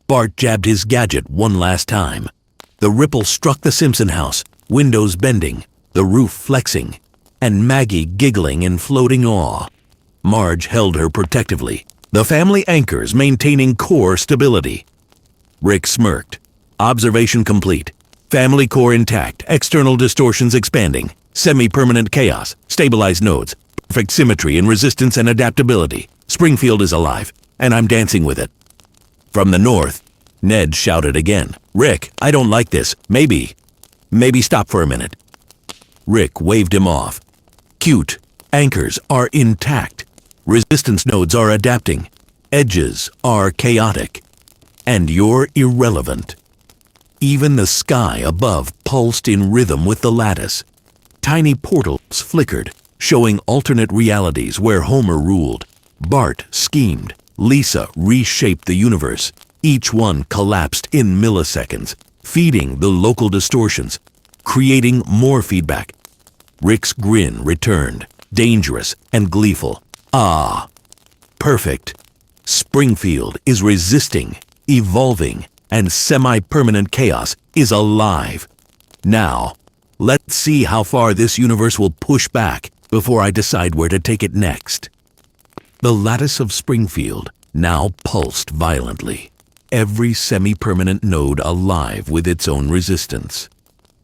Bart jabbed his gadget one last time. The ripple struck the Simpson house, windows bending, the roof flexing, and Maggie giggling in floating awe. Marge held her protectively, the family anchors maintaining core stability. Rick smirked. Observation complete. Family core intact, external distortions expanding, semi-permanent chaos, stabilized nodes, perfect symmetry in resistance and adaptability. Springfield is alive, and I'm dancing with it. From the north, Ned shouted again. Rick, I don't like this. Maybe stop for a minute. Rick waved him off. Cute. Anchors are intact. Resistance nodes are adapting. Edges are chaotic. And you're irrelevant. Even the sky above pulsed in rhythm with the lattice. Tiny portals flickered, showing alternate realities where Homer ruled. Bart schemed. Lisa reshaped the universe. Each one collapsed in milliseconds, feeding the local distortions, creating more feedback. Rick's grin returned, dangerous and gleeful. Ah, perfect. Springfield is resisting, evolving, and semi-permanent chaos is alive. Now, let's see how far this universe will push back before I decide where to take it next. The lattice of Springfield, now pulsed violently, every semi-permanent node alive with its own resistance.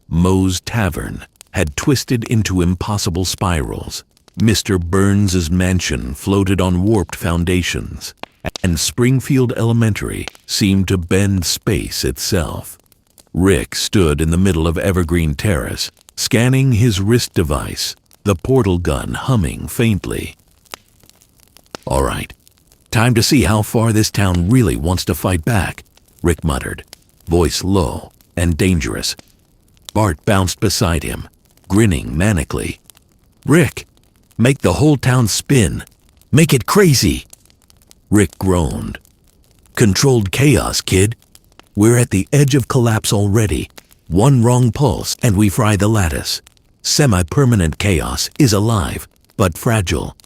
Moe's Tavern had twisted into impossible spirals. Mr. Burns's mansion floated on warped foundations, and Springfield Elementary seemed to bend space itself. Rick stood in the middle of Evergreen Terrace, scanning his wrist device, the portal gun humming faintly. "All right, time to see how far this town really wants to fight back," Rick muttered, voice low and dangerous. Bart bounced beside him, grinning manically. "Rick, make the whole town spin. Make it crazy." Rick groaned. "Controlled chaos, kid. We're at the edge of collapse already. One wrong pulse and we fry the lattice. Semi-permanent chaos is alive, but fragile."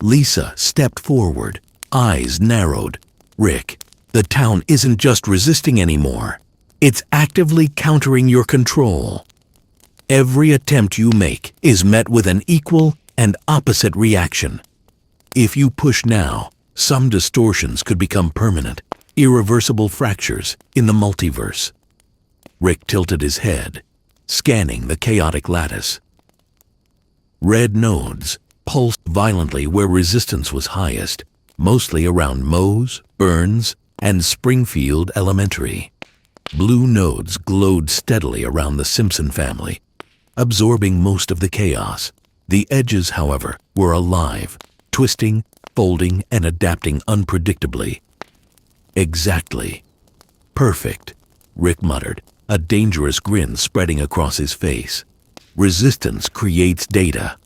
Lisa stepped forward, eyes narrowed. "Rick, the town isn't just resisting anymore. It's actively countering your control. Every attempt you make is met with an equal and opposite reaction. If you push now, some distortions could become permanent, irreversible fractures in the multiverse." Rick tilted his head, scanning the chaotic lattice. Red nodes pulsed violently where resistance was highest, mostly around Moe's, Burns, and Springfield Elementary. Blue nodes glowed steadily around the Simpson family, absorbing most of the chaos. The edges, however, were alive, twisting, folding, and adapting unpredictably. "Exactly. Perfect," Rick muttered, a dangerous grin spreading across his face. "Resistance creates data.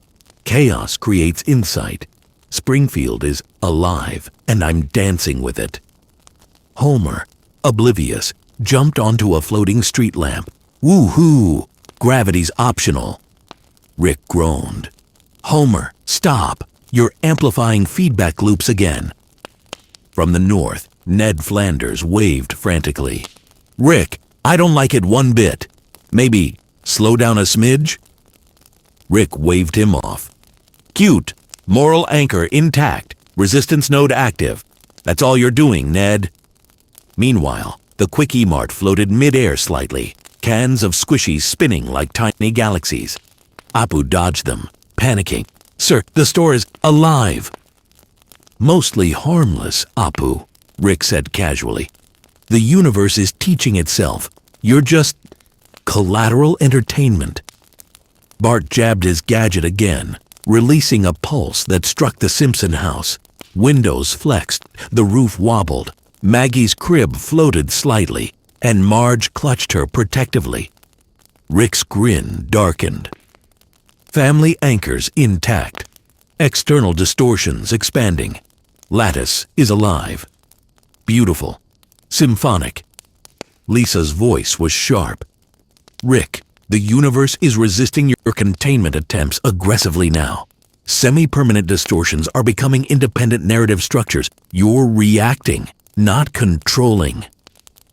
Chaos creates insight. Springfield is alive, and I'm dancing with it." Homer, oblivious, jumped onto a floating street lamp. "Woo-hoo! Gravity's optional." Rick groaned. "Homer, stop! You're amplifying feedback loops again." From the north, Ned Flanders waved frantically. "Rick, I don't like it one bit. Maybe slow down a smidge?" Rick waved him off. "Cute. Moral anchor intact. Resistance node active. That's all you're doing, Ned." Meanwhile, the Quickie Mart floated mid-air slightly, cans of squishies spinning like tiny galaxies. Apu dodged them, panicking. "Sir, the store is alive." "Mostly harmless, Apu," Rick said casually. "The universe is teaching itself. You're just collateral entertainment." Bart jabbed his gadget again, releasing a pulse that struck the Simpson house. Windows flexed, the roof wobbled. Maggie's crib floated slightly, and Marge clutched her protectively. Rick's grin darkened. Family anchors intact. External distortions expanding. Lattice is alive. Beautiful. Symphonic. Lisa's voice was sharp. "Rick, the universe is resisting your containment attempts aggressively now. Semi-permanent distortions are becoming independent narrative structures. You're reacting, not controlling."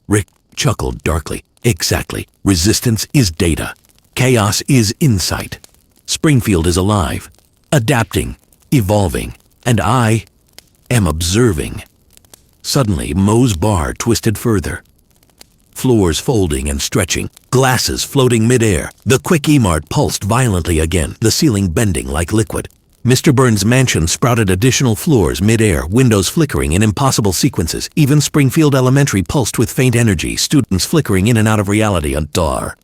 Rick chuckled darkly. "Exactly. Resistance is data. Chaos is insight. Springfield is alive, adapting, evolving, and I am observing." Suddenly, Moe's bar twisted further. Floors folding and stretching, glasses floating midair. The Quickie Mart pulsed violently again, the ceiling bending like liquid. Mr. Burns' mansion sprouted additional floors midair, windows flickering in impossible sequences. Even Springfield Elementary pulsed with faint energy, students flickering in and out of reality on Dar.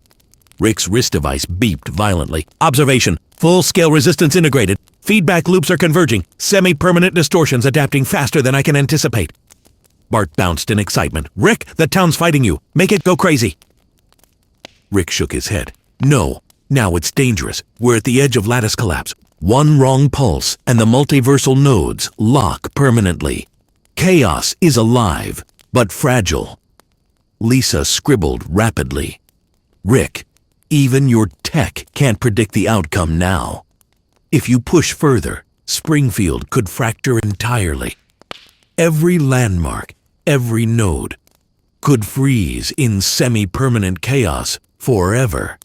Rick's wrist device beeped violently. "Observation. Full-scale resistance integrated. Feedback loops are converging. Semi-permanent distortions adapting faster than I can anticipate." Bart bounced in excitement. "Rick, the town's fighting you. Make it go crazy." Rick shook his head. "No. Now it's dangerous. We're at the edge of lattice collapse. One wrong pulse and the multiversal nodes lock permanently. Chaos is alive, but fragile." Lisa scribbled rapidly. "Rick, even your tech can't predict the outcome now. If you push further, Springfield could fracture entirely. Every landmark, every node, could freeze in semi-permanent chaos forever."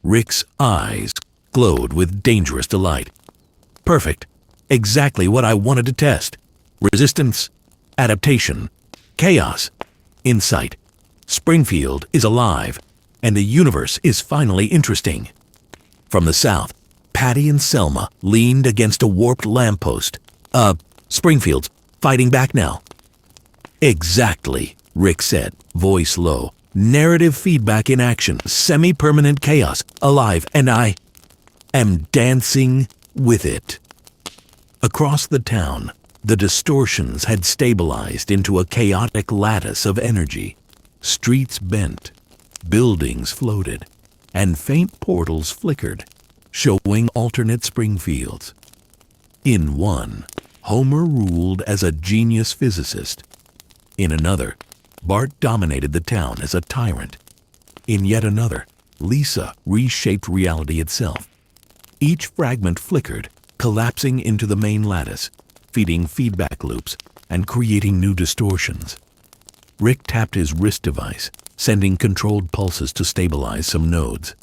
Rick's eyes glowed with dangerous delight. "Perfect. Exactly what I wanted to test. resistance, adaptation, chaos, insight. Springfield is alive, and the universe is finally interesting. From the south, Patty and Selma leaned against a warped lamppost. Springfield's fighting back now. Exactly, Rick said, voice low. Narrative feedback in action, semi-permanent chaos, alive, and I am dancing with it. Across the town, the distortions had stabilized into a chaotic lattice of energy. Streets bent, buildings floated, and faint portals flickered, showing alternate Springfields. In one, Homer ruled as a genius physicist. In another, Bart dominated the town as a tyrant. In yet another, Lisa reshaped reality itself. Each fragment flickered, collapsing into the main lattice, feeding feedback loops and creating new distortions. Rick tapped his wrist device, sending controlled pulses to stabilize some nodes.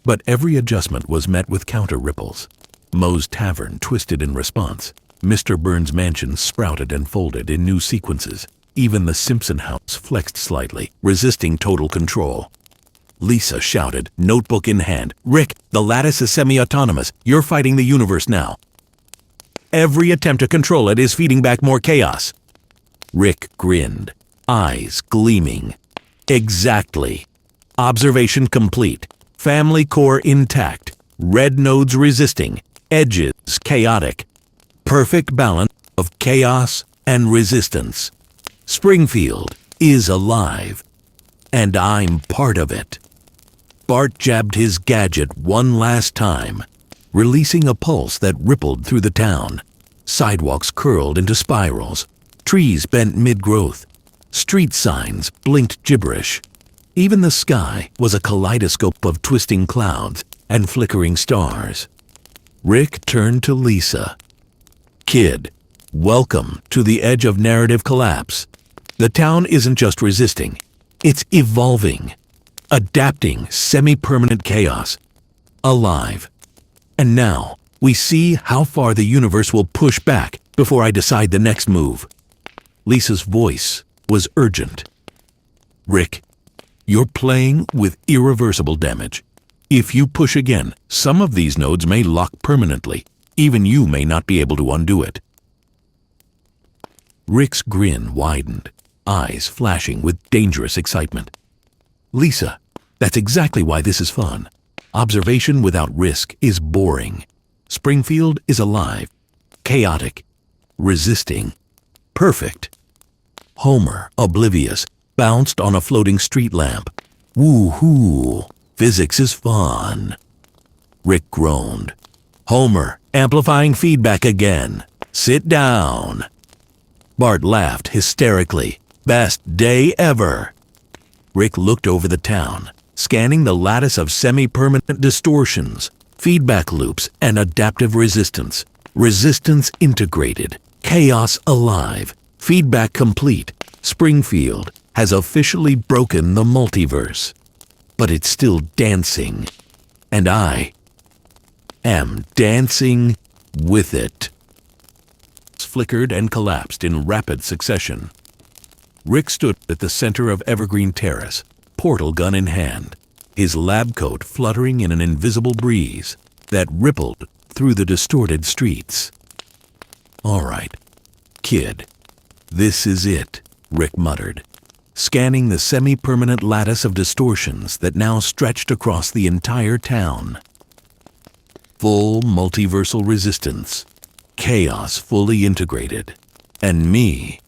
But every adjustment was met with counter ripples. Moe's Tavern twisted in response. Mr. Burns' mansion sprouted and folded in new sequences. Even the Simpson house flexed slightly, resisting total control. Lisa shouted, notebook in hand, "Rick, the lattice is semi-autonomous. You're fighting the universe now. Every attempt to control it is feeding back more chaos." Rick grinned, eyes gleaming. Exactly. Observation complete. Family core intact. Red nodes resisting. Edges chaotic. Perfect balance of chaos and resistance. Springfield is alive, and I'm part of it. Bart jabbed his gadget one last time, releasing a pulse that rippled through the town. Sidewalks curled into spirals. Trees bent mid-growth. Street signs blinked gibberish. Even the sky was a kaleidoscope of twisting clouds and flickering stars. Rick turned to Lisa. "Kid, welcome to the edge of narrative collapse. The town isn't just resisting, it's evolving, adapting semi-permanent chaos, alive. And now, we see how far the universe will push back before I decide the next move." Lisa's voice was urgent. "Rick, you're playing with irreversible damage. If you push again, some of these nodes may lock permanently. Even you may not be able to undo it." Rick's grin widened, eyes flashing with dangerous excitement. "Lisa, that's exactly why this is fun. Observation without risk is boring. Springfield is alive, chaotic, resisting, perfect." Homer, oblivious, bounced on a floating street lamp. "Woo-hoo, physics is fun." Rick groaned. "Homer, amplifying feedback again. Sit down." Bart laughed hysterically. "Best day ever." Rick looked over the town, scanning the lattice of semi-permanent distortions, feedback loops, and adaptive resistance. Resistance integrated, chaos alive, feedback complete. Springfield has officially broken the multiverse. But it's still dancing. And I am dancing with it. Flickered and collapsed in rapid succession. Rick stood at the center of Evergreen Terrace, portal gun in hand, his lab coat fluttering in an invisible breeze that rippled through the distorted streets. "All right, kid, this is it," Rick muttered, scanning the semi-permanent lattice of distortions that now stretched across the entire town. Full multiversal resistance, chaos fully integrated, and me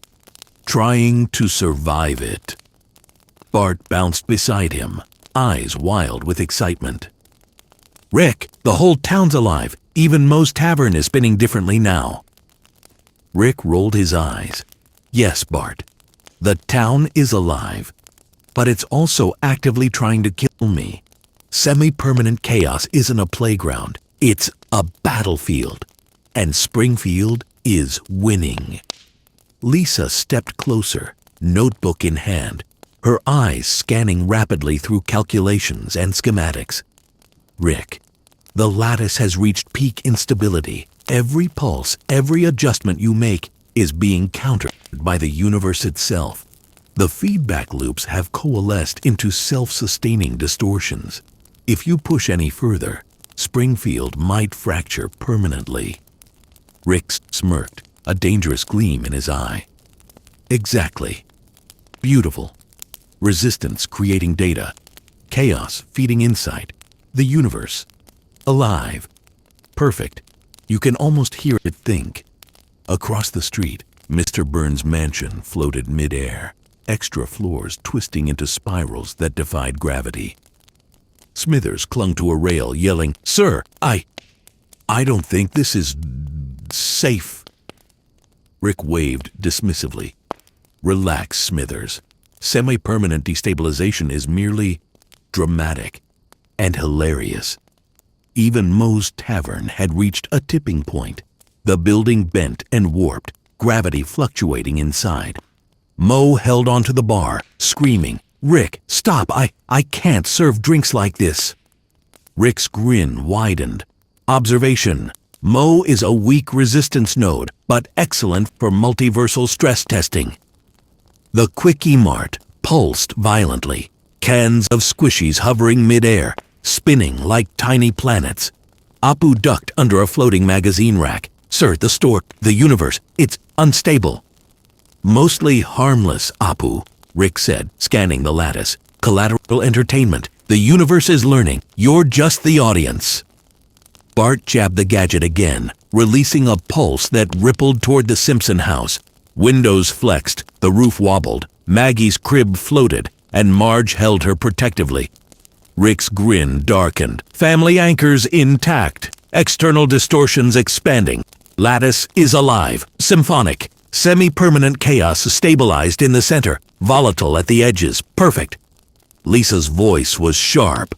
trying to survive it. Bart bounced beside him, eyes wild with excitement. "Rick, the whole town's alive. Even Moe's Tavern is spinning differently now." Rick rolled his eyes. "Yes, Bart, the town is alive, but it's also actively trying to kill me. Semi-permanent chaos isn't a playground, it's a battlefield, and Springfield is winning." Lisa stepped closer, notebook in hand, her eyes scanning rapidly through calculations and schematics. "Rick, the lattice has reached peak instability. Every pulse, every adjustment you make is being countered by the universe itself. The feedback loops have coalesced into self-sustaining distortions. If you push any further, Springfield might fracture permanently. Rick smirked, a dangerous gleam in his eye. Exactly. Beautiful. Resistance creating data. Chaos feeding insight. The universe. Alive. Perfect. You can almost hear it think. Across the street, Mr. Burns' mansion floated mid-air, extra floors twisting into spirals that defied gravity. Smithers clung to a rail, yelling, "Sir, I don't think this is safe." Rick waved dismissively. "Relax, Smithers. Semi-permanent destabilization is merely dramatic and hilarious." Even Moe's Tavern had reached a tipping point. The building bent and warped, gravity fluctuating inside. Moe held onto the bar, screaming, "Rick, stop! I can't serve drinks like this." Rick's grin widened. Observation: Moe is a weak resistance node, but excellent for multiversal stress testing. The Quickie Mart pulsed violently, cans of squishies hovering mid-air, spinning like tiny planets. Apu ducked under a floating magazine rack. "Sir, the store, the universe, it's unstable." "Mostly harmless, Apu," Rick said, scanning the lattice. "Collateral entertainment. The universe is learning. You're just the audience." Bart jabbed the gadget again, releasing a pulse that rippled toward the Simpson house. Windows flexed, the roof wobbled, Maggie's crib floated, and Marge held her protectively. Rick's grin darkened. Family anchors intact. External distortions expanding. Lattice is alive, symphonic. Semi-permanent chaos stabilized in the center, volatile at the edges. Perfect. Lisa's voice was sharp.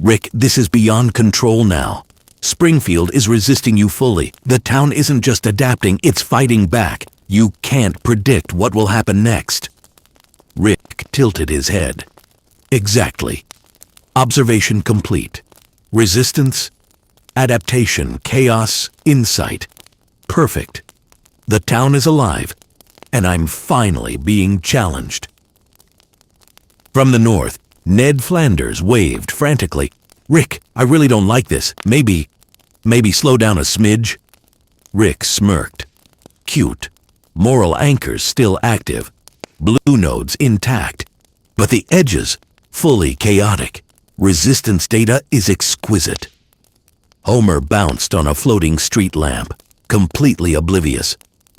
"Rick, this is beyond control now. Springfield is resisting you fully. The town isn't just adapting, it's fighting back. You can't predict what will happen next." Rick tilted his head. "Exactly. Observation complete. Resistance, adaptation, chaos, insight. Perfect. The town is alive, and I'm finally being challenged." From the north, Ned Flanders waved frantically. "Rick, I really don't like this. Maybe slow down a smidge." Rick smirked. "Cute. Moral anchors still active. Blue nodes intact. But the edges, fully chaotic. Resistance data is exquisite." Homer bounced on a floating street lamp, completely oblivious.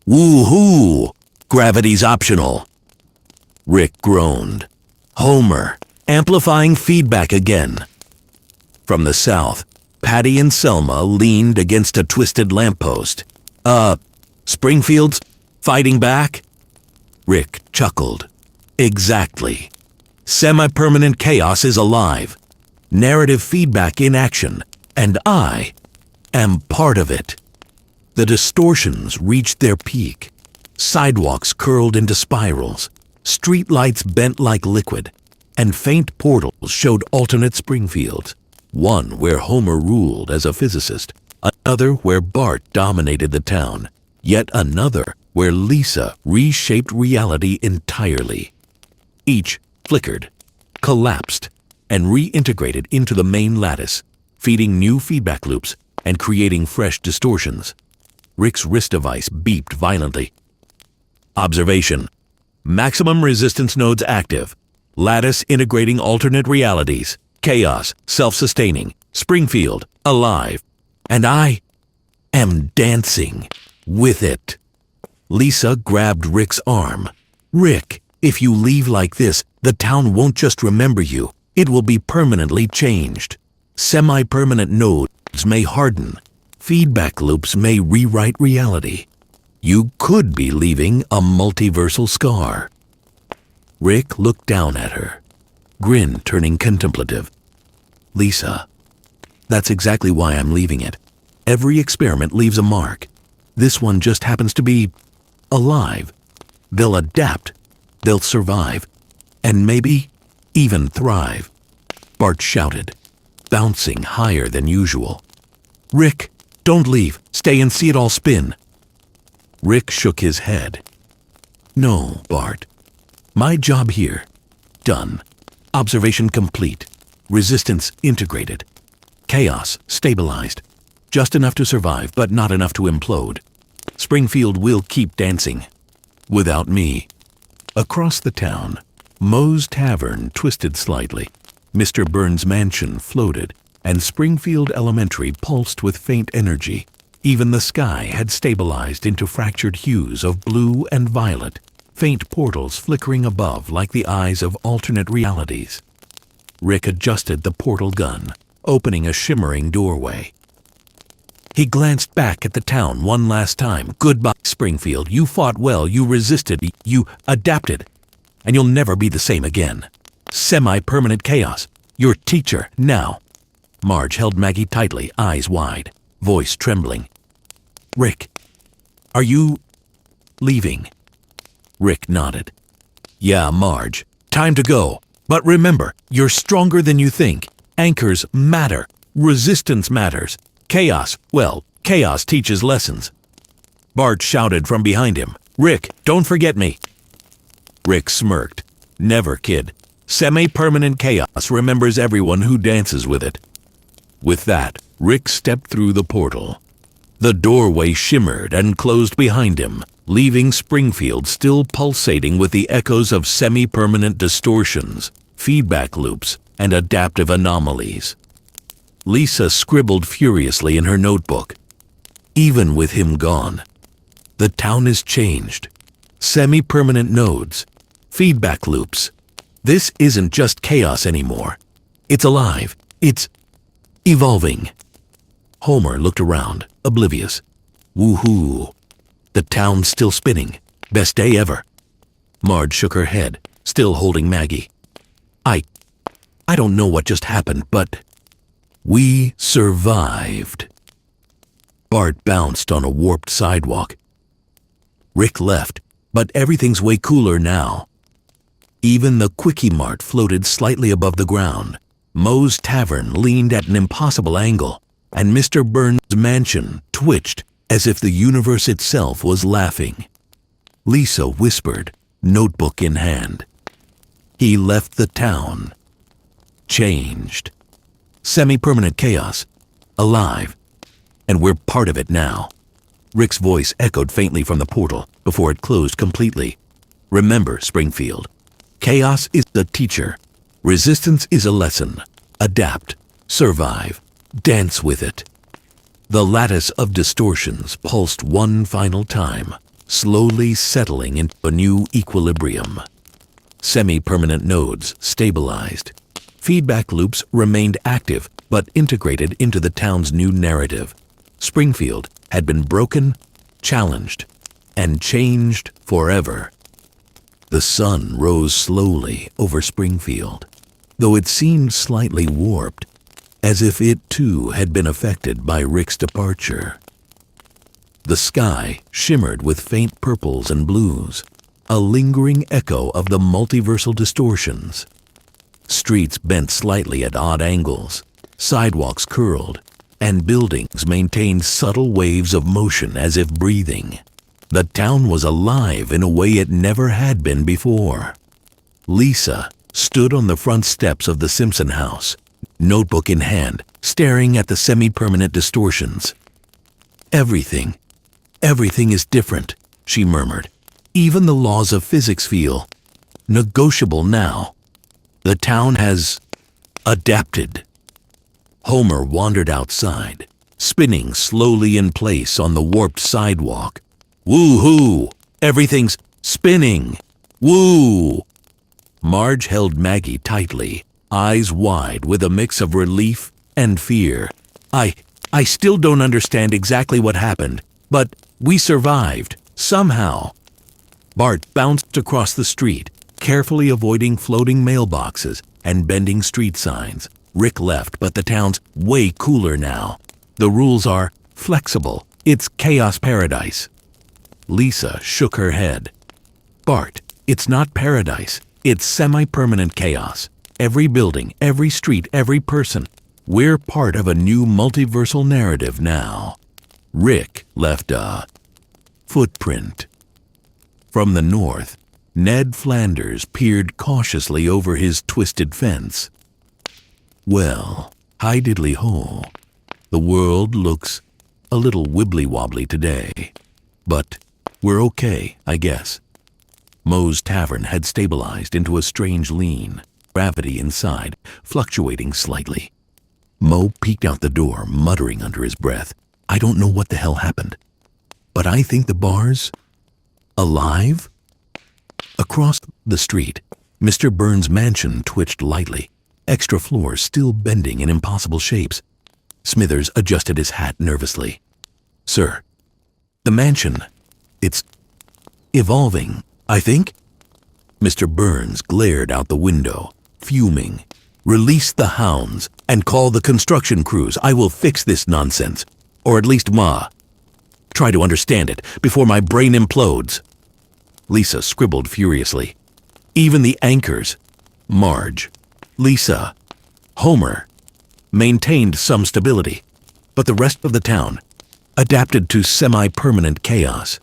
"Woo-hoo! Gravity's optional." Rick groaned. Homer, amplifying feedback again. From the south, Patty and Selma leaned against a twisted lamppost. Springfield's fighting back?" Rick chuckled. "Exactly. Semi-permanent chaos is alive. Narrative feedback in action, and I am part of it." The distortions reached their peak. Sidewalks curled into spirals, streetlights bent like liquid, and faint portals showed alternate Springfields. One where Homer ruled as a physicist, another where Bart dominated the town, yet another where Lisa reshaped reality entirely. Each flickered, collapsed, and reintegrated into the main lattice, feeding new feedback loops and creating fresh distortions. Rick's wrist device beeped violently. Observation: maximum resistance nodes active. Lattice integrating alternate realities. Chaos, self-sustaining. Springfield, alive. And I am dancing with it. Lisa grabbed Rick's arm. "Rick, if you leave like this, the town won't just remember you. It will be permanently changed. Semi-permanent nodes may harden. Feedback loops may rewrite reality. You could be leaving a multiversal scar." Rick looked down at her, grin turning contemplative. "Lisa, that's exactly why I'm leaving it. Every experiment leaves a mark. This one just happens to be alive. They'll adapt, they'll survive, and maybe even thrive." Bart shouted, bouncing higher than usual. "Rick, don't leave. Stay and see it all spin." Rick shook his head. No, Bart. My job here, done. Observation complete. Resistance integrated. Chaos stabilized. Just enough to survive, but not enough to implode. Springfield will keep dancing. Without me. Across the town, Moe's Tavern twisted slightly. Mr. Burns' mansion floated, and Springfield Elementary pulsed with faint energy. Even the sky had stabilized into fractured hues of blue and violet, faint portals flickering above like the eyes of alternate realities. Rick adjusted the portal gun, opening a shimmering doorway. He glanced back at the town one last time. Goodbye, Springfield. You fought well, you resisted, you adapted, and you'll never be the same again. Semi-permanent chaos. Your teacher, now. Marge held Maggie tightly, eyes wide, voice trembling. Rick, are you leaving? Rick nodded. Yeah, Marge. Time to go. But remember, you're stronger than you think. Anchors matter. Resistance matters. Chaos, well, chaos teaches lessons. Bart shouted from behind him. Rick, don't forget me. Rick smirked. Never, kid. Semi-permanent chaos remembers everyone who dances with it. With that, Rick stepped through the portal. The doorway shimmered and closed behind him, leaving Springfield still pulsating with the echoes of semi-permanent distortions, feedback loops, and adaptive anomalies. Lisa scribbled furiously in her notebook. Even with him gone, the town is changed. Semi-permanent nodes, feedback loops. This isn't just chaos anymore. It's alive. It's evolving. Homer looked around, oblivious. Woohoo! The town's still spinning. Best day ever. Marge shook her head, still holding Maggie. I don't know what just happened, but we survived. Bart bounced on a warped sidewalk. Rick left, but everything's way cooler now. Even the Quickie Mart floated slightly above the ground. Moe's Tavern leaned at an impossible angle, and Mr. Burns' mansion twitched as if the universe itself was laughing. Lisa whispered, notebook in hand. He left the town. Changed. Semi-permanent chaos. Alive. And we're part of it now. Rick's voice echoed faintly from the portal before it closed completely. Remember, Springfield. Chaos is a teacher. Resistance is a lesson. Adapt. Survive. Dance with it. The lattice of distortions pulsed one final time, slowly settling into a new equilibrium. Semi-permanent nodes stabilized. Feedback loops remained active, but integrated into the town's new narrative. Springfield had been broken, challenged, and changed forever. The sun rose slowly over Springfield, though it seemed slightly warped, as if it too had been affected by Rick's departure. The sky shimmered with faint purples and blues, a lingering echo of the multiversal distortions. Streets bent slightly at odd angles, sidewalks curled, and buildings maintained subtle waves of motion as if breathing. The town was alive in a way it never had been before. Lisa stood on the front steps of the Simpson house, notebook in hand, staring at the semi-permanent distortions. Everything is different, she murmured. Even the laws of physics feel negotiable now. The town has adapted. Homer wandered outside, spinning slowly in place on the warped sidewalk. Woo-hoo! Everything's spinning! Woo! Marge held Maggie tightly, eyes wide with a mix of relief and fear. I still don't understand exactly what happened, but we survived, somehow. Bart bounced across the street, carefully avoiding floating mailboxes and bending street signs. Rick left, but the town's way cooler now. The rules are flexible. It's chaos paradise. Lisa shook her head. Bart, it's not paradise. It's semi-permanent chaos. Every building, every street, every person. We're part of a new multiversal narrative now. Rick left a footprint. From the north, Ned Flanders peered cautiously over his twisted fence. Well, hi diddly ho. The world looks a little wibbly-wobbly today, but we're okay, I guess. Moe's Tavern had stabilized into a strange lean, gravity inside fluctuating slightly. Moe peeked out the door, muttering under his breath, I don't know what the hell happened, but I think the bar's alive? Across the street, Mr. Burns' mansion twitched lightly, extra floors still bending in impossible shapes. Smithers adjusted his hat nervously. Sir, the mansion, it's evolving, I think? Mr. Burns glared out the window, fuming. Release the hounds and call the construction crews. I will fix this nonsense. Or at least try to understand it before my brain implodes. Lisa scribbled furiously. Even the anchors, Marge, Lisa, Homer, maintained some stability, but the rest of the town adapted to semi-permanent chaos.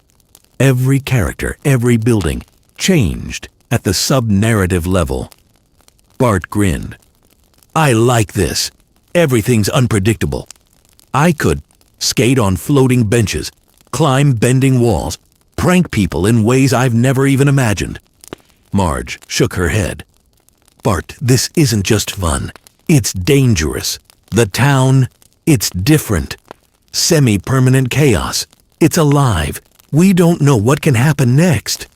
Every character, every building changed at the sub-narrative level. Bart grinned. I like this. Everything's unpredictable. I could skate on floating benches, climb bending walls, prank people in ways I've never even imagined. Marge shook her head. Bart, this isn't just fun. It's dangerous. The town, it's different. Semi-permanent chaos. It's alive. We don't know what can happen next.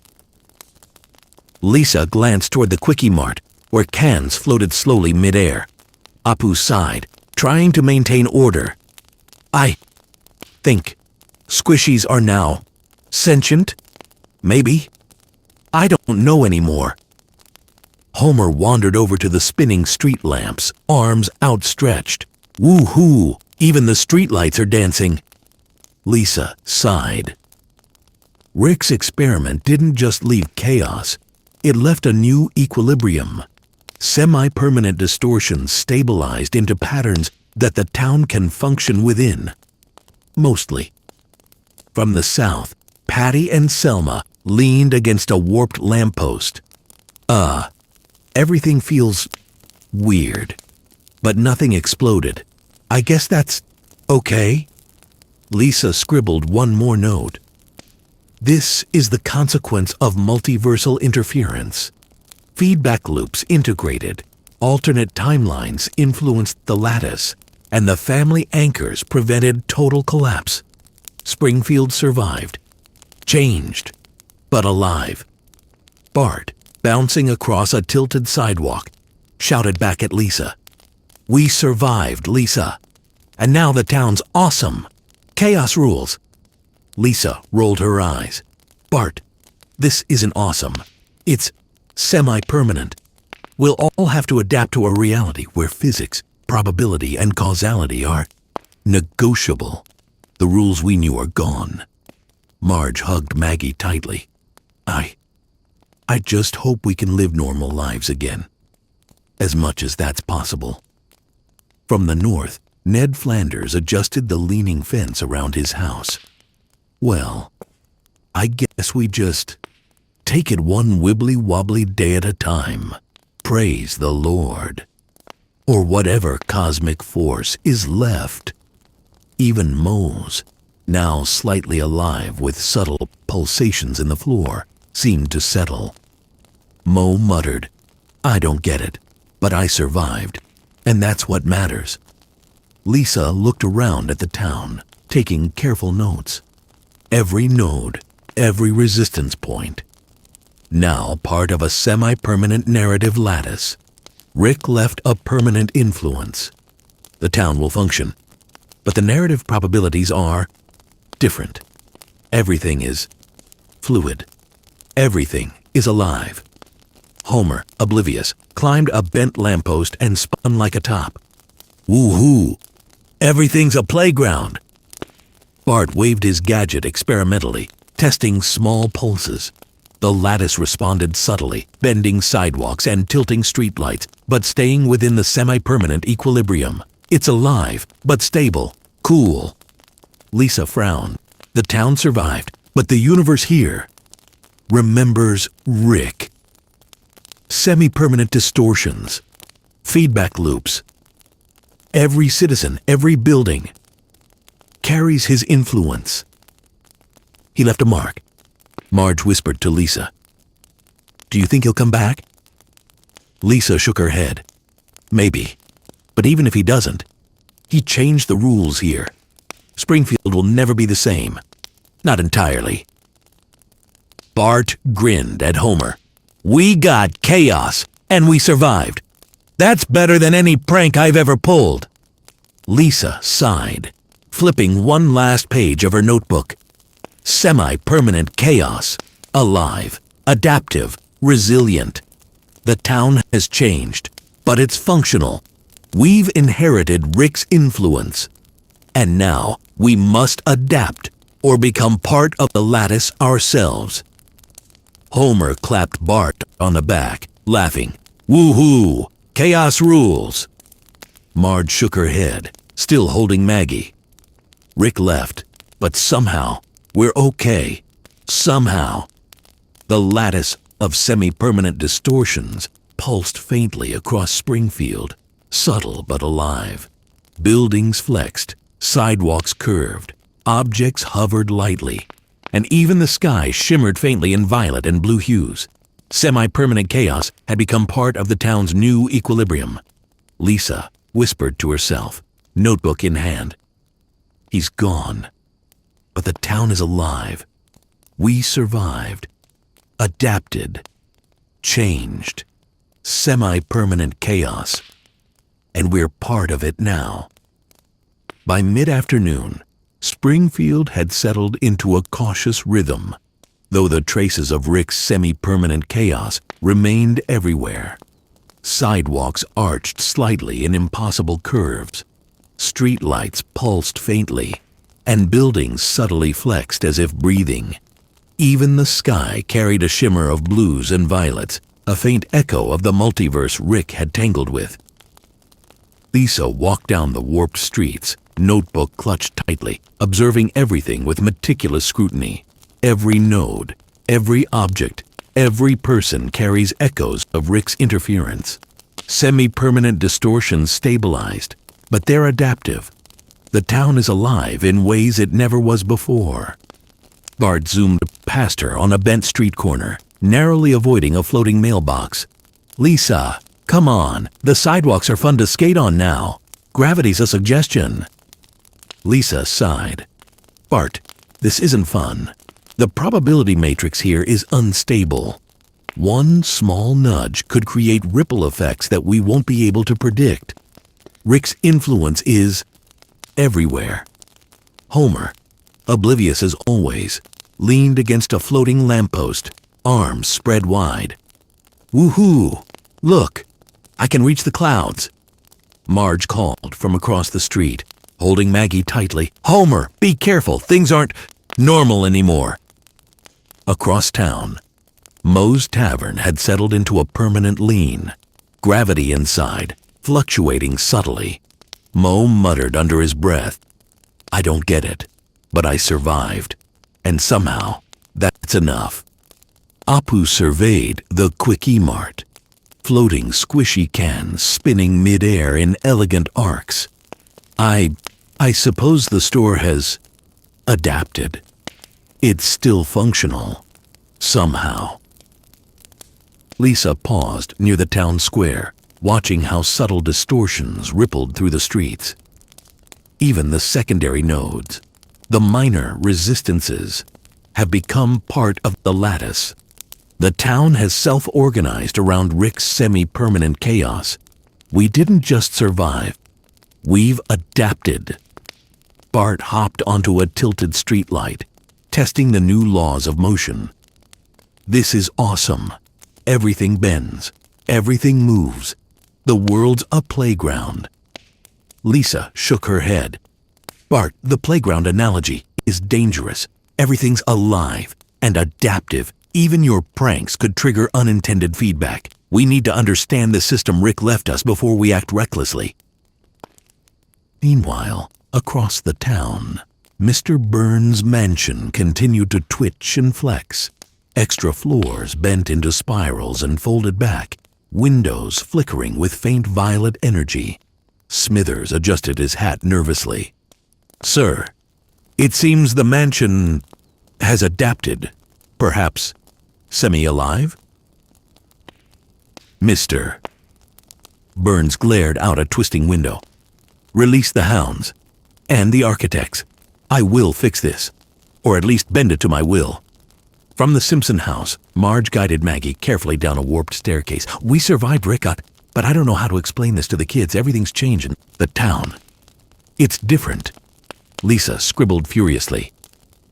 Lisa glanced toward the Quickie Mart, where cans floated slowly mid-air. Apu sighed, trying to maintain order. I think squishies are now sentient? Maybe? I don't know anymore. Homer wandered over to the spinning street lamps, arms outstretched. Woo-hoo! Even the streetlights are dancing. Lisa sighed. Rick's experiment didn't just leave chaos. It left a new equilibrium. Semi-permanent distortions stabilized into patterns that the town can function within. Mostly. From the south, Patty and Selma leaned against a warped lamppost. Everything feels weird, but nothing exploded. I guess that's okay. Lisa scribbled one more note. This is the consequence of multiversal interference. Feedback loops integrated, alternate timelines influenced the lattice, and the family anchors prevented total collapse. Springfield survived, changed, but alive. Bart, bouncing across a tilted sidewalk, shouted back at Lisa. We survived, Lisa. And now the town's awesome. Chaos rules. Lisa rolled her eyes. Bart, this isn't awesome. It's semi-permanent. We'll all have to adapt to a reality where physics, probability, and causality are negotiable. The rules we knew are gone. Marge hugged Maggie tightly. I just hope we can live normal lives again. As much as that's possible. From the north, Ned Flanders adjusted the leaning fence around his house. Well, I guess we just take it one wibbly-wobbly day at a time. Praise the Lord. Or whatever cosmic force is left. Even Moe's, now slightly alive with subtle pulsations in the floor, seemed to settle. Moe muttered, I don't get it, but I survived, and that's what matters. Lisa looked around at the town, taking careful notes. Every node, every resistance point. Now part of a semi-permanent narrative lattice. Rick left a permanent influence. The town will function, but the narrative probabilities are different. Everything is fluid. Everything is alive. Homer, oblivious, climbed a bent lamppost and spun like a top. Woo-hoo! Everything's a playground! Bart waved his gadget experimentally, testing small pulses. The lattice responded subtly, bending sidewalks and tilting streetlights, but staying within the semi-permanent equilibrium. It's alive, but stable, cool. Lisa frowned. The town survived, But the universe here remembers Rick. Semi-permanent distortions, feedback loops. Every citizen, every building carries his influence. He left a mark. Marge whispered to Lisa. Do you think he'll come back? Lisa shook her head. Maybe. But even if he doesn't, he changed the rules here. Springfield will never be the same. Not entirely. Bart grinned at Homer. We got chaos, and we survived. That's better than any prank I've ever pulled. Lisa sighed, flipping one last page of her notebook. Semi-permanent chaos. Alive, adaptive, resilient. The town has changed, but it's functional. We've inherited Rick's influence. And now we must adapt or become part of the lattice ourselves. Homer clapped Bart on the back, laughing. Woo-hoo! Chaos rules! Marge shook her head, still holding Maggie. Rick left, but somehow we're okay. Somehow. The lattice of semi-permanent distortions pulsed faintly across Springfield, subtle but alive. Buildings flexed, sidewalks curved, objects hovered lightly, and even the sky shimmered faintly in violet and blue hues. Semi-permanent chaos had become part of the town's new equilibrium. Lisa whispered to herself, notebook in hand. He's gone, but the town is alive. We survived, adapted, changed. Semi-permanent chaos, and we're part of it now. By mid-afternoon, Springfield had settled into a cautious rhythm, though the traces of Rick's semi-permanent chaos remained everywhere. Sidewalks arched slightly in impossible curves, streetlights pulsed faintly, and buildings subtly flexed as if breathing. Even the sky carried a shimmer of blues and violets, a faint echo of the multiverse Rick had tangled with. Lisa walked down the warped streets, notebook clutched tightly, observing everything with meticulous scrutiny. Every node, every object, every person carries echoes of Rick's interference. Semi-permanent distortions stabilized, but they're adaptive. The town is alive in ways it never was before. Bart zoomed past her on a bent street corner, narrowly avoiding a floating mailbox. Lisa, come on, the sidewalks are fun to skate on now. Gravity's a suggestion. Lisa sighed. Bart, this isn't fun. The probability matrix here is unstable. One small nudge could create ripple effects that we won't be able to predict. Rick's influence is everywhere. Homer, oblivious as always, leaned against a floating lamppost, arms spread wide. Woohoo! Look, I can reach the clouds. Marge called from across the street, holding Maggie tightly. Homer, be careful, things aren't normal anymore. Across town, Moe's Tavern had settled into a permanent lean. Gravity inside, fluctuating subtly. Moe muttered under his breath, I don't get it, but I survived. And somehow, that's enough. Apu surveyed the Quickie Mart, floating squishy cans spinning mid-air in elegant arcs. I suppose the store has adapted. It's still functional, somehow. Lisa paused near the town square, watching how subtle distortions rippled through the streets. Even the secondary nodes, the minor resistances, have become part of the lattice. The town has self-organized around Rick's semi-permanent chaos. We didn't just survive. We've adapted. Bart hopped onto a tilted streetlight, testing the new laws of motion. This is awesome. Everything bends. Everything moves. The world's a playground. Lisa shook her head. Bart, the playground analogy is dangerous. Everything's alive and adaptive. Even your pranks could trigger unintended feedback. We need to understand the system Rick left us before we act recklessly. Meanwhile, across the town, Mr. Burns' mansion continued to twitch and flex. Extra floors bent into spirals and folded back, windows flickering with faint violet energy. Smithers adjusted his hat nervously. "Sir, it seems the mansion has adapted. Perhaps semi-alive?" "Mr." Burns glared out a twisting window. "Release the hounds. And the architects. I will fix this. Or at least bend it to my will." From the Simpson house, Marge guided Maggie carefully down a warped staircase. "We survived, Rick, but I don't know how to explain this to the kids. Everything's changing. The town. It's different." Lisa scribbled furiously.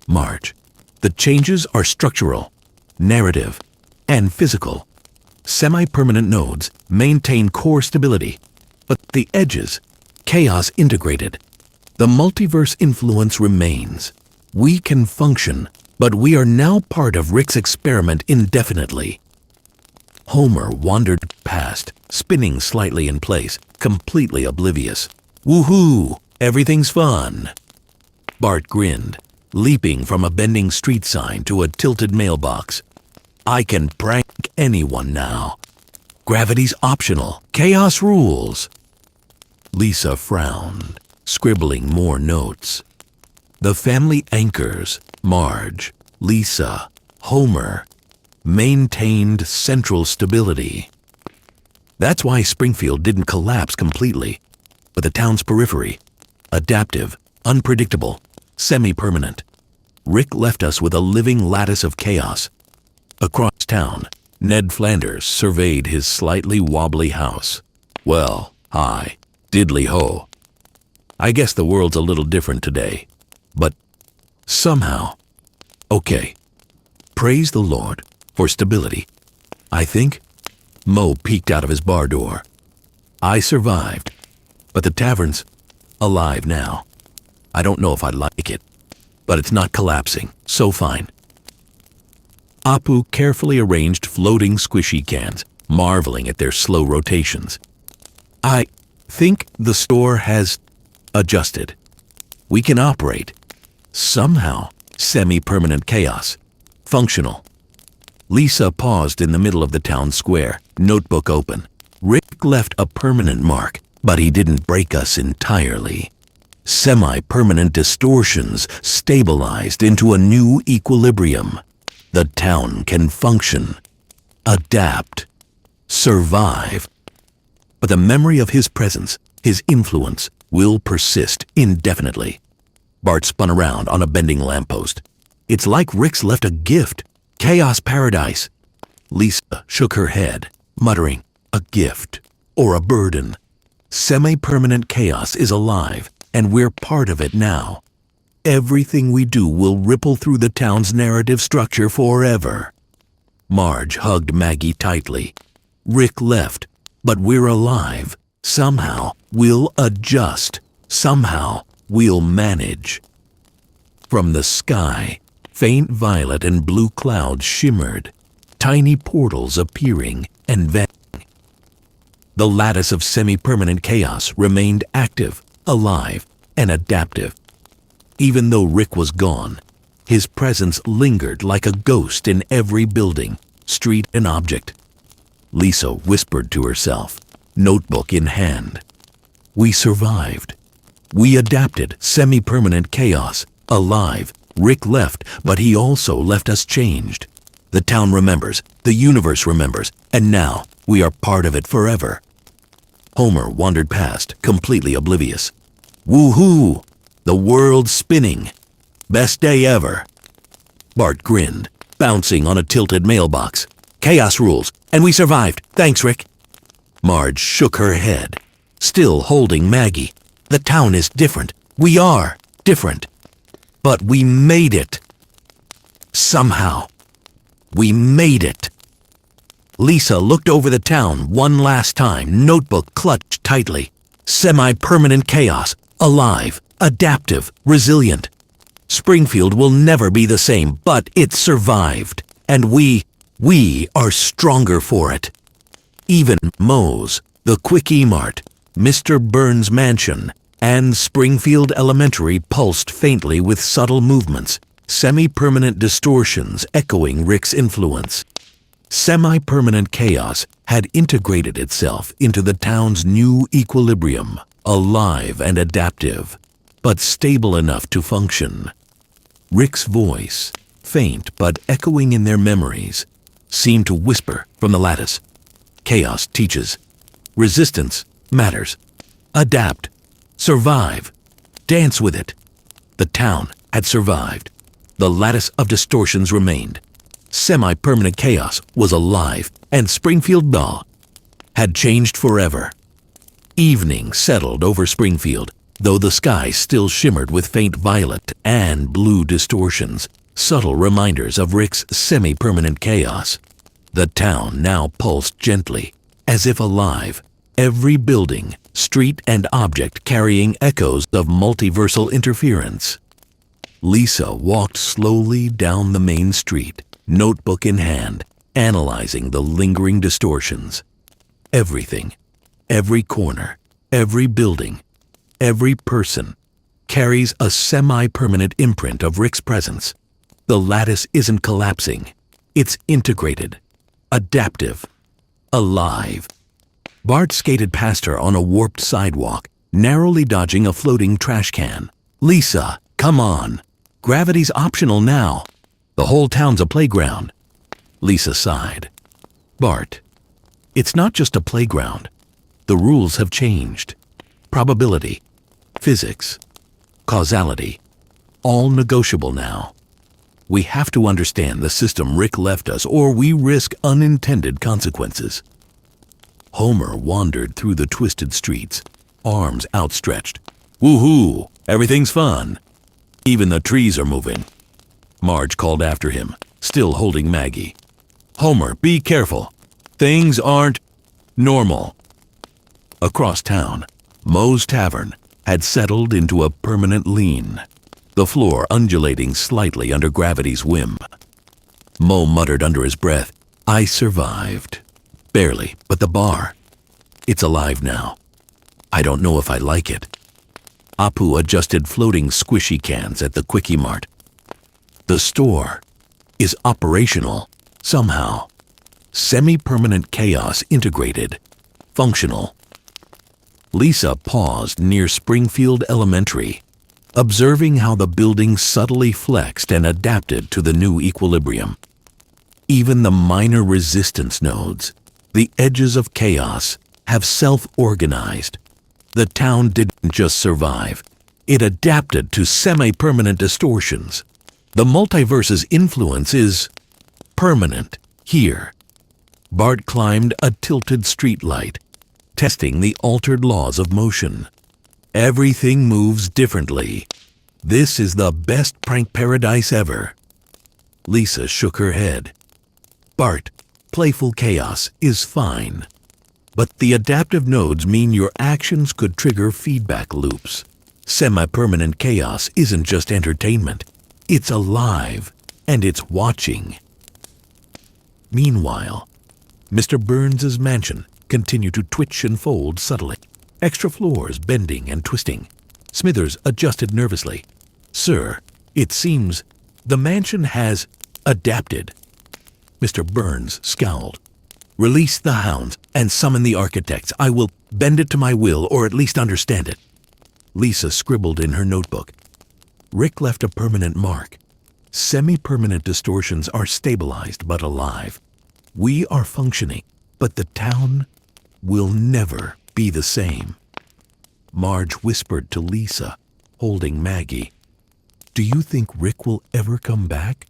"Marge, the changes are structural, narrative, and physical. Semi-permanent nodes maintain core stability, but the edges, chaos integrated. The multiverse influence remains. We can function, but we are now part of Rick's experiment indefinitely." Homer wandered past, spinning slightly in place, completely oblivious. "Woohoo! Everything's fun." Bart grinned, leaping from a bending street sign to a tilted mailbox. "I can prank anyone now. Gravity's optional. Chaos rules." Lisa frowned, scribbling more notes. The family anchors, Marge, Lisa, Homer, maintained central stability. That's why Springfield didn't collapse completely, but the town's periphery, adaptive, unpredictable, semi-permanent. Rick left us with a living lattice of chaos. Across town, Ned Flanders surveyed his slightly wobbly house. "Well, hi, diddly ho. I guess the world's a little different today, but somehow, okay. Praise the Lord for stability. I think." Mo peeked out of his bar door. "I survived, but the tavern's alive now. I don't know if I like it, but it's not collapsing, so fine." Apu carefully arranged floating squishy cans, marveling at their slow rotations. "I think the store has adjusted. We can operate. Somehow, semi-permanent chaos. Functional." Lisa paused in the middle of the town square, notebook open. "Rick left a permanent mark, but he didn't break us entirely. Semi-permanent distortions stabilized into a new equilibrium. The town can function, adapt, survive. But the memory of his presence, his influence, will persist indefinitely." Bart spun around on a bending lamppost. "It's like Rick's left a gift. Chaos paradise." Lisa shook her head, muttering, "A gift or a burden. Semi-permanent chaos is alive, and we're part of it now. Everything we do will ripple through the town's narrative structure forever." Marge hugged Maggie tightly. "Rick left, but we're alive. Somehow we'll adjust. Somehow we'll manage." From the sky, faint violet and blue clouds shimmered, tiny portals appearing and vanishing. The lattice of semi-permanent chaos remained active, alive, and adaptive. Even though Rick was gone, his presence lingered like a ghost in every building, street, and object. Lisa whispered to herself, notebook in hand. "We survived. We adapted semi-permanent chaos, alive. Rick left, but he also left us changed. The town remembers, the universe remembers, and now we are part of it forever." Homer wandered past, completely oblivious. "Woohoo! The world's spinning. Best day ever." Bart grinned, bouncing on a tilted mailbox. "Chaos rules, and we survived. Thanks, Rick." Marge shook her head, still holding Maggie. "The town is different. We are different. But we made it. Somehow. We made it." Lisa looked over the town one last time, notebook clutched tightly. Semi-permanent chaos, alive, adaptive, resilient. Springfield will never be the same, but it survived. And we are stronger for it. Even Moe's, the Quick E-Mart, Mr. Burns' mansion, And Springfield Elementary pulsed faintly with subtle movements, semi-permanent distortions echoing Rick's influence. Semi-permanent chaos had integrated itself into the town's new equilibrium, alive and adaptive, but stable enough to function. Rick's voice, faint but echoing in their memories, seemed to whisper from the lattice. Chaos teaches. Resistance matters. Adapt. Survive. Dance with it. The town had survived. The lattice of distortions remained. Semi-permanent chaos was alive, and Springfield had changed forever. Evening settled over Springfield, though the sky still shimmered with faint violet and blue distortions, subtle reminders of Rick's semi-permanent chaos. The town now pulsed gently, as if alive, every building, street, and object carrying echoes of multiversal interference. Lisa walked slowly down the main street, notebook in hand, analyzing the lingering distortions. Everything, every corner, every building, every person carries a semi-permanent imprint of Rick's presence. The lattice isn't collapsing. It's integrated, adaptive, alive. Bart skated past her on a warped sidewalk, narrowly dodging a floating trash can. Lisa, come on. Gravity's optional now. The whole town's a playground. Lisa sighed. Bart, it's not just a playground. The rules have changed. Probability, physics, causality, all negotiable now. We have to understand the system Rick left us, or we risk unintended consequences. Homer wandered through the twisted streets, arms outstretched. Woohoo! Everything's fun. Even the trees are moving. Marge called after him, still holding Maggie. Homer, be careful. Things aren't normal. Across town, Moe's Tavern had settled into a permanent lean, the floor undulating slightly under gravity's whim. Moe muttered under his breath, I survived. Barely, but the bar. It's alive now. I don't know if I like it. Apu adjusted floating squishy cans at the Quickie Mart. The store is operational, somehow. Semi-permanent chaos integrated, functional. Lisa paused near Springfield Elementary, observing how the building subtly flexed and adapted to the new equilibrium. Even the minor resistance nodes, the edges of chaos, have self-organized. The town didn't just survive. It adapted to semi-permanent distortions. The multiverse's influence is permanent here. Bart climbed a tilted streetlight, testing the altered laws of motion. Everything moves differently. This is the best prank paradise ever. Lisa shook her head. Bart, playful chaos is fine. But the adaptive nodes mean your actions could trigger feedback loops. Semi-permanent chaos isn't just entertainment. It's alive, and it's watching. Meanwhile, Mr. Burns's mansion continued to twitch and fold subtly, extra floors bending and twisting. Smithers adjusted nervously. Sir, it seems the mansion has adapted. Mr. Burns scowled. Release the hounds and summon the architects. I will bend it to my will, or at least understand it. Lisa scribbled in her notebook. Rick left a permanent mark. Semi-permanent distortions are stabilized but alive. We are functioning, but the town will never be the same. Marge whispered to Lisa, holding Maggie. Do you think Rick will ever come back?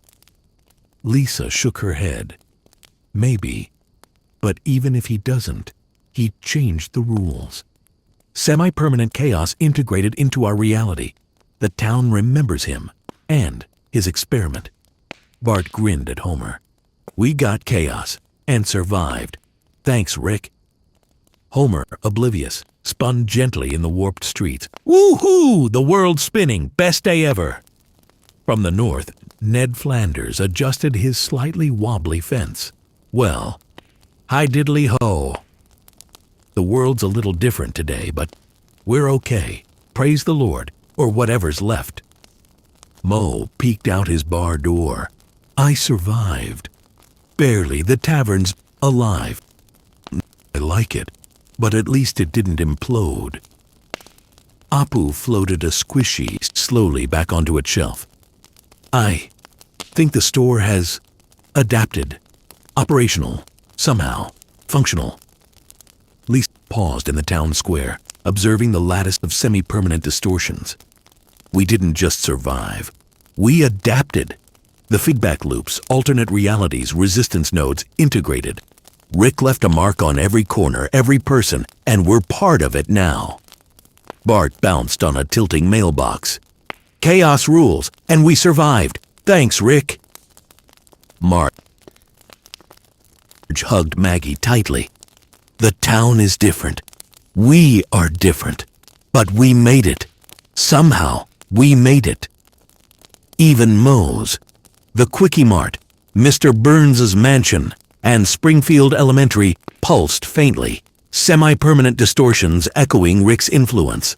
Lisa shook her head. Maybe. But even if he doesn't, he changed the rules. Semi-permanent chaos integrated into our reality. The town remembers him and his experiment. Bart grinned at Homer. We got chaos and survived. Thanks, Rick. Homer, oblivious, spun gently in the warped streets. Woo-hoo! The world's spinning. Best day ever. From the north, Ned Flanders adjusted his slightly wobbly fence. Well, hi diddly ho. The world's a little different today, but we're okay. praise the Lord, or whatever's left. Mo peeked out his bar door. I survived. Barely. The tavern's alive. I like it, but at least it didn't implode. Apu floated a squishy slowly back onto its shelf. I think the store has adapted. Operational. Somehow. Functional. Lisa paused in the town square, observing the lattice of semi-permanent distortions. We didn't just survive. We adapted. The feedback loops, alternate realities, resistance nodes integrated. Rick left a mark on every corner, every person, and we're part of it now. Bart bounced on a tilting mailbox. Chaos rules, and we survived. Thanks, Rick. Marge hugged Maggie tightly. The town is different. We are different. But we made it. Somehow, we made it. Even Moe's, the Quickie Mart, Mr. Burns's mansion, and Springfield Elementary pulsed faintly, semi-permanent distortions echoing Rick's influence.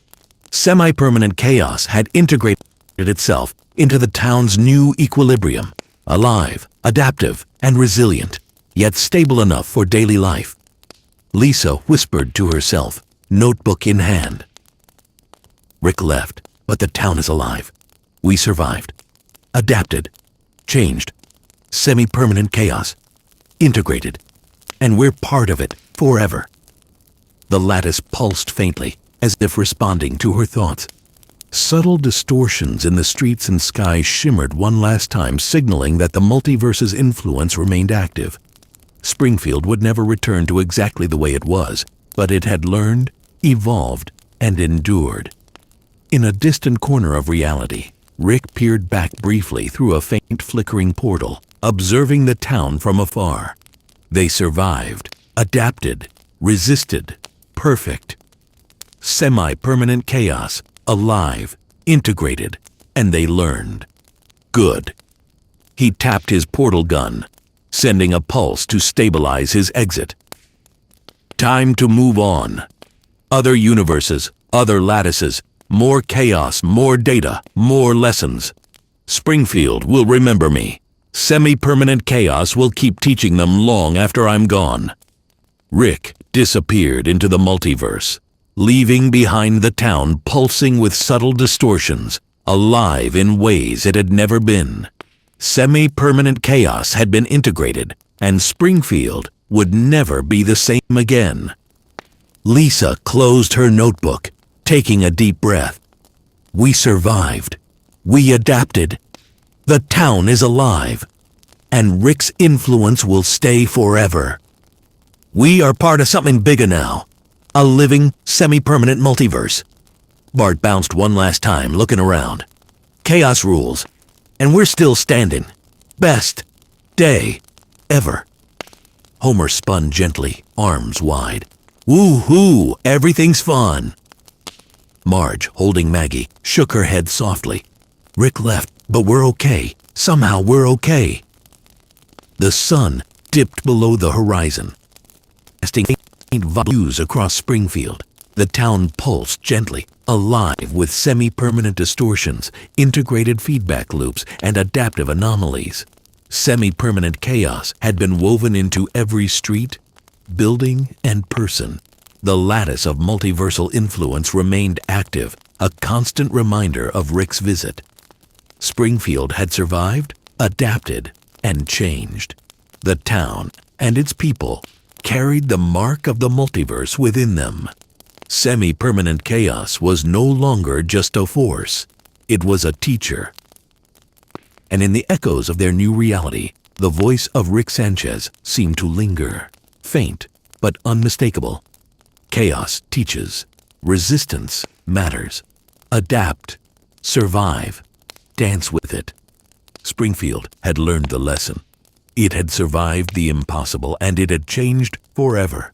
Semi-permanent chaos had integrated itself into the town's new equilibrium, alive, adaptive, and resilient, yet stable enough for daily life. Lisa whispered to herself, notebook in hand. Rick left, but the town is alive. We survived. Adapted. Changed. Semi-permanent chaos. Integrated. And we're part of it, forever. The lattice pulsed faintly, as if responding to her thoughts. Subtle distortions in the streets and sky shimmered one last time, signaling that the multiverse's influence remained active. Springfield would never return to exactly the way it was, but it had learned, evolved, and endured. In a distant corner of reality, Rick peered back briefly through a faint flickering portal, observing the town from afar. They survived, adapted, resisted, perfect. Semi-permanent chaos, alive, integrated, and they learned. Good. He tapped his portal gun, sending a pulse to stabilize his exit. Time to move on. Other universes, other lattices, more chaos, more data, more lessons. Springfield will remember me. Semi-permanent chaos will keep teaching them long after I'm gone. Rick disappeared into the multiverse, leaving behind the town pulsing with subtle distortions, alive in ways it had never been. Semi-permanent chaos had been integrated, and Springfield would never be the same again. Lisa closed her notebook, taking a deep breath. We survived. We adapted. The town is alive, and Rick's influence will stay forever. We are part of something bigger now, a living, semi-permanent multiverse. Bart bounced one last time, looking around. Chaos rules, and we're still standing. Best day ever. Homer spun gently, arms wide. Woo-hoo, everything's fun. Marge, holding Maggie, shook her head softly. Rick left, but we're okay. Somehow we're okay. The sun dipped below the horizon, casting faint views across Springfield. The town pulsed gently, alive with semi-permanent distortions, integrated feedback loops, and adaptive anomalies. Semi-permanent chaos had been woven into every street, building, and person. The lattice of multiversal influence remained active, a constant reminder of Rick's visit. Springfield had survived, adapted, and changed. The town and its people carried the mark of the multiverse within them. Semi-permanent chaos was no longer just a force. It was a teacher. And in the echoes of their new reality, the voice of Rick Sanchez seemed to linger, faint but unmistakable. Chaos teaches. Resistance matters. Adapt. Survive. Dance with it. Springfield had learned the lesson. It had survived the impossible, and it had changed forever.